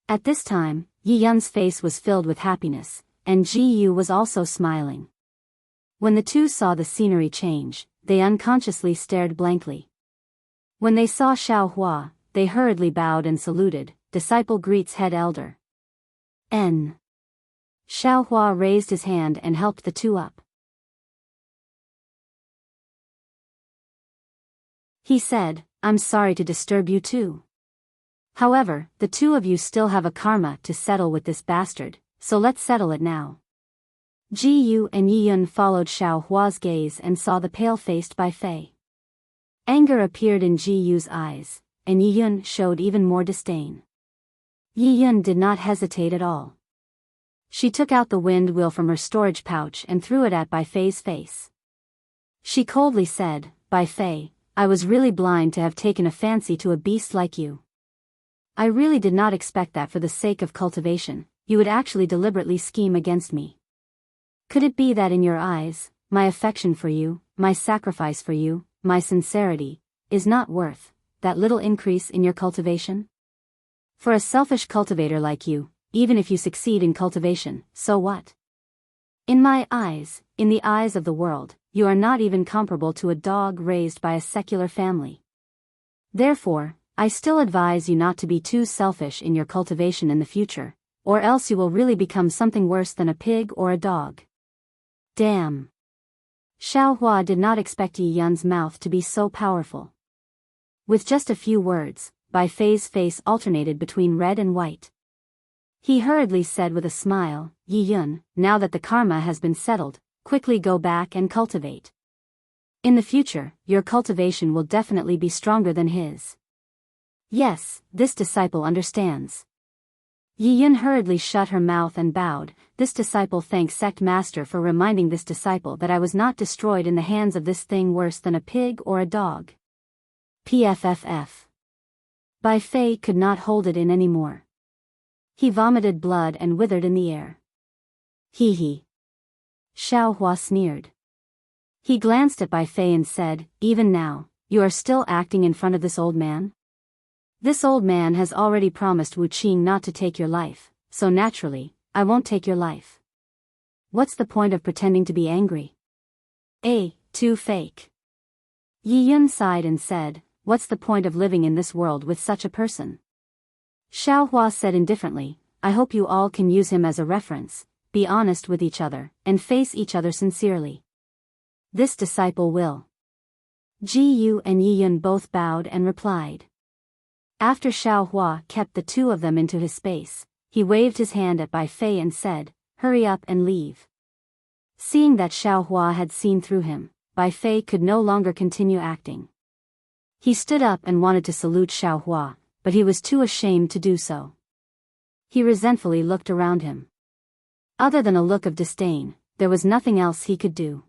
At this time, Yi Yun's face was filled with happiness, and Ji Yu was also smiling. When the two saw the scenery change, they unconsciously stared blankly. When they saw Xiao Hua, they hurriedly bowed and saluted, "Disciple greets head elder." N. Xiao Hua raised his hand and helped the two up. He said, "I'm sorry to disturb you too. However, the two of you still have a karma to settle with this bastard, so let's settle it now." Ji Yu and Yi Yun followed Xiao Hua's gaze and saw the pale-faced Bai Fei. Anger appeared in Ji Yu's eyes, and Yi Yun showed even more disdain. Yi Yun did not hesitate at all. She took out the wind wheel from her storage pouch and threw it at Bai Fei's face. She coldly said, "Bai Fei, I was really blind to have taken a fancy to a beast like you. I really did not expect that for the sake of cultivation, you would actually deliberately scheme against me. Could it be that in your eyes, my affection for you, my sacrifice for you, my sincerity, is not worth that little increase in your cultivation? For a selfish cultivator like you, even if you succeed in cultivation, so what? In my eyes, in the eyes of the world, you are not even comparable to a dog raised by a secular family. Therefore, I still advise you not to be too selfish in your cultivation in the future, or else you will really become something worse than a pig or a dog." Damn. Xiao Hua did not expect Yi Yun's mouth to be so powerful. With just a few words, Bai Fei's face alternated between red and white. He hurriedly said with a smile, "Yi Yun, now that the karma has been settled, quickly go back and cultivate. In the future, your cultivation will definitely be stronger than his." "Yes, this disciple understands." Yi Yun hurriedly shut her mouth and bowed. "This disciple thanks Sect Master for reminding this disciple that I was not destroyed in the hands of this thing worse than a pig or a dog." PFFF. Bai Fei could not hold it in anymore. He vomited blood and withered in the air. "Hee hee." Xiao Hua sneered. He glanced at Bai Fei and said, "Even now, you are still acting in front of this old man? This old man has already promised Wu Qing not to take your life, so naturally, I won't take your life. What's the point of pretending to be angry? Too fake." Yi Yun sighed and said, "What's the point of living in this world with such a person?" Xiao Hua said indifferently, "I hope you all can use him as a reference, be honest with each other, and face each other sincerely. This disciple will." Ji Yu and Yi Yun both bowed and replied. After Xiao Hua kept the two of them into his space, he waved his hand at Bai Fei and said, "Hurry up and leave." Seeing that Xiao Hua had seen through him, Bai Fei could no longer continue acting. He stood up and wanted to salute Xiao Hua, but he was too ashamed to do so. He resentfully looked around him. Other than a look of disdain, there was nothing else he could do.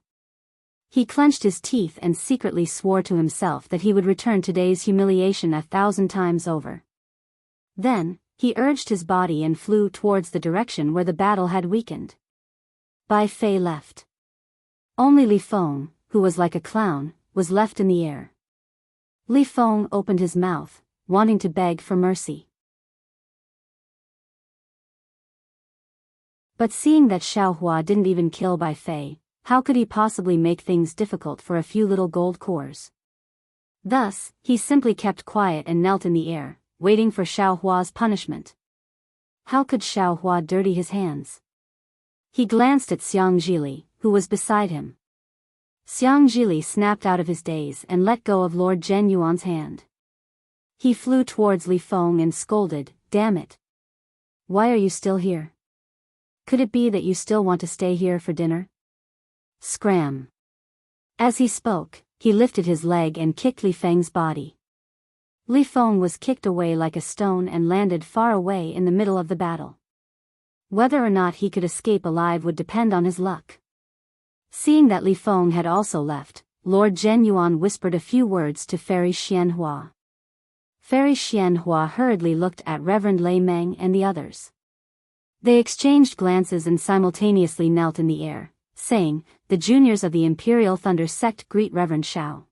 He clenched his teeth and secretly swore to himself that he would return today's humiliation 1,000 times over. Then, He urged his body and flew towards the direction where the battle had weakened. Bai Fei left. Only Li Feng, who was like a clown, was left in the air. Li Feng opened his mouth, wanting to beg for mercy. But seeing that Xiaohua didn't even kill Bai Fei, how could he possibly make things difficult for a few little gold cores? Thus, he simply kept quiet and knelt in the air, waiting for Xiaohua's punishment. How could Xiaohua dirty his hands? He glanced at Xiang Zhili, who was beside him. Xiang Zhili snapped out of his daze and let go of Lord Zhen Yuan's hand. He flew towards Li Feng and scolded, "Damn it! Why are you still here? Could it be that you still want to stay here for dinner?" Scram! As he spoke, he lifted his leg and kicked Li Feng's body. Li Feng was kicked away like a stone and landed far away in the middle of the battle. Whether or not he could escape alive would depend on his luck. Seeing that Li Feng had also left, Lord Zhen Yuan whispered a few words to Fairy Xianhua. Fairy Xianhua hurriedly looked at Reverend Lei Meng and the others. They exchanged glances and simultaneously knelt in the air, saying, "The juniors of the Imperial Thunder Sect greet Reverend Xiao.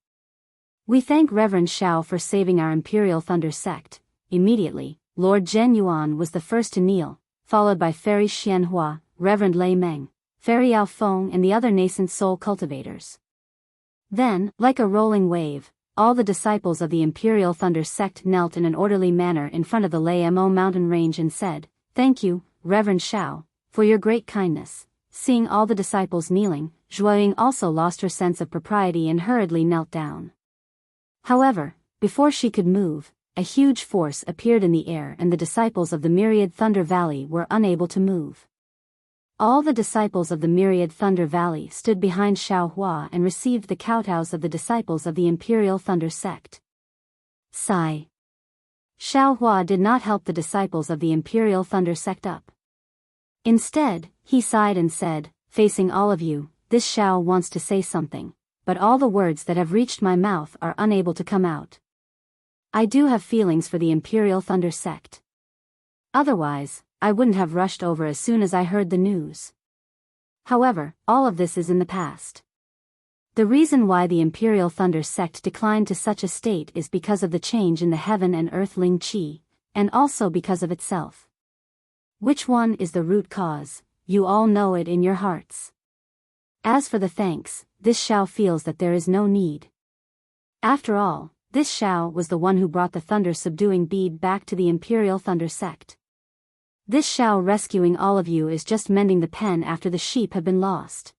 We thank Reverend Xiao for saving our Imperial Thunder Sect." Immediately, Lord Zhen Yuan was the first to kneel, followed by Fairy Xianhua, Reverend Lei Meng, Fairy Yao Feng and the other nascent soul cultivators. Then, like a rolling wave, all the disciples of the Imperial Thunder Sect knelt in an orderly manner in front of the Lei Mo mountain range and said, "Thank you, Reverend Xiao, for your great kindness." Seeing all the disciples kneeling, Zhuoying also lost her sense of propriety and hurriedly knelt down. However, before she could move, a huge force appeared in the air and the disciples of the Myriad Thunder Valley were unable to move. All the disciples of the Myriad Thunder Valley stood behind Xiaohua and received the kowtows of the disciples of the Imperial Thunder Sect. Sigh. Xiaohua did not help the disciples of the Imperial Thunder Sect up. Instead, he sighed and said, "Facing all of you, this Xiao wants to say something, but all the words that have reached my mouth are unable to come out. I do have feelings for the Imperial Thunder Sect. Otherwise, I wouldn't have rushed over as soon as I heard the news. However, all of this is in the past. The reason why the Imperial Thunder Sect declined to such a state is because of the change in the heaven and earth Ling Qi, and also because of itself. Which one is the root cause? You all know it in your hearts. As for the thanks, this Xiao feels that there is no need. After all, this Xiao was the one who brought the thunder-subduing bead back to the Imperial Thunder Sect. This Xiao rescuing all of you is just mending the pen after the sheep have been lost.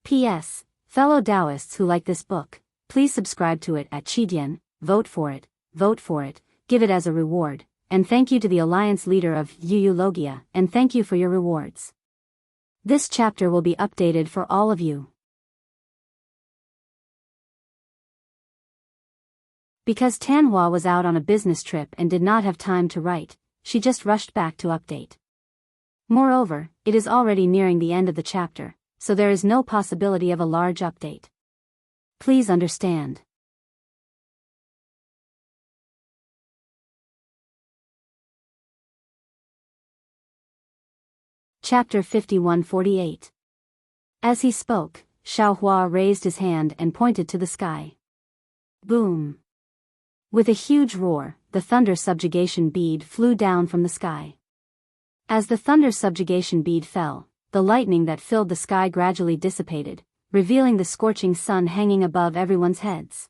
P.S. Fellow Taoists who like this book, please subscribe to it at Qidian, vote for it, give it as a reward, and thank you to the Alliance leader of Yu Logia, and thank you for your rewards. This chapter will be updated for all of you. Because Tanhua was out on a business trip and did not have time to write, she just rushed back to update. Moreover, it is already nearing the end of the chapter, so there is no possibility of a large update. Please understand. Chapter 51-48. As he spoke, Xiaohua raised his hand and pointed to the sky. Boom! With a huge roar, the thunder subjugation bead flew down from the sky. As the thunder subjugation bead fell, the lightning that filled the sky gradually dissipated, revealing the scorching sun hanging above everyone's heads.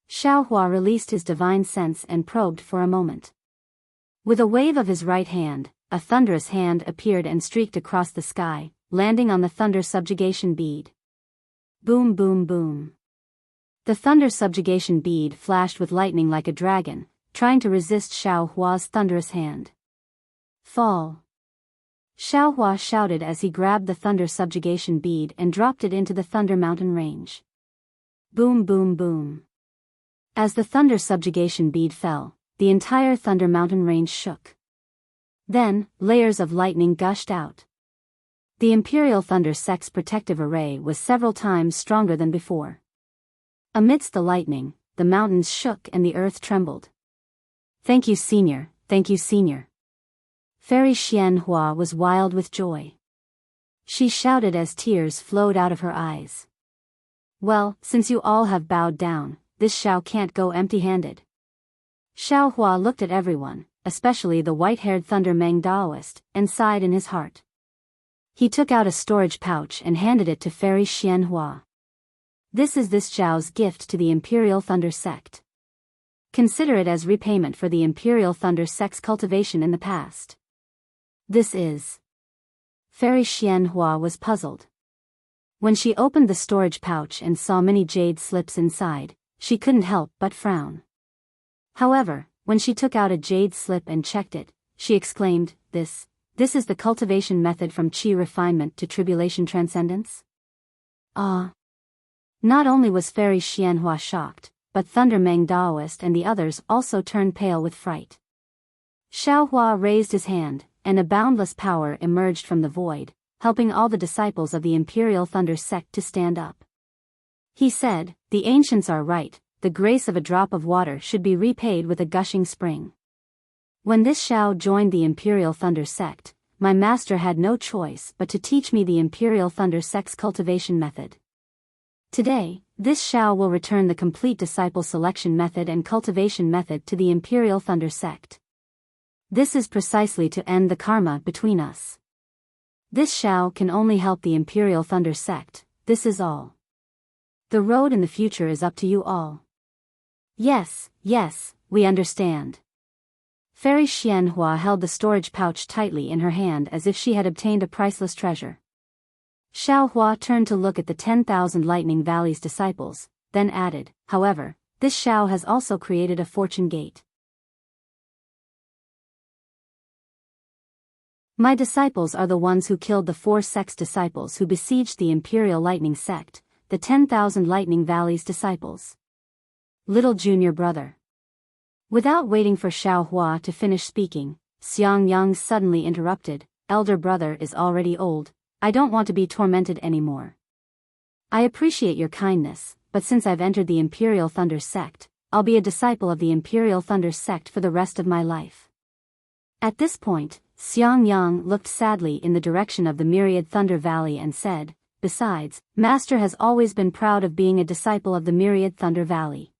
Xiaohua released his divine sense and probed for a moment. With a wave of his right hand, a thunderous hand appeared and streaked across the sky, landing on the thunder subjugation bead. Boom boom boom. The thunder subjugation bead flashed with lightning like a dragon, trying to resist Xiaohua's thunderous hand. Fall! Xiaohua shouted as he grabbed the thunder subjugation bead and dropped it into the Thunder Mountain range. Boom boom boom. As the thunder subjugation bead fell, the entire Thunder Mountain range shook. Then, layers of lightning gushed out. The Imperial Thunder Sect's protective array was several times stronger than before. Amidst the lightning, the mountains shook and the earth trembled. Thank you, Senior, thank you, Senior. Fairy Xianhua was wild with joy. She shouted as tears flowed out of her eyes. Well, since you all have bowed down, this Xiao can't go empty-handed. Xiao Hua looked at everyone, especially the white-haired Thunder Meng Daoist, and sighed in his heart. He took out a storage pouch and handed it to Fairy Xianhua. This is this Xiao's gift to the Imperial Thunder Sect. Consider it as repayment for the Imperial Thunder Sect's cultivation in the past. This is... Fairy Xianhua was puzzled. When she opened the storage pouch and saw many jade slips inside, she couldn't help but frown. However, when she took out a jade slip and checked it, she exclaimed, This is the cultivation method from Qi refinement to tribulation transcendence? Ah! Not only was Fairy Xianhua shocked, but Thunder Meng Daoist and the others also turned pale with fright. Xiaohua raised his hand, and a boundless power emerged from the void, helping all the disciples of the Imperial Thunder Sect to stand up. He said, The ancients are right, the grace of a drop of water should be repaid with a gushing spring. When this Xiao joined the Imperial Thunder Sect, my master had no choice but to teach me the Imperial Thunder Sect's cultivation method. Today, this Xiao will return the complete disciple selection method and cultivation method to the Imperial Thunder Sect. This is precisely to end the karma between us. This Xiao can only help the Imperial Thunder Sect, this is all. The road in the future is up to you all. Yes, we understand. Fairy Xianhua held the storage pouch tightly in her hand as if she had obtained a priceless treasure. Xiaohua turned to look at the 10,000 Lightning Valley's disciples, then added, However, this Xiao has also created a fortune gate. My disciples are the ones who killed the 4 sect's disciples who besieged the Imperial Lightning Sect, the 10,000 Lightning Valley's disciples. Little junior brother. Without waiting for Xiaohua to finish speaking, Xiang Yang suddenly interrupted, Elder brother is already old, I don't want to be tormented anymore. I appreciate your kindness, but since I've entered the Imperial Thunder Sect, I'll be a disciple of the Imperial Thunder Sect for the rest of my life. At this point, Xiang Yang looked sadly in the direction of the Myriad Thunder Valley and said, Besides, Master has always been proud of being a disciple of the Myriad Thunder Valley.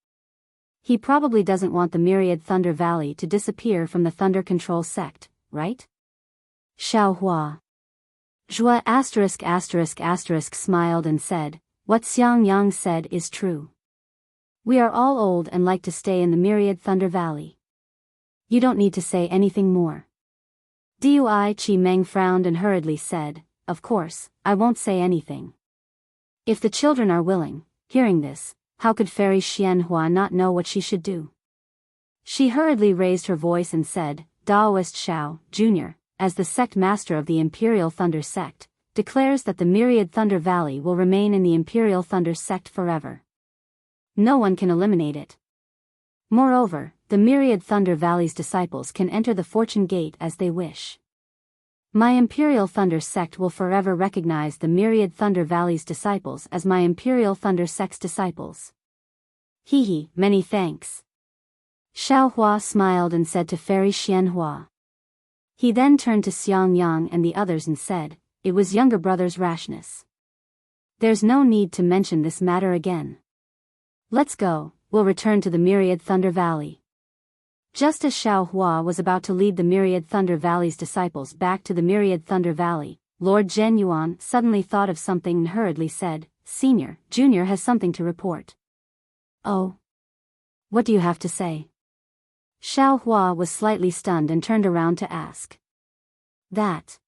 He probably doesn't want the Myriad Thunder Valley to disappear from the Thunder Control Sect, right? Xiaohua. Zhua **** smiled and said, What Xiang Yang said is true. We are all old and like to stay in the Myriad Thunder Valley. You don't need to say anything more. Dui Chi Meng frowned and hurriedly said, Of course, I won't say anything. If the children are willing, hearing this, how could Fairy Xianhua not know what she should do? She hurriedly raised her voice and said, Daoist Xiao, Jr., as the sect master of the Imperial Thunder Sect, declares that the Myriad Thunder Valley will remain in the Imperial Thunder Sect forever. No one can eliminate it. Moreover, the Myriad Thunder Valley's disciples can enter the Fortune Gate as they wish. My Imperial Thunder Sect will forever recognize the Myriad Thunder Valley's disciples as my Imperial Thunder Sect's disciples. Many thanks. Xiaohua smiled and said to Fairy Xianhua. He then turned to Xiang Yang and the others and said, It was younger brother's rashness. There's no need to mention this matter again. Let's go, we'll return to the Myriad Thunder Valley. Just as Xiaohua was about to lead the Myriad Thunder Valley's disciples back to the Myriad Thunder Valley, Lord Zhen Yuan suddenly thought of something and hurriedly said, Senior, Junior has something to report. Oh? What do you have to say? Xiaohua was slightly stunned and turned around to ask. That.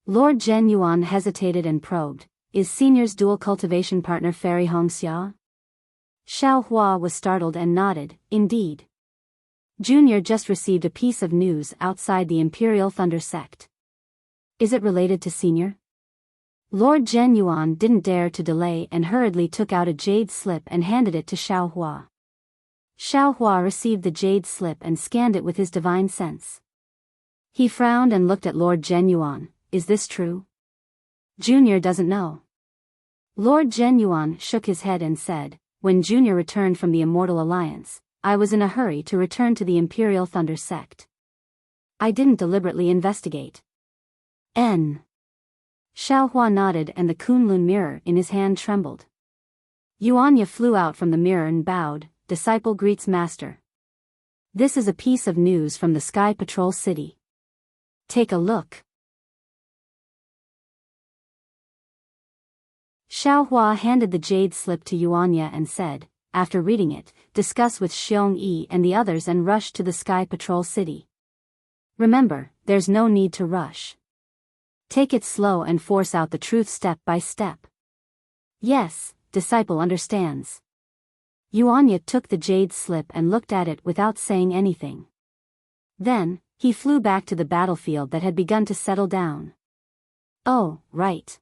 Lord Zhen Yuan hesitated and probed, Is Senior's dual cultivation partner Fairy Hongxia? Xiaohua was startled and nodded, Indeed. Junior just received a piece of news outside the Imperial Thunder Sect. Is it related to Senior? Lord Zhen Yuan didn't dare to delay and hurriedly took out a jade slip and handed it to Xiaohua. Xiaohua received the jade slip and scanned it with his divine sense. He frowned and looked at Lord Zhen Yuan, Is this true? Junior doesn't know. Lord Zhen Yuan shook his head and said, When Junior returned from the Immortal Alliance, I was in a hurry to return to the Imperial Thunder Sect. I didn't deliberately investigate. N. Xiaohua nodded and the Kunlun mirror in his hand trembled. Yuanya flew out from the mirror and bowed. Disciple greets master. This is a piece of news from the Sky Patrol City. Take a look. Xiaohua handed the jade slip to Yuanya and said, after reading it, discuss with Xiong Yi and the others and rush to the Sky Patrol City. Remember, there's no need to rush. Take it slow and force out the truth step by step. Yes, disciple understands. Yuanya took the jade slip and looked at it without saying anything. Then, he flew back to the battlefield that had begun to settle down. Oh, right.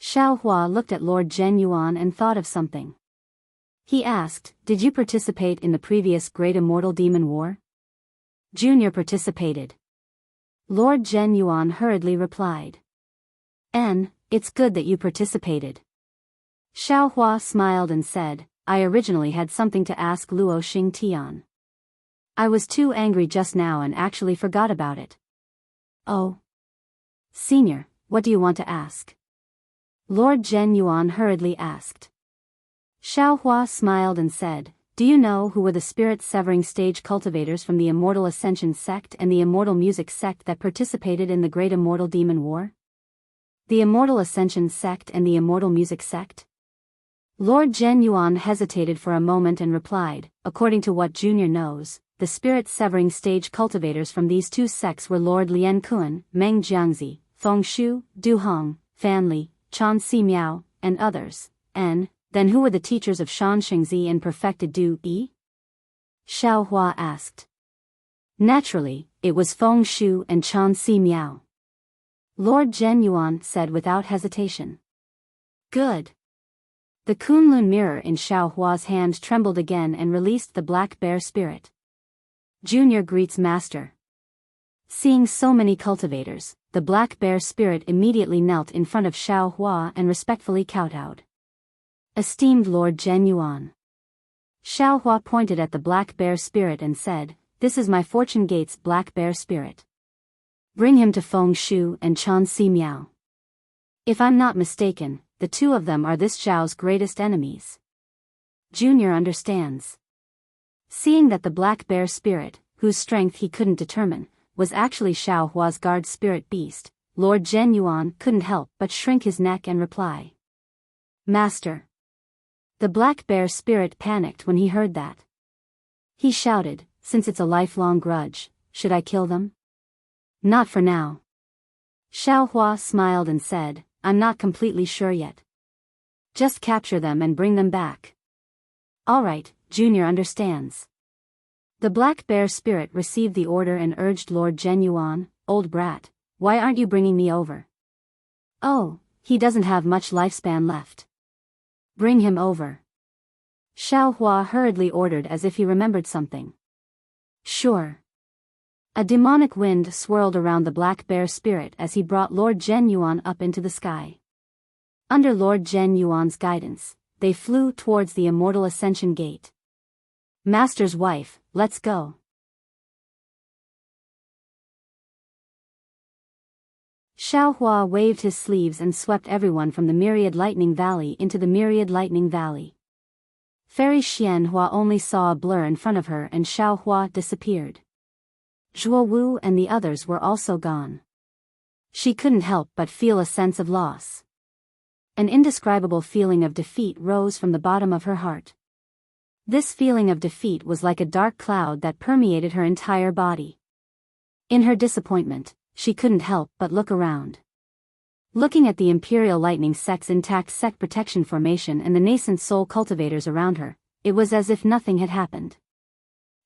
Xiaohua looked at Lord Zhenyuan and thought of something. He asked, did you participate in the previous Great Immortal Demon War? Junior participated. Lord Zhenyuan hurriedly replied. It's good that you participated. Xiaohua smiled and said, I originally had something to ask Luo Xingtian. I was too angry just now and actually forgot about it. Oh. Senior, what do you want to ask? Lord Zhenyuan hurriedly asked. Xiaohua smiled and said, do you know who were the spirit-severing stage cultivators from the Immortal Ascension sect and the Immortal Music sect that participated in the Great Immortal Demon War? The Immortal Ascension sect and the Immortal Music sect? Lord Zhenyuan hesitated for a moment and replied, according to what Junior knows, the spirit-severing stage cultivators from these two sects were Lord Lian Kuan, Meng Jiangzi, Feng Shu, Du Hong, Fan Li, Chan Si Miao, and others. Then who were the teachers of Shan Shengzi and perfected Du Yi? Xiaohua asked. Naturally, it was Feng Shu and Chan Si Miao. Lord Zhenyuan said without hesitation. Good. The Kunlun mirror in Xiaohua's hand trembled again and released the black bear spirit. Junior greets master. Seeing so many cultivators, the black bear spirit immediately knelt in front of Xiaohua and respectfully kowtowed. Esteemed Lord Zhenyuan. Xiaohua pointed at the black bear spirit and said, this is my Fortune Gate's black bear spirit. Bring him to Feng Shu and Chan Si Miao. If I'm not mistaken, the two of them are this Zhao's greatest enemies. Junior understands. Seeing that the black bear spirit, whose strength he couldn't determine, was actually Xiaohua's guard spirit beast, Lord Zhenyuan couldn't help but shrink his neck and reply. Master. The black bear spirit panicked when he heard that. He shouted, since it's a lifelong grudge, should I kill them? Not for now. Xiaohua smiled and said, I'm not completely sure yet. Just capture them and bring them back. Alright, Junior understands. The black bear spirit received the order and urged Lord Zhenyuan, old brat, why aren't you bringing me over? Oh, he doesn't have much lifespan left. Bring him over. Xiaohua hurriedly ordered as if he remembered something. Sure. A demonic wind swirled around the black bear spirit as he brought Lord Zhenyuan up into the sky. Under Lord Zhenyuan's guidance, they flew towards the Immortal Ascension Gate. Master's wife, let's go. Xiaohua waved his sleeves and swept everyone from the Myriad Lightning Valley into the Myriad Lightning Valley. Fairy Xianhua only saw a blur in front of her and Xiaohua disappeared. Zhuo Wu and the others were also gone. She couldn't help but feel a sense of loss. An indescribable feeling of defeat rose from the bottom of her heart. This feeling of defeat was like a dark cloud that permeated her entire body. In her disappointment, she couldn't help but look around. Looking at the Imperial Lightning Sect's intact sect protection formation and the nascent soul cultivators around her, it was as if nothing had happened.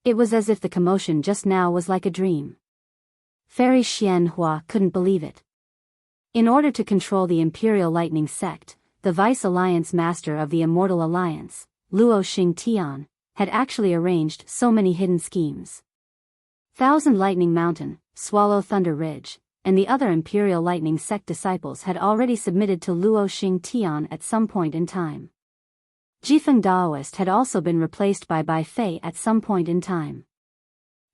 It was as if the commotion just now was like a dream. Fairy Xianhua couldn't believe it. In order to control the Imperial Lightning Sect, the Vice Alliance Master of the Immortal Alliance, Luo Xingtian, had actually arranged so many hidden schemes. Thousand Lightning Mountain, Swallow Thunder Ridge, and the other Imperial Lightning Sect disciples had already submitted to Luo Xingtian at some point in time. Jifeng Daoist had also been replaced by Bai Fei at some point in time.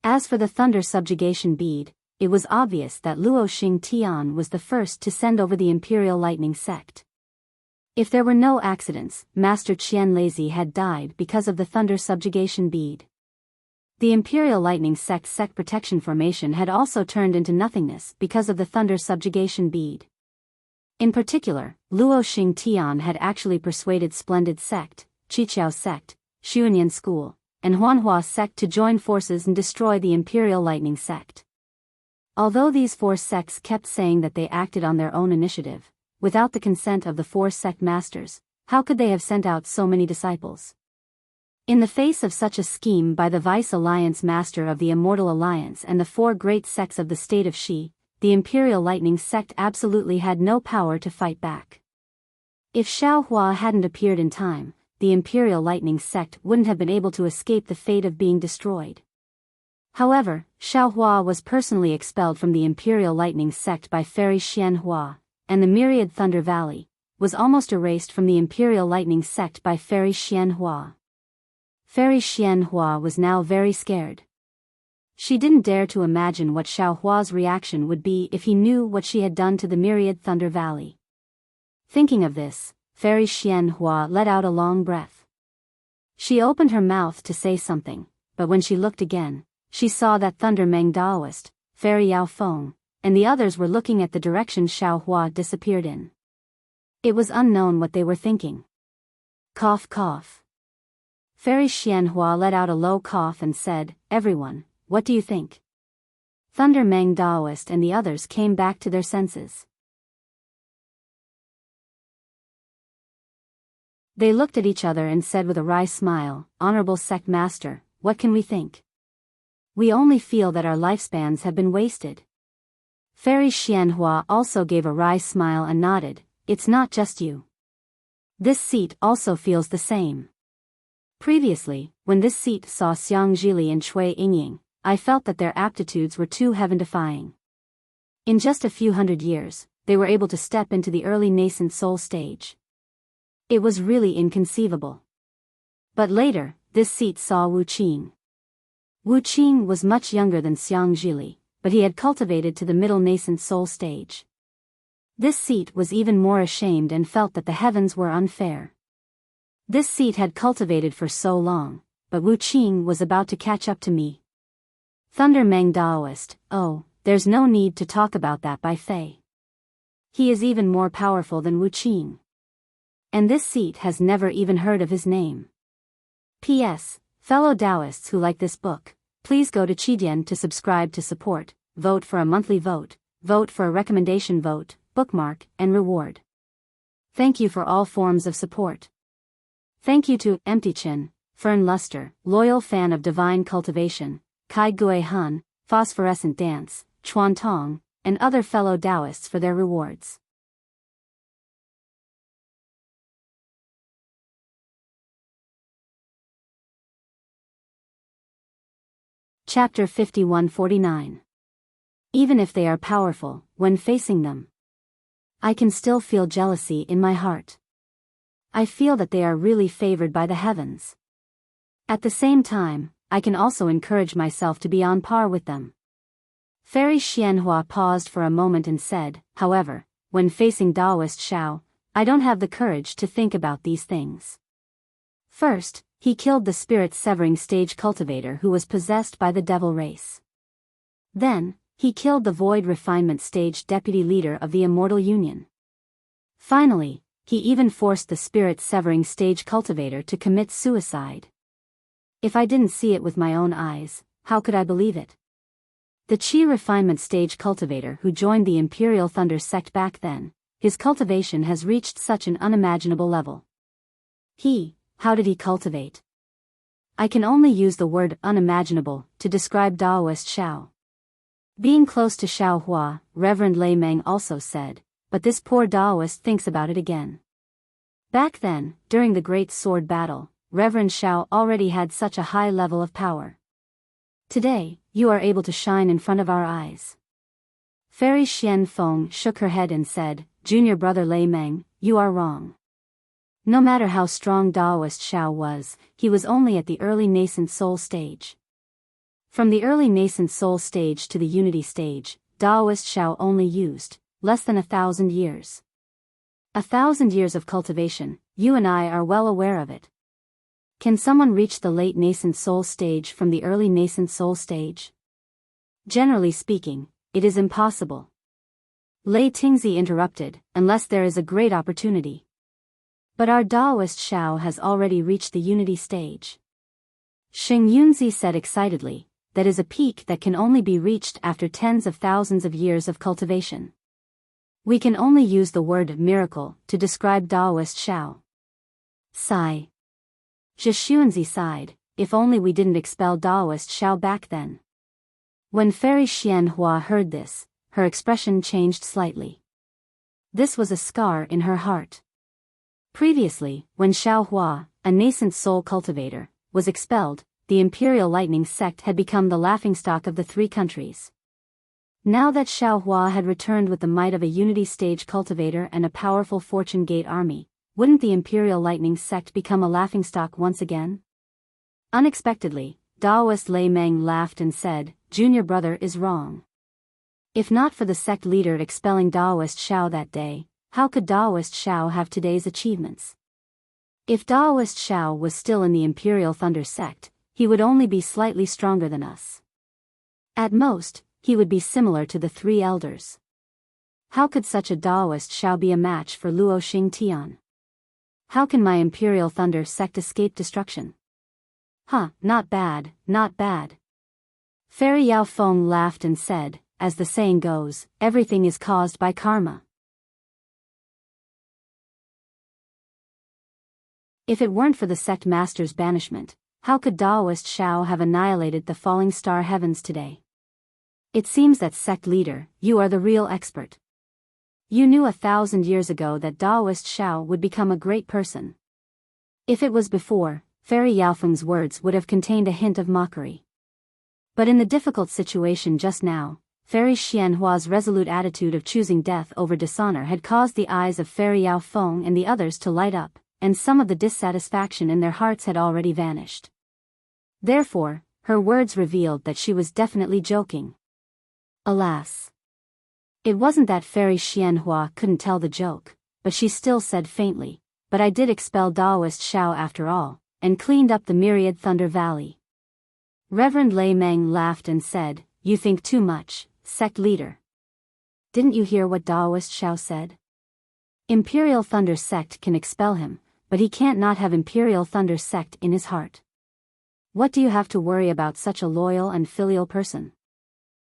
As for the thunder subjugation bead, it was obvious that Luo Xing Tian was the first to send over the Imperial Lightning Sect. If there were no accidents, Master Qian Lazy had died because of the thunder subjugation bead. The Imperial Lightning Sect's sect protection formation had also turned into nothingness because of the thunder subjugation bead. In particular, Luo Xing Tian had actually persuaded Splendid Sect, Qiqiao Sect, Xuanyan School, and Huanhua Sect to join forces and destroy the Imperial Lightning Sect. Although these four sects kept saying that they acted on their own initiative, without the consent of the four sect masters, how could they have sent out so many disciples? In the face of such a scheme by the Vice Alliance Master of the Immortal Alliance and the four great sects of the state of Xi, the Imperial Lightning Sect absolutely had no power to fight back. If Xiao Hua hadn't appeared in time, the Imperial Lightning Sect wouldn't have been able to escape the fate of being destroyed. However, Xiao Hua was personally expelled from the Imperial Lightning Sect by Fairy Xian Hua, and the Myriad Thunder Valley was almost erased from the Imperial Lightning Sect by Fairy Xian Hua. Fairy Xian Hua was now very scared. She didn't dare to imagine what Xiao Hua's reaction would be if he knew what she had done to the Myriad Thunder Valley. Thinking of this, Fairy Xian Hua let out a long breath. She opened her mouth to say something, but when she looked again, she saw that Thunder Meng Daoist, Fairy Yao Feng, and the others were looking at the direction Xiao Hua disappeared in. It was unknown what they were thinking. Cough cough. Fairy Xian Hua let out a low cough and said, "Everyone, what do you think?" Thunder Meng Daoist and the others came back to their senses. They looked at each other and said with a wry smile, "Honorable Sect Master, what can we think? We only feel that our lifespans have been wasted." Fairy Xianhua also gave a wry smile and nodded, "It's not just you. This seat also feels the same. Previously, when this seat saw Xiang Zhili and Chui Yingying, I felt that their aptitudes were too heaven-defying. In just a few hundred years, they were able to step into the early nascent soul stage. It was really inconceivable. But later, this seat saw Wu Qing. Wu Qing was much younger than Xiang Zhili, but he had cultivated to the middle nascent soul stage. This seat was even more ashamed and felt that the heavens were unfair. This seat had cultivated for so long, but Wu Qing was about to catch up to me. Thunder Meng Daoist, oh, there's no need to talk about that by Fei. He is even more powerful than Wu Qing. And this seat has never even heard of his name. P.S. Fellow Taoists who like this book, please go to Qidian to subscribe to support, vote for a monthly vote, vote for a recommendation vote, bookmark, and reward. Thank you for all forms of support. Thank you to Empty Chin, Fern Luster, loyal fan of Divine Cultivation, Kai Gui Han, Phosphorescent Dance, Chuan Tong, and other fellow Taoists for their rewards. Chapter 51-49. Even if they are powerful, when facing them, I can still feel jealousy in my heart. I feel that they are really favored by the heavens. At the same time, I can also encourage myself to be on par with them. Fairy Xianhua paused for a moment and said, however, when facing Taoist Xiao, I don't have the courage to think about these things. First, he killed the spirit-severing stage cultivator who was possessed by the devil race. Then, he killed the void refinement stage deputy leader of the Immortal Union. Finally, he even forced the spirit-severing stage cultivator to commit suicide. If I didn't see it with my own eyes, how could I believe it? The Qi refinement stage cultivator who joined the Imperial Thunder sect back then, his cultivation has reached such an unimaginable level. How did he cultivate? I can only use the word unimaginable to describe Taoist Xiao. Being close to Xiao Hua, Reverend Lei Meng also said, but this poor Taoist thinks about it again. Back then, during the Great Sword Battle, Reverend Xiao already had such a high level of power. Today, you are able to shine in front of our eyes. Fairy Xian Feng shook her head and said, Junior brother Lei Meng, you are wrong. No matter how strong Taoist Xiao was, he was only at the early nascent soul stage. From the early nascent soul stage to the unity stage, Taoist Shao only used less than 1,000 years. 1,000 years of cultivation, you and I are well aware of it. Can someone reach the late nascent soul stage from the early nascent soul stage? Generally speaking, it is impossible. Lei Tingzi interrupted, unless there is a great opportunity. But our Taoist Shao has already reached the unity stage. Xing Yunzi said excitedly, that is a peak that can only be reached after tens of thousands of years of cultivation. We can only use the word miracle to describe Taoist Shao. Sigh. Zhi sighed, if only we didn't expel Taoist Shao back then. When Fairy Xianhua heard this, her expression changed slightly. This was a scar in her heart. Previously, when Xiaohua, a nascent soul cultivator, was expelled, the Imperial Lightning sect had become the laughingstock of the three countries. Now that Xiaohua had returned with the might of a unity stage cultivator and a powerful Fortune Gate army, wouldn't the Imperial Lightning sect become a laughingstock once again? Unexpectedly, Taoist Lei Meng laughed and said, "Junior brother is wrong. If not for the sect leader expelling Taoist Shao that day, how could Taoist Shao have today's achievements? If Taoist Shao was still in the Imperial Thunder sect, he would only be slightly stronger than us. At most, he would be similar to the three elders. How could such a Taoist Shao be a match for Luo Xing Tian? How can my Imperial Thunder sect escape destruction? Huh, not bad, not bad." Fairy Yao Feng laughed and said, as the saying goes, everything is caused by karma. If it weren't for the sect master's banishment, how could Taoist Shao have annihilated the falling star heavens today? It seems that sect leader, you are the real expert. You knew 1,000 years ago that Taoist Shao would become a great person. If it was before, Fairy Yaofeng's words would have contained a hint of mockery. But in the difficult situation just now, Fairy Xianhua's resolute attitude of choosing death over dishonor had caused the eyes of Fairy Yao Feng and the others to light up, and some of the dissatisfaction in their hearts had already vanished. Therefore, her words revealed that she was definitely joking. Alas! It wasn't that Fairy Xianhua couldn't tell the joke, but she still said faintly, "But I did expel Taoist Shao after all, and cleaned up the Myriad Thunder Valley." Reverend Lei Meng laughed and said, "You think too much, sect leader. Didn't you hear what Taoist Shao said? Imperial Thunder sect can expel him, but he can't not have Imperial Thunder sect in his heart. What do you have to worry about such a loyal and filial person?"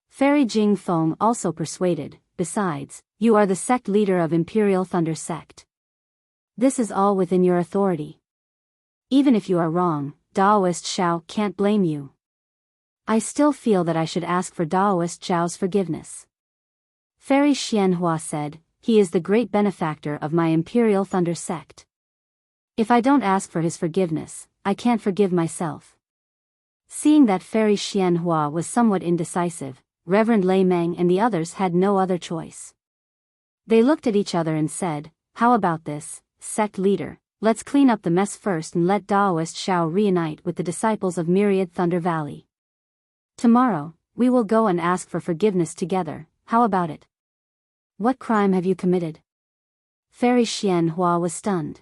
Fairy Jing Feng also persuaded, "Besides, you are the sect leader of Imperial Thunder sect. This is all within your authority. Even if you are wrong, Taoist Shao can't blame you. I still feel that I should ask for Taoist Shao's forgiveness." Fairy Xianhua said, "He is the great benefactor of my Imperial Thunder sect. If I don't ask for his forgiveness, I can't forgive myself." Seeing that Fairy Xianhua was somewhat indecisive, Reverend Lei Meng and the others had no other choice. They looked at each other and said, "How about this, sect leader? Let's clean up the mess first and let Taoist Shao reunite with the disciples of Myriad Thunder Valley. Tomorrow, we will go and ask for forgiveness together, how about it?" "What crime have you committed?" Fairy Xianhua was stunned.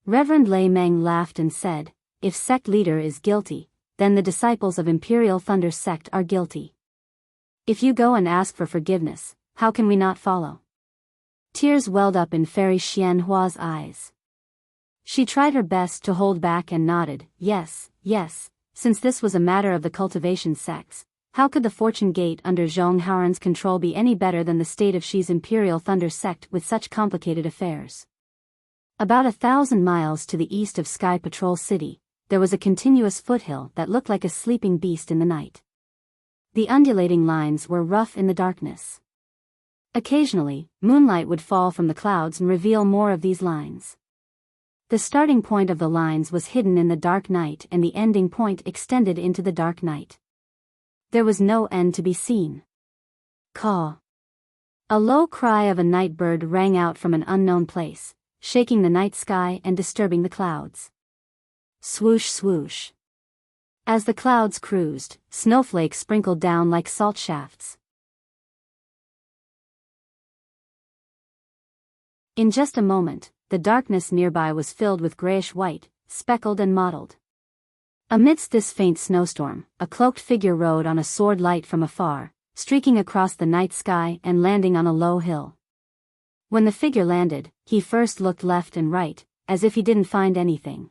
Reverend Lei Meng laughed and said, "If sect leader is guilty, then the disciples of Imperial Thunder sect are guilty. If you go and ask for forgiveness, how can we not follow?" Tears welled up in Fairy Xianhua's eyes. She tried her best to hold back and nodded, "Yes, yes, since this was a matter of the cultivation sects, how could the Fortune Gate under Zhong Haoran's control be any better than the state of Xi's Imperial Thunder sect with such complicated affairs?" About 1,000 miles to the east of Sky Patrol City, there was a continuous foothill that looked like a sleeping beast in the night. The undulating lines were rough in the darkness. Occasionally, moonlight would fall from the clouds and reveal more of these lines. The starting point of the lines was hidden in the dark night and the ending point extended into the dark night. There was no end to be seen. Caw. A low cry of a night bird rang out from an unknown place, shaking the night sky and disturbing the clouds. Swoosh swoosh. As the clouds cruised, snowflakes sprinkled down like salt shafts. In just a moment, the darkness nearby was filled with grayish-white, speckled and mottled. Amidst this faint snowstorm, a cloaked figure rode on a sword light from afar, streaking across the night sky and landing on a low hill. When the figure landed, he first looked left and right, as if he didn't find anything.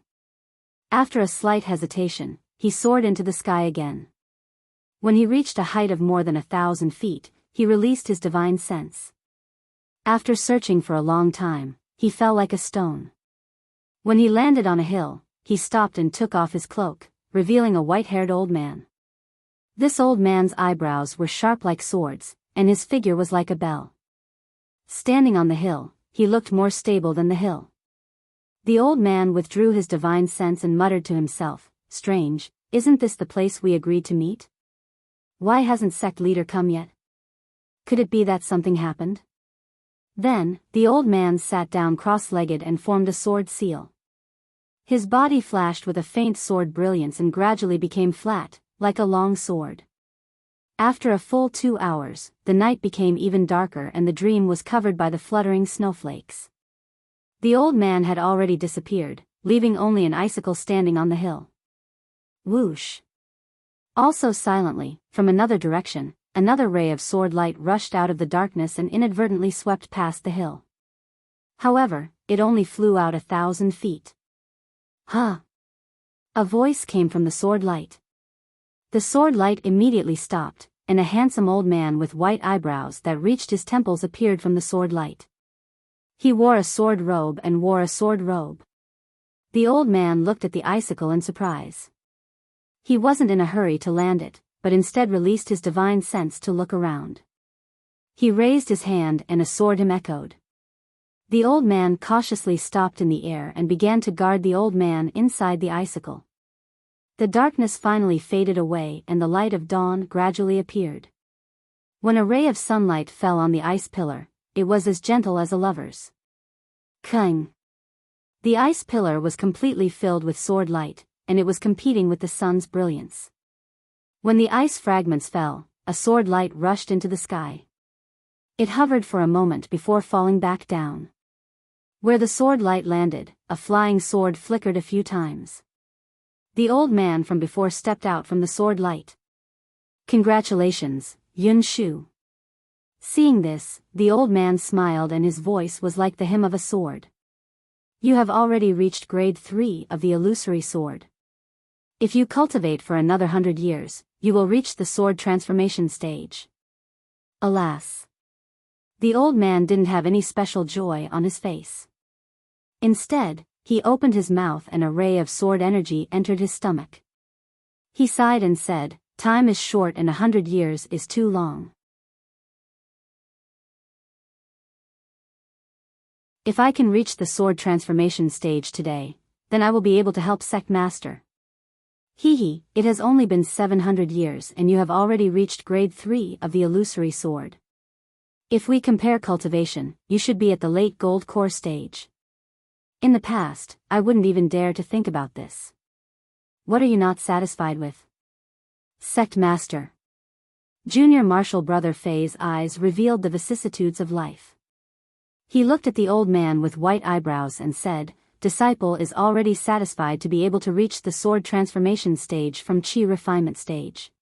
After a slight hesitation, he soared into the sky again. When he reached a height of more than 1,000 feet, he released his divine sense. After searching for a long time, he fell like a stone. When he landed on a hill, he stopped and took off his cloak, revealing a white-haired old man. This old man's eyebrows were sharp like swords, and his figure was like a bell. Standing on the hill, he looked more stable than the hill. The old man withdrew his divine sense and muttered to himself, "Strange, isn't this the place we agreed to meet? Why hasn't sect leader come yet? Could it be that something happened?" Then, the old man sat down cross-legged and formed a sword seal. His body flashed with a faint sword brilliance and gradually became flat, like a long sword. After a full 2 hours, the night became even darker and the dream was covered by the fluttering snowflakes. The old man had already disappeared, leaving only an icicle standing on the hill. Whoosh! Also silently, from another direction, another ray of sword light rushed out of the darkness and inadvertently swept past the hill. However, it only flew out 1,000 feet. "Huh!" A voice came from the sword light. The sword light immediately stopped, and a handsome old man with white eyebrows that reached his temples appeared from the sword light. He wore a sword robe and wore a sword robe. The old man looked at the icicle in surprise. He wasn't in a hurry to land it, but instead released his divine sense to look around. He raised his hand and a sword hymn echoed. The old man cautiously stopped in the air and began to guard the old man inside the icicle. The darkness finally faded away and the light of dawn gradually appeared. When a ray of sunlight fell on the ice pillar, it was as gentle as a lover's. Kung! The ice pillar was completely filled with sword light, and it was competing with the sun's brilliance. When the ice fragments fell, a sword light rushed into the sky. It hovered for a moment before falling back down. Where the sword light landed, a flying sword flickered a few times. The old man from before stepped out from the sword light. "Congratulations, Yun Shu." Seeing this, the old man smiled and his voice was like the hymn of a sword. "You have already reached grade 3 of the illusory sword. If you cultivate for another 100 years, you will reach the sword transformation stage." Alas! The old man didn't have any special joy on his face. Instead, he opened his mouth and a ray of sword energy entered his stomach. He sighed and said, "Time is short and 100 years is too long. If I can reach the sword transformation stage today, then I will be able to help Sect Master." Hee, it has only been 700 years and you have already reached grade 3 of the illusory sword. If we compare cultivation, you should be at the late gold core stage. In the past, I wouldn't even dare to think about this. What are you not satisfied with? Sect Master. Junior Martial Brother Fei's eyes revealed the vicissitudes of life. He looked at the old man with white eyebrows and said, "Disciple is already satisfied to be able to reach the sword transformation stage from Qi refinement stage.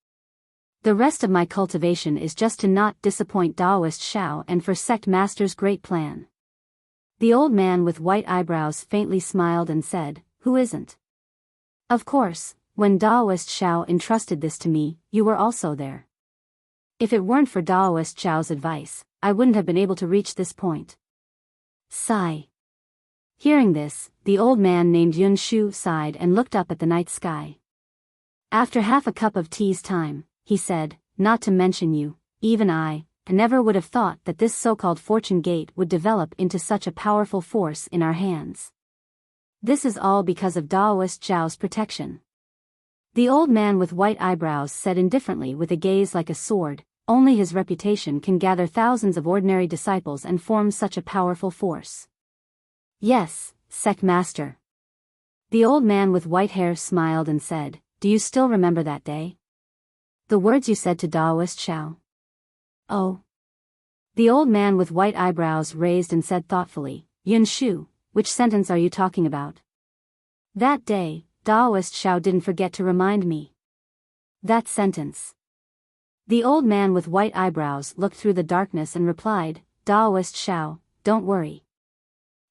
The rest of my cultivation is just to not disappoint Daoist Shao and for Sect Master's great plan." The old man with white eyebrows faintly smiled and said, "Who isn't? Of course, when Daoist Shao entrusted this to me, you were also there. If it weren't for Daoist Shao's advice, I wouldn't have been able to reach this point." Sigh. Hearing this, the old man named Yun Shu sighed and looked up at the night sky. After half a cup of tea's time, he said, "Not to mention you, even I never would have thought that this so-called fortune gate would develop into such a powerful force in our hands. This is all because of Daoist Zhao's protection." The old man with white eyebrows said indifferently with a gaze like a sword, "Only his reputation can gather thousands of ordinary disciples and form such a powerful force." "Yes, Sect Master." The old man with white hair smiled and said, do you still remember that day? The words you said to Daoist Xiao? Oh. The old man with white eyebrows raised and said thoughtfully, Yun Shu, which sentence are you talking about? That day, Daoist Xiao didn't forget to remind me. That sentence. The old man with white eyebrows looked through the darkness and replied, Daoist Xiao, don't worry.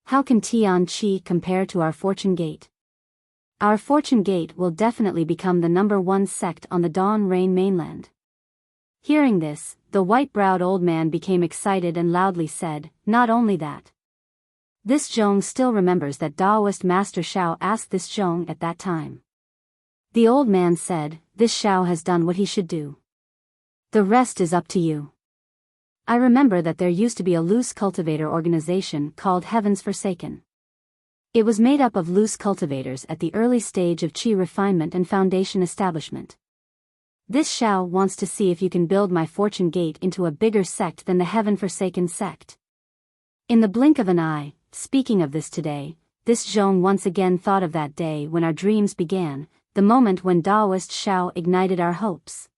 How can Tian Qi compare to our fortune gate? Our fortune gate will definitely become the #1 sect on the Dawn Rain mainland. Hearing this, the white-browed old man became excited and loudly said, not only that. This Zhong still remembers that Daoist Master Xiao asked this Zhong at that time. The old man said, this Xiao has done what he should do. The rest is up to you. I remember that there used to be a loose cultivator organization called Heaven's Forsaken. It was made up of loose cultivators at the early stage of Qi refinement and foundation establishment. This Xiao wants to see if you can build my fortune gate into a bigger sect than the Heaven Forsaken sect. In the blink of an eye, speaking of this today, this Zhong once again thought of that day when our dreams began, the moment when Daoist Xiao ignited our hopes.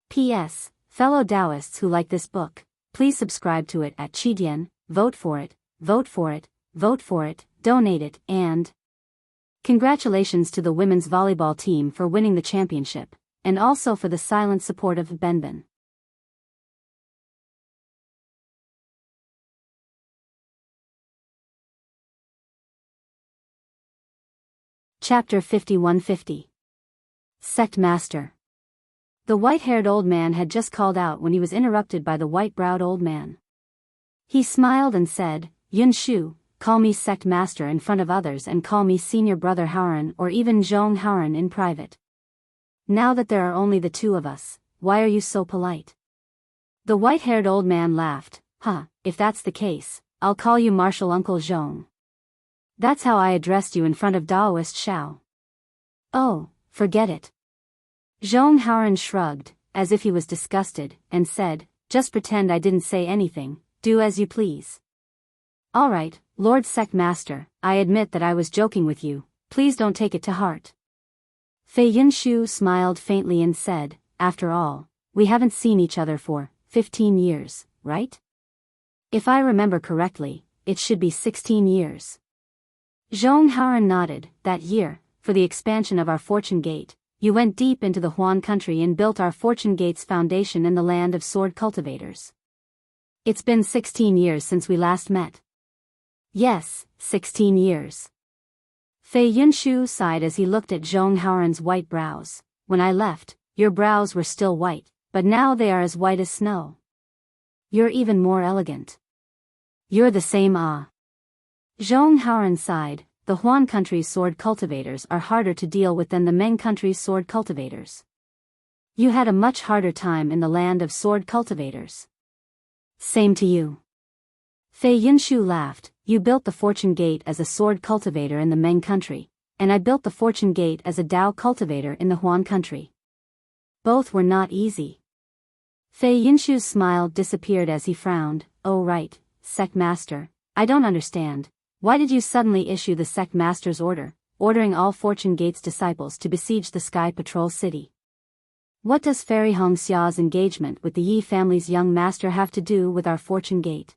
P.S. Fellow Taoists who like this book, please subscribe to it at Qidian, vote for it, vote for it, vote for it, donate it, and congratulations to the women's volleyball team for winning the championship, and also for the silent support of Benben. Chapter 5150. Sect Master. The white-haired old man had just called out when he was interrupted by the white-browed old man. He smiled and said, Yun Shu, call me Sect Master in front of others and call me Senior Brother Hauran or even Zhong Hauran in private. Now that there are only the two of us, why are you so polite? The white-haired old man laughed, if that's the case, I'll call you Martial Uncle Zhong. That's how I addressed you in front of Daoist Xiao. Oh, forget it. Zhong Hauran shrugged, as if he was disgusted, and said, just pretend I didn't say anything, do as you please. All right, Lord Sect Master, I admit that I was joking with you, please don't take it to heart. Fei Yinshu smiled faintly and said, after all, we haven't seen each other for 15 years, right? If I remember correctly, it should be 16 years. Zhong Hauran nodded. That year, for the expansion of our fortune gate, you went deep into the Huan country and built our fortune gate's foundation in the land of sword cultivators. It's been 16 years since we last met. Yes, 16 years. Fei Yunshu sighed as he looked at Zhong Hauran's white brows. When I left, your brows were still white, but now they are as white as snow. You're even more elegant. You're the same Zhong Hauran sighed. The Huan country's sword cultivators are harder to deal with than the Meng country's sword cultivators. You had a much harder time in the land of sword cultivators. Same to you. Fei Yinshu laughed. You built the fortune gate as a sword cultivator in the Meng country, and I built the fortune gate as a Dao cultivator in the Huan country. Both were not easy. Fei Yinshu's smile disappeared as he frowned. Oh right, Sect Master, I don't understand. Why did you suddenly issue the Sect Master's order, ordering all Fortune Gate's disciples to besiege the Sky Patrol City? What does Fairy Hong Xia's engagement with the Yi family's young master have to do with our Fortune Gate?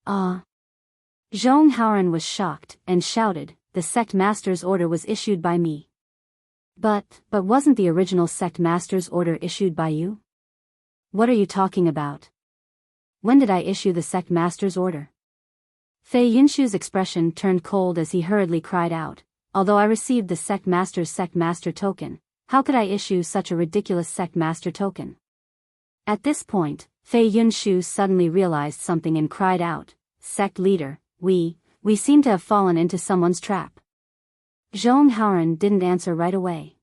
Zhong Hauran was shocked and shouted, the Sect Master's order was issued by me. But wasn't the original Sect Master's order issued by you? What are you talking about? When did I issue the Sect Master's order? Fei Yinshu's expression turned cold as he hurriedly cried out, although I received the Sect Master token, how could I issue such a ridiculous Sect Master token? At this point, Fei Yinshu suddenly realized something and cried out, Sect Leader, we seem to have fallen into someone's trap. Zhong Hauran didn't answer right away.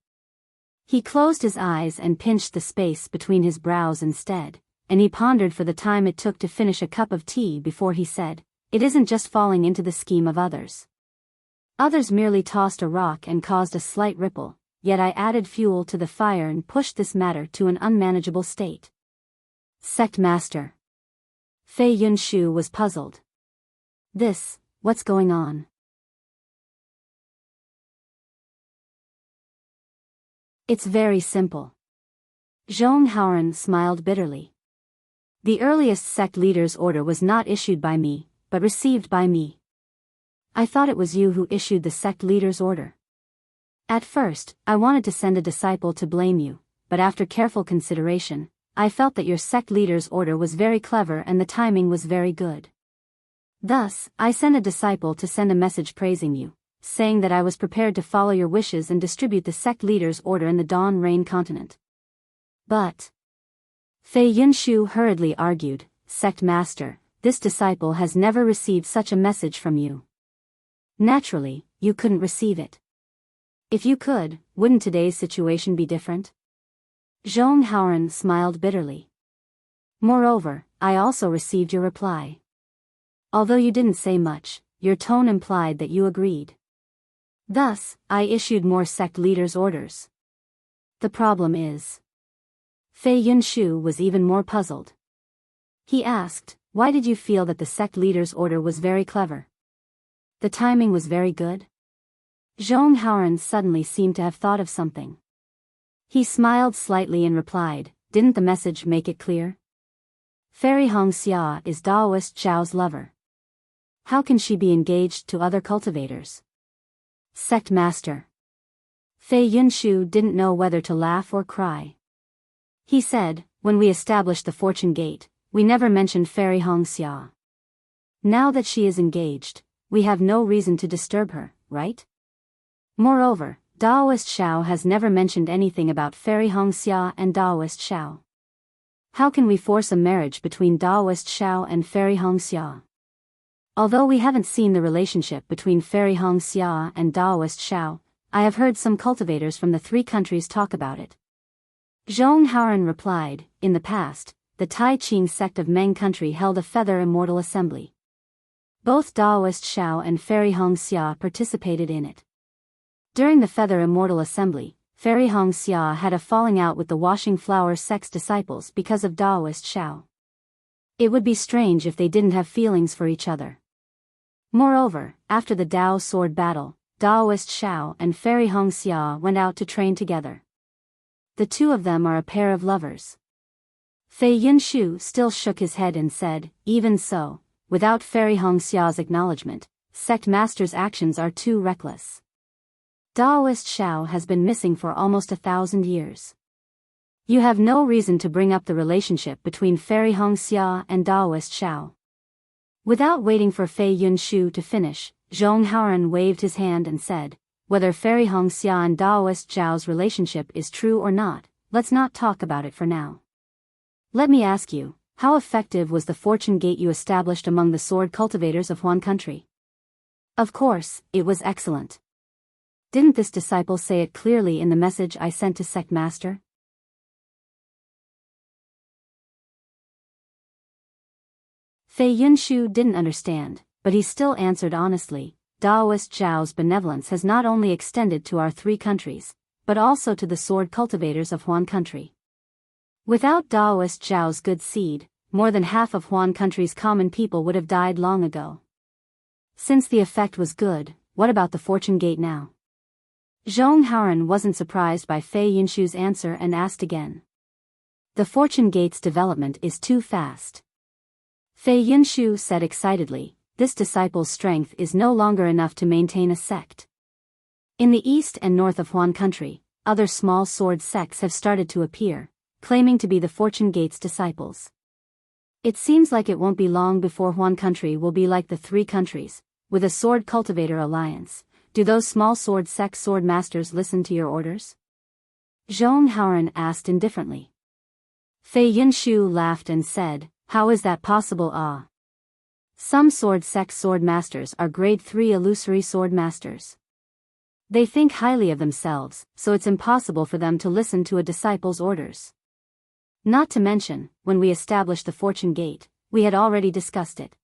He closed his eyes and pinched the space between his brows instead, and he pondered for the time it took to finish a cup of tea before he said, it isn't just falling into the scheme of others. Others merely tossed a rock and caused a slight ripple, yet I added fuel to the fire and pushed this matter to an unmanageable state. Sect Master. Fei Yunshu was puzzled. What's going on? It's very simple. Zhong Haoran smiled bitterly. The earliest sect leader's order was not issued by me, but received by me. I thought it was you who issued the sect leader's order. At first, I wanted to send a disciple to blame you, but after careful consideration, I felt that your sect leader's order was very clever and the timing was very good. Thus, I sent a disciple to send a message praising you, saying that I was prepared to follow your wishes and distribute the sect leader's order in the Dawn Rain continent. But Fei Yunshu hurriedly argued, Sect Master, this disciple has never received such a message from you. Naturally, you couldn't receive it. If you could, wouldn't today's situation be different? Zhong Haoran smiled bitterly. Moreover, I also received your reply. Although you didn't say much, your tone implied that you agreed. Thus, I issued more sect leaders' orders. The problem is. Fei Yunshu was even more puzzled. He asked, why did you feel that the sect leader's order was very clever? The timing was very good? Zhong Haoran suddenly seemed to have thought of something. He smiled slightly and replied, didn't the message make it clear? Fairy Hongxia is Daoist Zhao's lover. How can she be engaged to other cultivators? Sect Master. Fei Yunshu didn't know whether to laugh or cry. He said, when we established the Fortune Gate, we never mentioned Fairy Hongxia. Now that she is engaged, we have no reason to disturb her, right? Moreover, Daoist Zhao has never mentioned anything about Fairy Hongxia and Daoist Zhao. How can we force a marriage between Daoist Zhao and Fairy Hongxia? Although we haven't seen the relationship between Fairy Hongxia and Daoist Zhao, I have heard some cultivators from the 3 countries talk about it. Zhong Haoran replied, in the past, the Tai Qing sect of Meng country held a feather immortal assembly. Both Daoist Zhao and Fairy Hongxia participated in it. During the Feather Immortal Assembly, Fairy Hongxia had a falling out with the Washing Flower sect's disciples because of Daoist Zhao. It would be strange if they didn't have feelings for each other. Moreover, after the Dao sword battle, Daoist Zhao and Fairy Hongxia went out to train together. The two of them are a pair of lovers. Fei Yunshu still shook his head and said, even so, without Fairy Hongxia's acknowledgement, Sect Master's actions are too reckless. Daoist Zhao has been missing for almost 1,000 years. You have no reason to bring up the relationship between Fairy Hongxia and Daoist Zhao. Without waiting for Fei Yunshu to finish, Zhong Haoran waved his hand and said, whether Fairy Hongxia and Daoist Zhao's relationship is true or not, let's not talk about it for now. Let me ask you, how effective was the Fortune Gate you established among the sword cultivators of Huan country? Of course, it was excellent. Didn't this disciple say it clearly in the message I sent to Sect Master? Fei Yunshu didn't understand, but he still answered honestly, Daoist Zhao's benevolence has not only extended to our 3 countries, but also to the sword cultivators of Huan country. Without Daoist Zhao's good seed, more than half of Huan country's common people would have died long ago. Since the effect was good, what about the Fortune Gate now? Zhong Haoran wasn't surprised by Fei Yunshu's answer and asked again. The Fortune Gate's development is too fast. Fei Yunshu said excitedly, this disciple's strength is no longer enough to maintain a sect. In the east and north of Huan country, other small sword sects have started to appear, claiming to be the Fortune Gate's disciples. It seems like it won't be long before Huan country will be like the 3 countries, with a sword cultivator alliance. Do those small sword sect sword masters listen to your orders? Zhong Haoran asked indifferently. Fei Yunshu laughed and said, how is that possible? Some sword sect sword masters are grade 3 illusory sword masters. They think highly of themselves, so it's impossible for them to listen to a disciple's orders. Not to mention, when we established the Fortune Gate, we had already discussed it.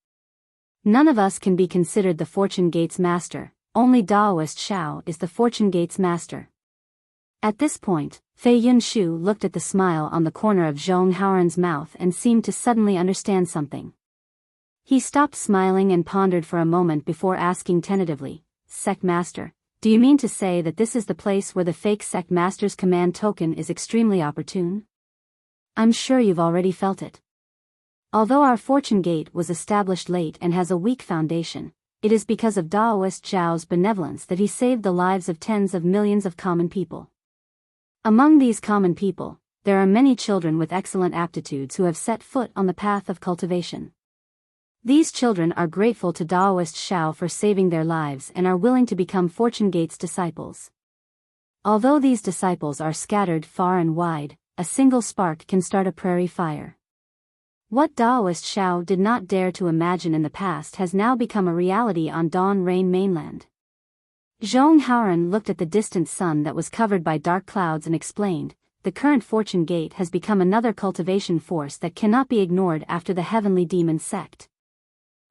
None of us can be considered the Fortune Gate's master, only Daoist Zhao is the Fortune Gate's master. At this point, Fei Yunshu looked at the smile on the corner of Zhong Haoran's mouth and seemed to suddenly understand something. He stopped smiling and pondered for a moment before asking tentatively, Sect Master, Do you mean to say that this is the place where the fake sect master's command token is extremely opportune? I'm sure you've already felt it. Although our fortune gate was established late and has a weak foundation, it is because of Daoist Zhao's benevolence that he saved the lives of tens of millions of common people. Among these common people, there are many children with excellent aptitudes who have set foot on the path of cultivation. These children are grateful to Daoist Zhao for saving their lives and are willing to become Fortune Gate's disciples. Although these disciples are scattered far and wide, a single spark can start a prairie fire. What Daoist Zhao did not dare to imagine in the past has now become a reality on Dawn Rain mainland. Zhong Haoran looked at the distant sun that was covered by dark clouds and explained, the current Fortune Gate has become another cultivation force that cannot be ignored after the Heavenly Demon sect.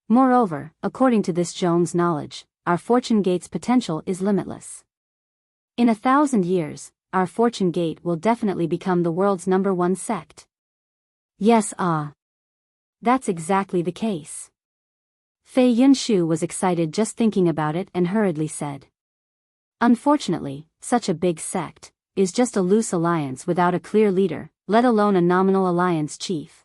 Moreover, according to this Zhong's knowledge, our Fortune Gate's potential is limitless. In 1,000 years, our Fortune Gate will definitely become the world's #1 sect. Yes, that's exactly the case. Fei Yunshu was excited just thinking about it and hurriedly said. Unfortunately, such a big sect is just a loose alliance without a clear leader, let alone a nominal alliance chief.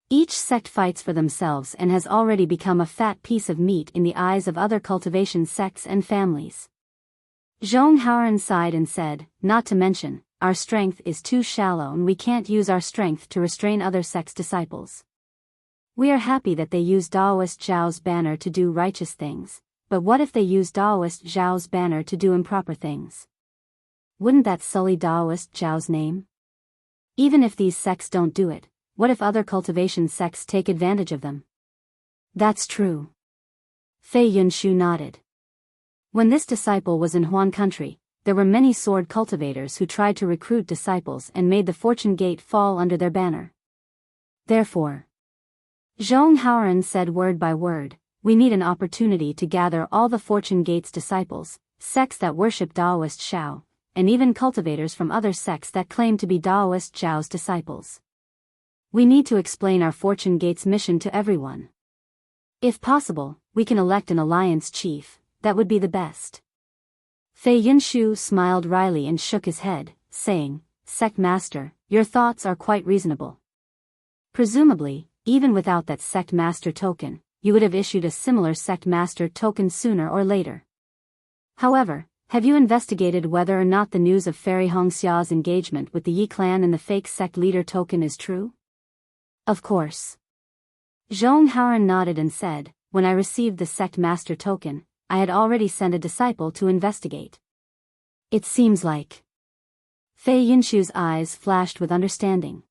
Each sect fights for themselves and has already become a fat piece of meat in the eyes of other cultivation sects and families. Zhong Haoran sighed and said, not to mention, our strength is too shallow and we can't use our strength to restrain other sects' disciples. We are happy that they use Daoist Zhao's banner to do righteous things, but what if they use Daoist Zhao's banner to do improper things? Wouldn't that sully Daoist Zhao's name? Even if these sects don't do it, what if other cultivation sects take advantage of them? That's true. Fei Yunshu nodded. When this disciple was in Huan country, there were many sword cultivators who tried to recruit disciples and made the Fortune Gate fall under their banner. Therefore, Zhong Haoran said word by word, we need an opportunity to gather all the Fortune Gate's disciples, sects that worship Daoist Zhao, and even cultivators from other sects that claim to be Daoist Zhao's disciples. We need to explain our Fortune Gate's mission to everyone. If possible, we can elect an alliance chief, that would be the best. Fei Yunshu smiled wryly and shook his head, saying, Sect Master, your thoughts are quite reasonable. Presumably, even without that Sect Master token, you would have issued a similar Sect Master token sooner or later. However, have you investigated whether or not the news of Fairy Hongxia's engagement with the Yi clan and the fake sect leader token is true? Of course. Zhong Haoran nodded and said, when I received the Sect Master token, I had already sent a disciple to investigate. It seems like. Fei Yunshu's eyes flashed with understanding.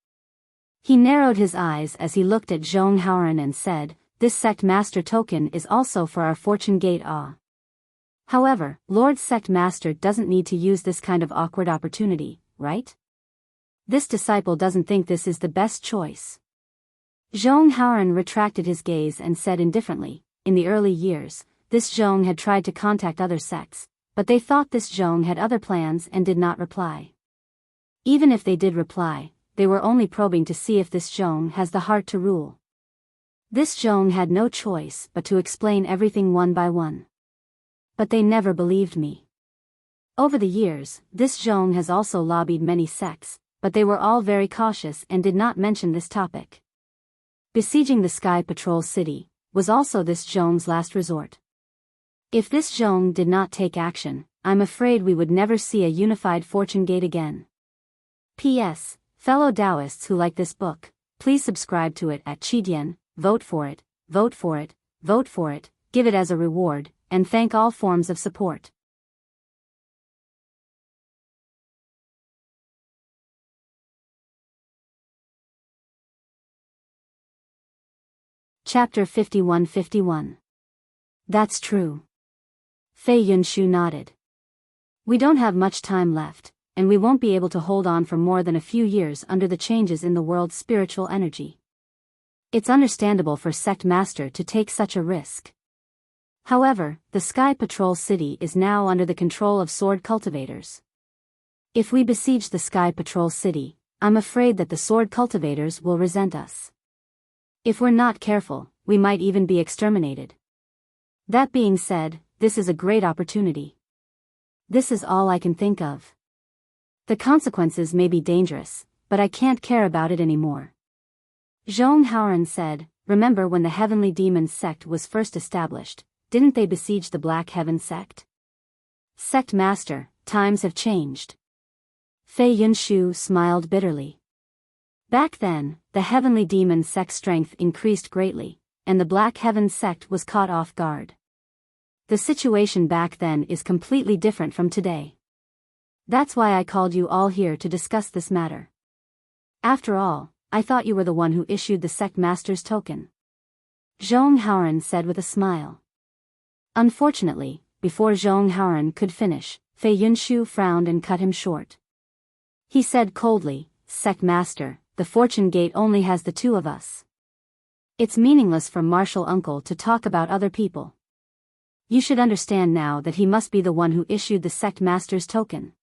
He narrowed his eyes as he looked at Zhong Haoran and said, this Sect Master token is also for our Fortune Gate However, Lord Sect Master doesn't need to use this kind of awkward opportunity, right? This disciple doesn't think this is the best choice. Zhong Haoran retracted his gaze and said indifferently, in the early years, this Zhong had tried to contact other sects, but they thought this Zhong had other plans and did not reply. Even if they did reply, they were only probing to see if this Zhong has the heart to rule. This Zhong had no choice but to explain everything one by one. But they never believed me. Over the years, this Zhong has also lobbied many sects, but they were all very cautious and did not mention this topic. Besieging the Sky Patrol City was also this Zhong's last resort. If this Zhong did not take action, I'm afraid we would never see a unified Fortune Gate again. P.S. Fellow Taoists who like this book, please subscribe to it at Qidian, vote for it, vote for it, vote for it, give it as a reward, and thank all forms of support. Chapter 51-51. That's true. Fei Yunshu nodded. We don't have much time left, and we won't be able to hold on for more than a few years under the changes in the world's spiritual energy. It's understandable for Sect Master to take such a risk. However, the Sky Patrol City is now under the control of sword cultivators. If we besiege the Sky Patrol City, I'm afraid that the sword cultivators will resent us. If we're not careful, we might even be exterminated. That being said, this is a great opportunity. This is all I can think of. The consequences may be dangerous, but I can't care about it anymore. Zhong Haoran said, remember when the Heavenly Demons sect was first established, didn't they besiege the Black Heaven sect? Sect Master, times have changed. Fei Yunshu smiled bitterly. Back then, the Heavenly Demon sect's strength increased greatly, and the Black Heaven sect was caught off guard. The situation back then is completely different from today. That's why I called you all here to discuss this matter. After all, I thought you were the one who issued the sect master's token. Zhong Haoran said with a smile. Unfortunately, before Zhong Haoran could finish, Fei Yunshu frowned and cut him short. He said coldly, Sect Master, the Fortune Gate only has the two of us. It's meaningless for Martial Uncle to talk about other people. You should understand now that he must be the one who issued the Sect Master's token.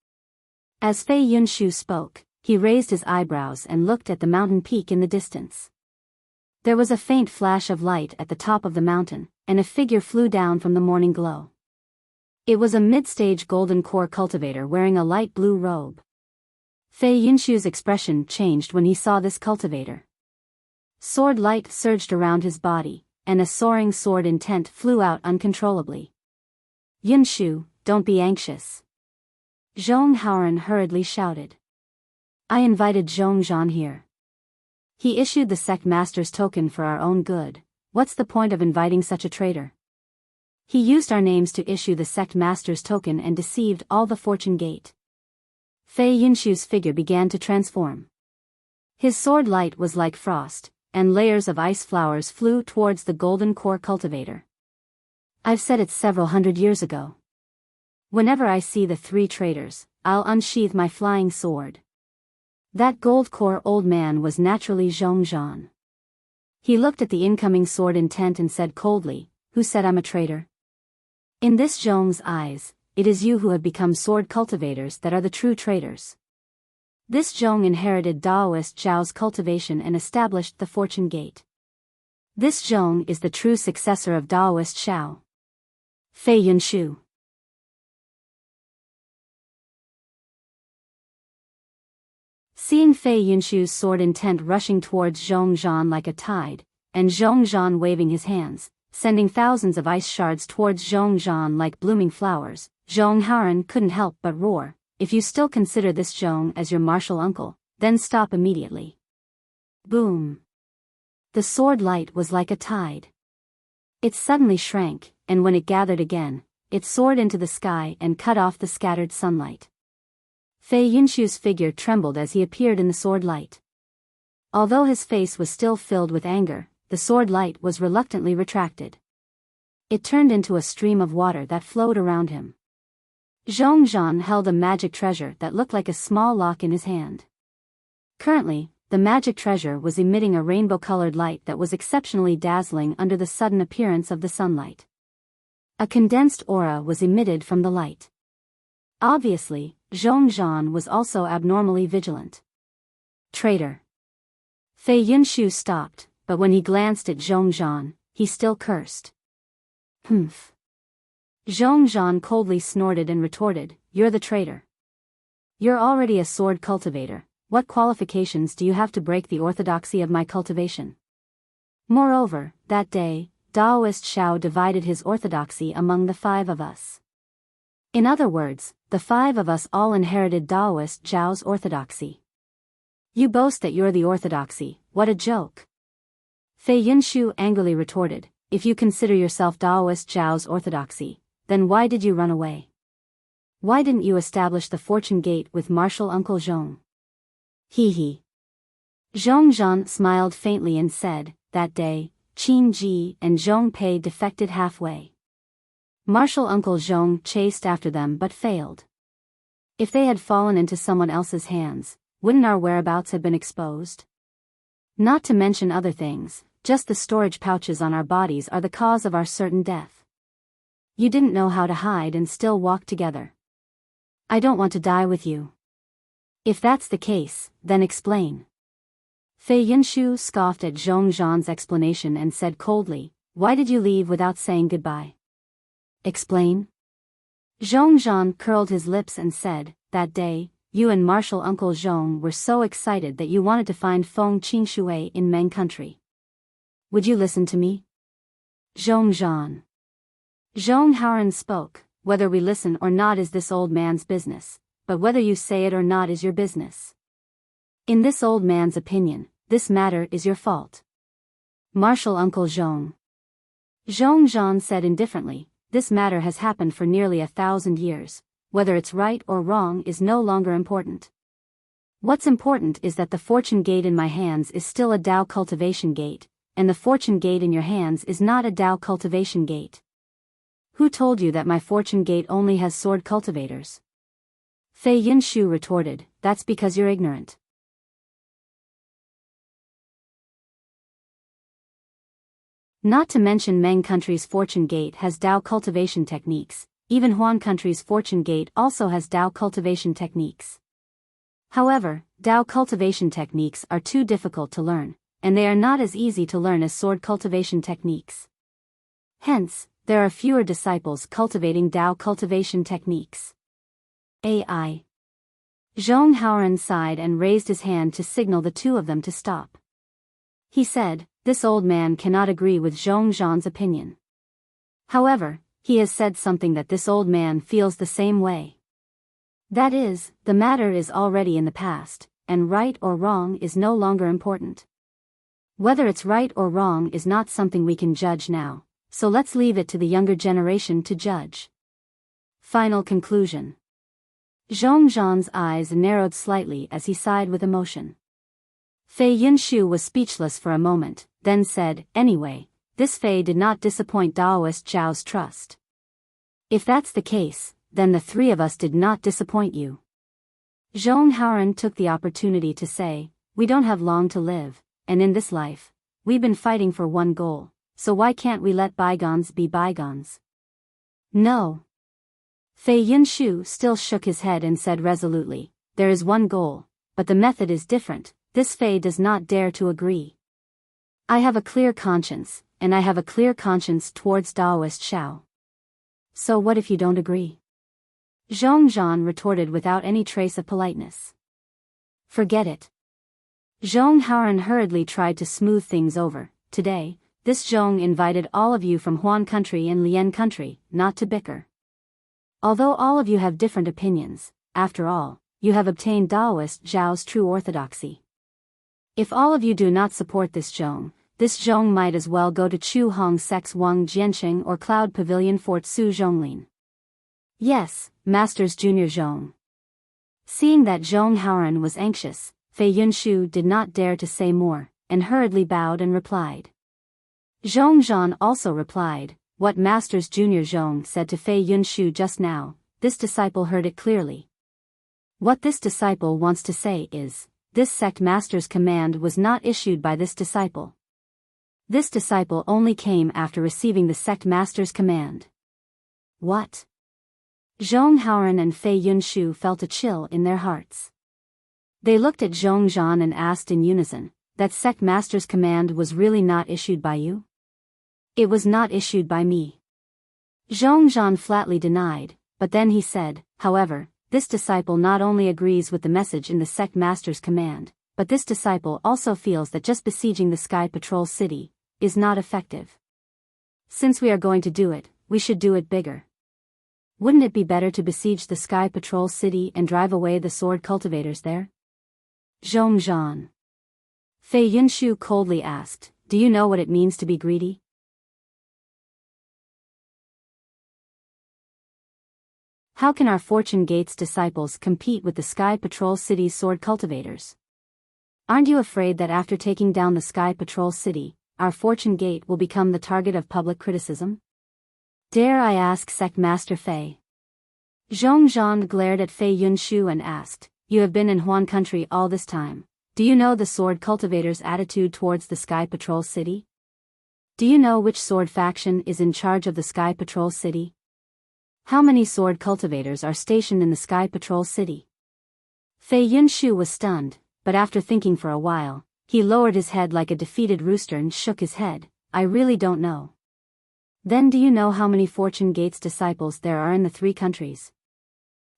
As Fei Yunshu spoke, he raised his eyebrows and looked at the mountain peak in the distance. There was a faint flash of light at the top of the mountain, and a figure flew down from the morning glow. It was a mid-stage golden core cultivator wearing a light blue robe. Fei Yunshu's expression changed when he saw this cultivator. Sword light surged around his body, and a soaring sword intent flew out uncontrollably. Yunshu, don't be anxious. Zhong Haoran hurriedly shouted. I invited Zhongzhan here. He issued the sect master's token for our own good. What's the point of inviting such a traitor? He used our names to issue the sect master's token and deceived all the Fortune Gate. Fei Yunshu's figure began to transform. His sword light was like frost, and layers of ice flowers flew towards the golden core cultivator. I've said it several hundred years ago. Whenever I see the three traitors, I'll unsheath my flying sword. That gold core old man was naturally Zhongzhan. He looked at the incoming sword intent and said coldly, who said I'm a traitor? In this Zhong's eyes, it is you who have become sword cultivators that are the true traitors. This Zhong inherited Daoist Zhao's cultivation and established the Fortune Gate. This Zhong is the true successor of Daoist Zhao. Fei Yunshu. Seeing Fei Yunshu's sword intent rushing towards Zhongzhan like a tide, and Zhongzhan waving his hands, sending thousands of ice shards towards Zhongzhan like blooming flowers, Zhong Haoran couldn't help but roar, if you still consider this Zhong as your martial uncle, then stop immediately. Boom. The sword light was like a tide. It suddenly shrank, and when it gathered again, it soared into the sky and cut off the scattered sunlight. Fei Yunshu's figure trembled as he appeared in the sword light. Although his face was still filled with anger, the sword light was reluctantly retracted. It turned into a stream of water that flowed around him. Zhongzhan held a magic treasure that looked like a small lock in his hand. Currently, the magic treasure was emitting a rainbow-colored light that was exceptionally dazzling under the sudden appearance of the sunlight. A condensed aura was emitted from the light. Obviously, Zhongzhan was also abnormally vigilant. Traitor. Fei Yunshu stopped, but when he glanced at Zhongzhan, he still cursed. Humph. Zhongzhan coldly snorted and retorted, you're the traitor. You're already a sword cultivator, what qualifications do you have to break the orthodoxy of my cultivation? Moreover, that day, Daoist Zhao divided his orthodoxy among the 5 of us. In other words, the 5 of us all inherited Daoist Zhao's orthodoxy. You boast that you're the orthodoxy, what a joke. Fei Yunshu angrily retorted, if you consider yourself Daoist Zhao's orthodoxy, then why did you run away? Why didn't you establish the Fortune Gate with martial Uncle Zhong? Hee hee. Zhongzhan smiled faintly and said, that day, Qin Ji and Zhong Pei defected halfway. Martial Uncle Zhong chased after them but failed. If they had fallen into someone else's hands, wouldn't our whereabouts have been exposed? Not to mention other things, just the storage pouches on our bodies are the cause of our certain death. You didn't know how to hide and still walk together. I don't want to die with you. If that's the case, then explain. Fei Yinshu scoffed at Zhong Zhan's explanation and said coldly, "Why did you leave without saying goodbye?" "Explain?" Zhong Zhan curled his lips and said, "That day, you and Martial Uncle Zhong were so excited that you wanted to find Feng Qingshui in Meng country. Would you listen to me?" Zhong Zhan. Zhong Haoran spoke, "Whether we listen or not is this old man's business, but whether you say it or not is your business. In this old man's opinion, this matter is your fault." Martial Uncle Zhong. Zhong Zhan said indifferently, "This matter has happened for nearly 1,000 years. Whether it's right or wrong is no longer important. What's important is that the fortune gate in my hands is still a Tao cultivation gate, and the fortune gate in your hands is not a Tao cultivation gate. Who told you that my fortune gate only has sword cultivators?" Fei Yinshu retorted, "That's because you're ignorant." Not to mention Meng country's fortune gate has Tao cultivation techniques, even Huan country's fortune gate also has Tao cultivation techniques. However, Tao cultivation techniques are too difficult to learn, and they are not as easy to learn as sword cultivation techniques. Hence, there are fewer disciples cultivating Tao cultivation techniques. AI. Zhong Haoran sighed and raised his hand to signal the two of them to stop. He said, "This old man cannot agree with Zhong Zhan's opinion. However, he has said something that this old man feels the same way. That is, the matter is already in the past, and right or wrong is no longer important. Whether it's right or wrong is not something we can judge now, so let's leave it to the younger generation to judge." Final conclusion. Zhong Zhan's eyes narrowed slightly as he sighed with emotion. Fei Yinshu was speechless for a moment, then said, "Anyway, this Fei did not disappoint Daoist Zhao's trust. If that's the case, then the three of us did not disappoint you." Zhong Haoran took the opportunity to say, "We don't have long to live, and in this life, we've been fighting for one goal, so why can't we let bygones be bygones?" "No." Fei Yinshu still shook his head and said resolutely, "There is one goal, but the method is different. This Fei does not dare to agree. I have a clear conscience, and I have a clear conscience towards Daoist Zhao. So what if you don't agree?" Zhong Zhan retorted without any trace of politeness. "Forget it." Zhong Haoran hurriedly tried to smooth things over. "Today, this Zhong invited all of you from Huan country and Lian country, not to bicker. Although all of you have different opinions, after all, you have obtained Daoist Zhao's true orthodoxy. If all of you do not support this Zhong might as well go to Chu Hong Sek's Wang Jianqing or Cloud Pavilion Fort Su Zhonglin. Yes, Masters Junior Zhong." Seeing that Zhong Haoran was anxious, Fei Yinshu did not dare to say more, and hurriedly bowed and replied. Zhong Zhan also replied, "What Masters Junior Zhong said to Fei Yinshu just now, this disciple heard it clearly. What this disciple wants to say is, this sect master's command was not issued by this disciple. This disciple only came after receiving the sect master's command." What? Zhong Haoran and Fei Yinshu felt a chill in their hearts. They looked at Zhong Zhan and asked in unison, "That sect master's command was really not issued by you?" "It was not issued by me." Zhong Zhan flatly denied, but then he said, "However, this disciple not only agrees with the message in the sect master's command, but this disciple also feels that just besieging the Sky Patrol City is not effective. Since we are going to do it, we should do it bigger. Wouldn't it be better to besiege the Sky Patrol City and drive away the sword cultivators there?" Zhong Zhan. Fei Yinshu coldly asked, "Do you know what it means to be greedy?" How can our Fortune Gates disciples compete with the Sky Patrol City's sword cultivators? Aren't you afraid that after taking down the Sky Patrol City, our Fortune Gate will become the target of public criticism? Dare I ask Sect Master Fei? Zhong Zhan glared at Fei Yinshu and asked, "You have been in Huan country all this time. Do you know the sword cultivators' attitude towards the Sky Patrol City? Do you know which sword faction is in charge of the Sky Patrol City? How many sword cultivators are stationed in the Sky Patrol City?" Fei Yinshu was stunned, but after thinking for a while, He lowered his head like a defeated rooster and shook his head. I really don't know. Then do you know how many Fortune Gates disciples there are in the 3 countries?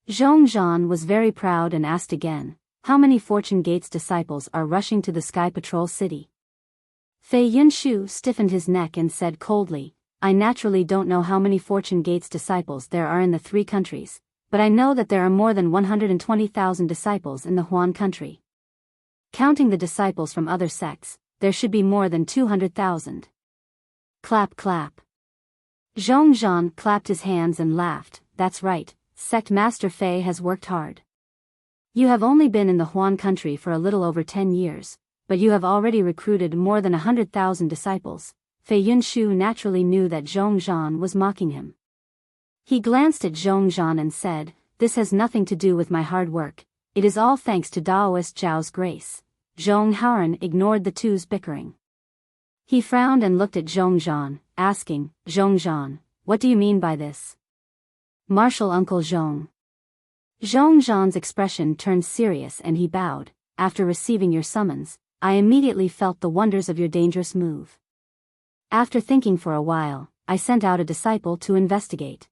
Zhongzhan was very proud and asked again, how many Fortune Gates disciples are rushing to the Sky Patrol City? Fei Yunshu stiffened his neck and said coldly, I naturally don't know how many Fortune Gates disciples there are in the 3 countries, but I know that there are more than 120,000 disciples in the Huan country. Counting the disciples from other sects, there should be more than 200,000. Clap clap. Zhongzhan clapped his hands and laughed. That's right, Sect Master Fei has worked hard. You have only been in the Huan country for a little over 10 years, but you have already recruited more than 100,000 disciples. Fei Yunshu naturally knew that Zhongzhan was mocking him. He glanced at Zhongzhan and said, this has nothing to do with my hard work, it is all thanks to Daoist Zhao's grace. Zhonghaoren ignored the two's bickering. He frowned and looked at Zhongzhan, asking, Zhongzhan, what do you mean by this? Martial Uncle Zhong. Zhongzhan's expression turned serious and he bowed. After receiving your summons, I immediately felt the wonders of your dangerous move. After thinking for a while, I sent out a disciple to investigate.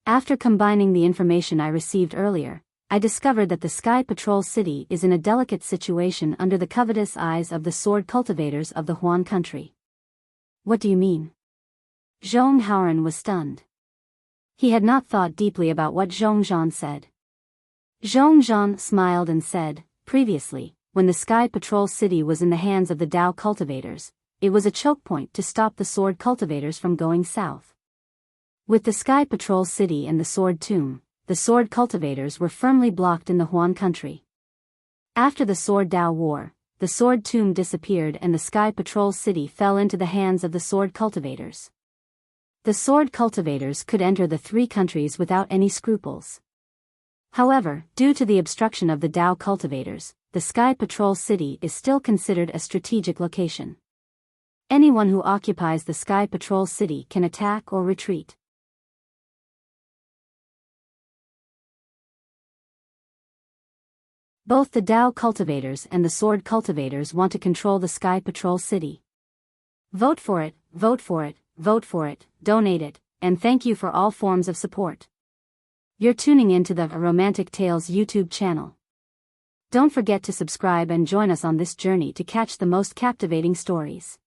After combining the information I received earlier, I discovered that the Sky Patrol City is in a delicate situation under the covetous eyes of the sword cultivators of the Huan country. What do you mean? Zhonghaoren was stunned. He had not thought deeply about what Zhongzhan said. Zhongzhan smiled and said, previously, when the Sky Patrol City was in the hands of the Dao cultivators, it was a choke point to stop the sword cultivators from going south. With the Sky Patrol City and the Sword Tomb, the sword cultivators were firmly blocked in the Huan country. After the Sword Dao War, the Sword Tomb disappeared and the Sky Patrol City fell into the hands of the sword cultivators. The sword cultivators could enter the 3 countries without any scruples. However, due to the obstruction of the Dao cultivators, the Sky Patrol City is still considered a strategic location. Anyone who occupies the Sky Patrol City can attack or retreat. Both the Dao cultivators and the sword cultivators want to control the Sky Patrol City. Vote for it, vote for it, vote for it, donate it, and thank you for all forms of support. You're tuning into the Romantic Tales YouTube channel. Don't forget to subscribe and join us on this journey to catch the most captivating stories.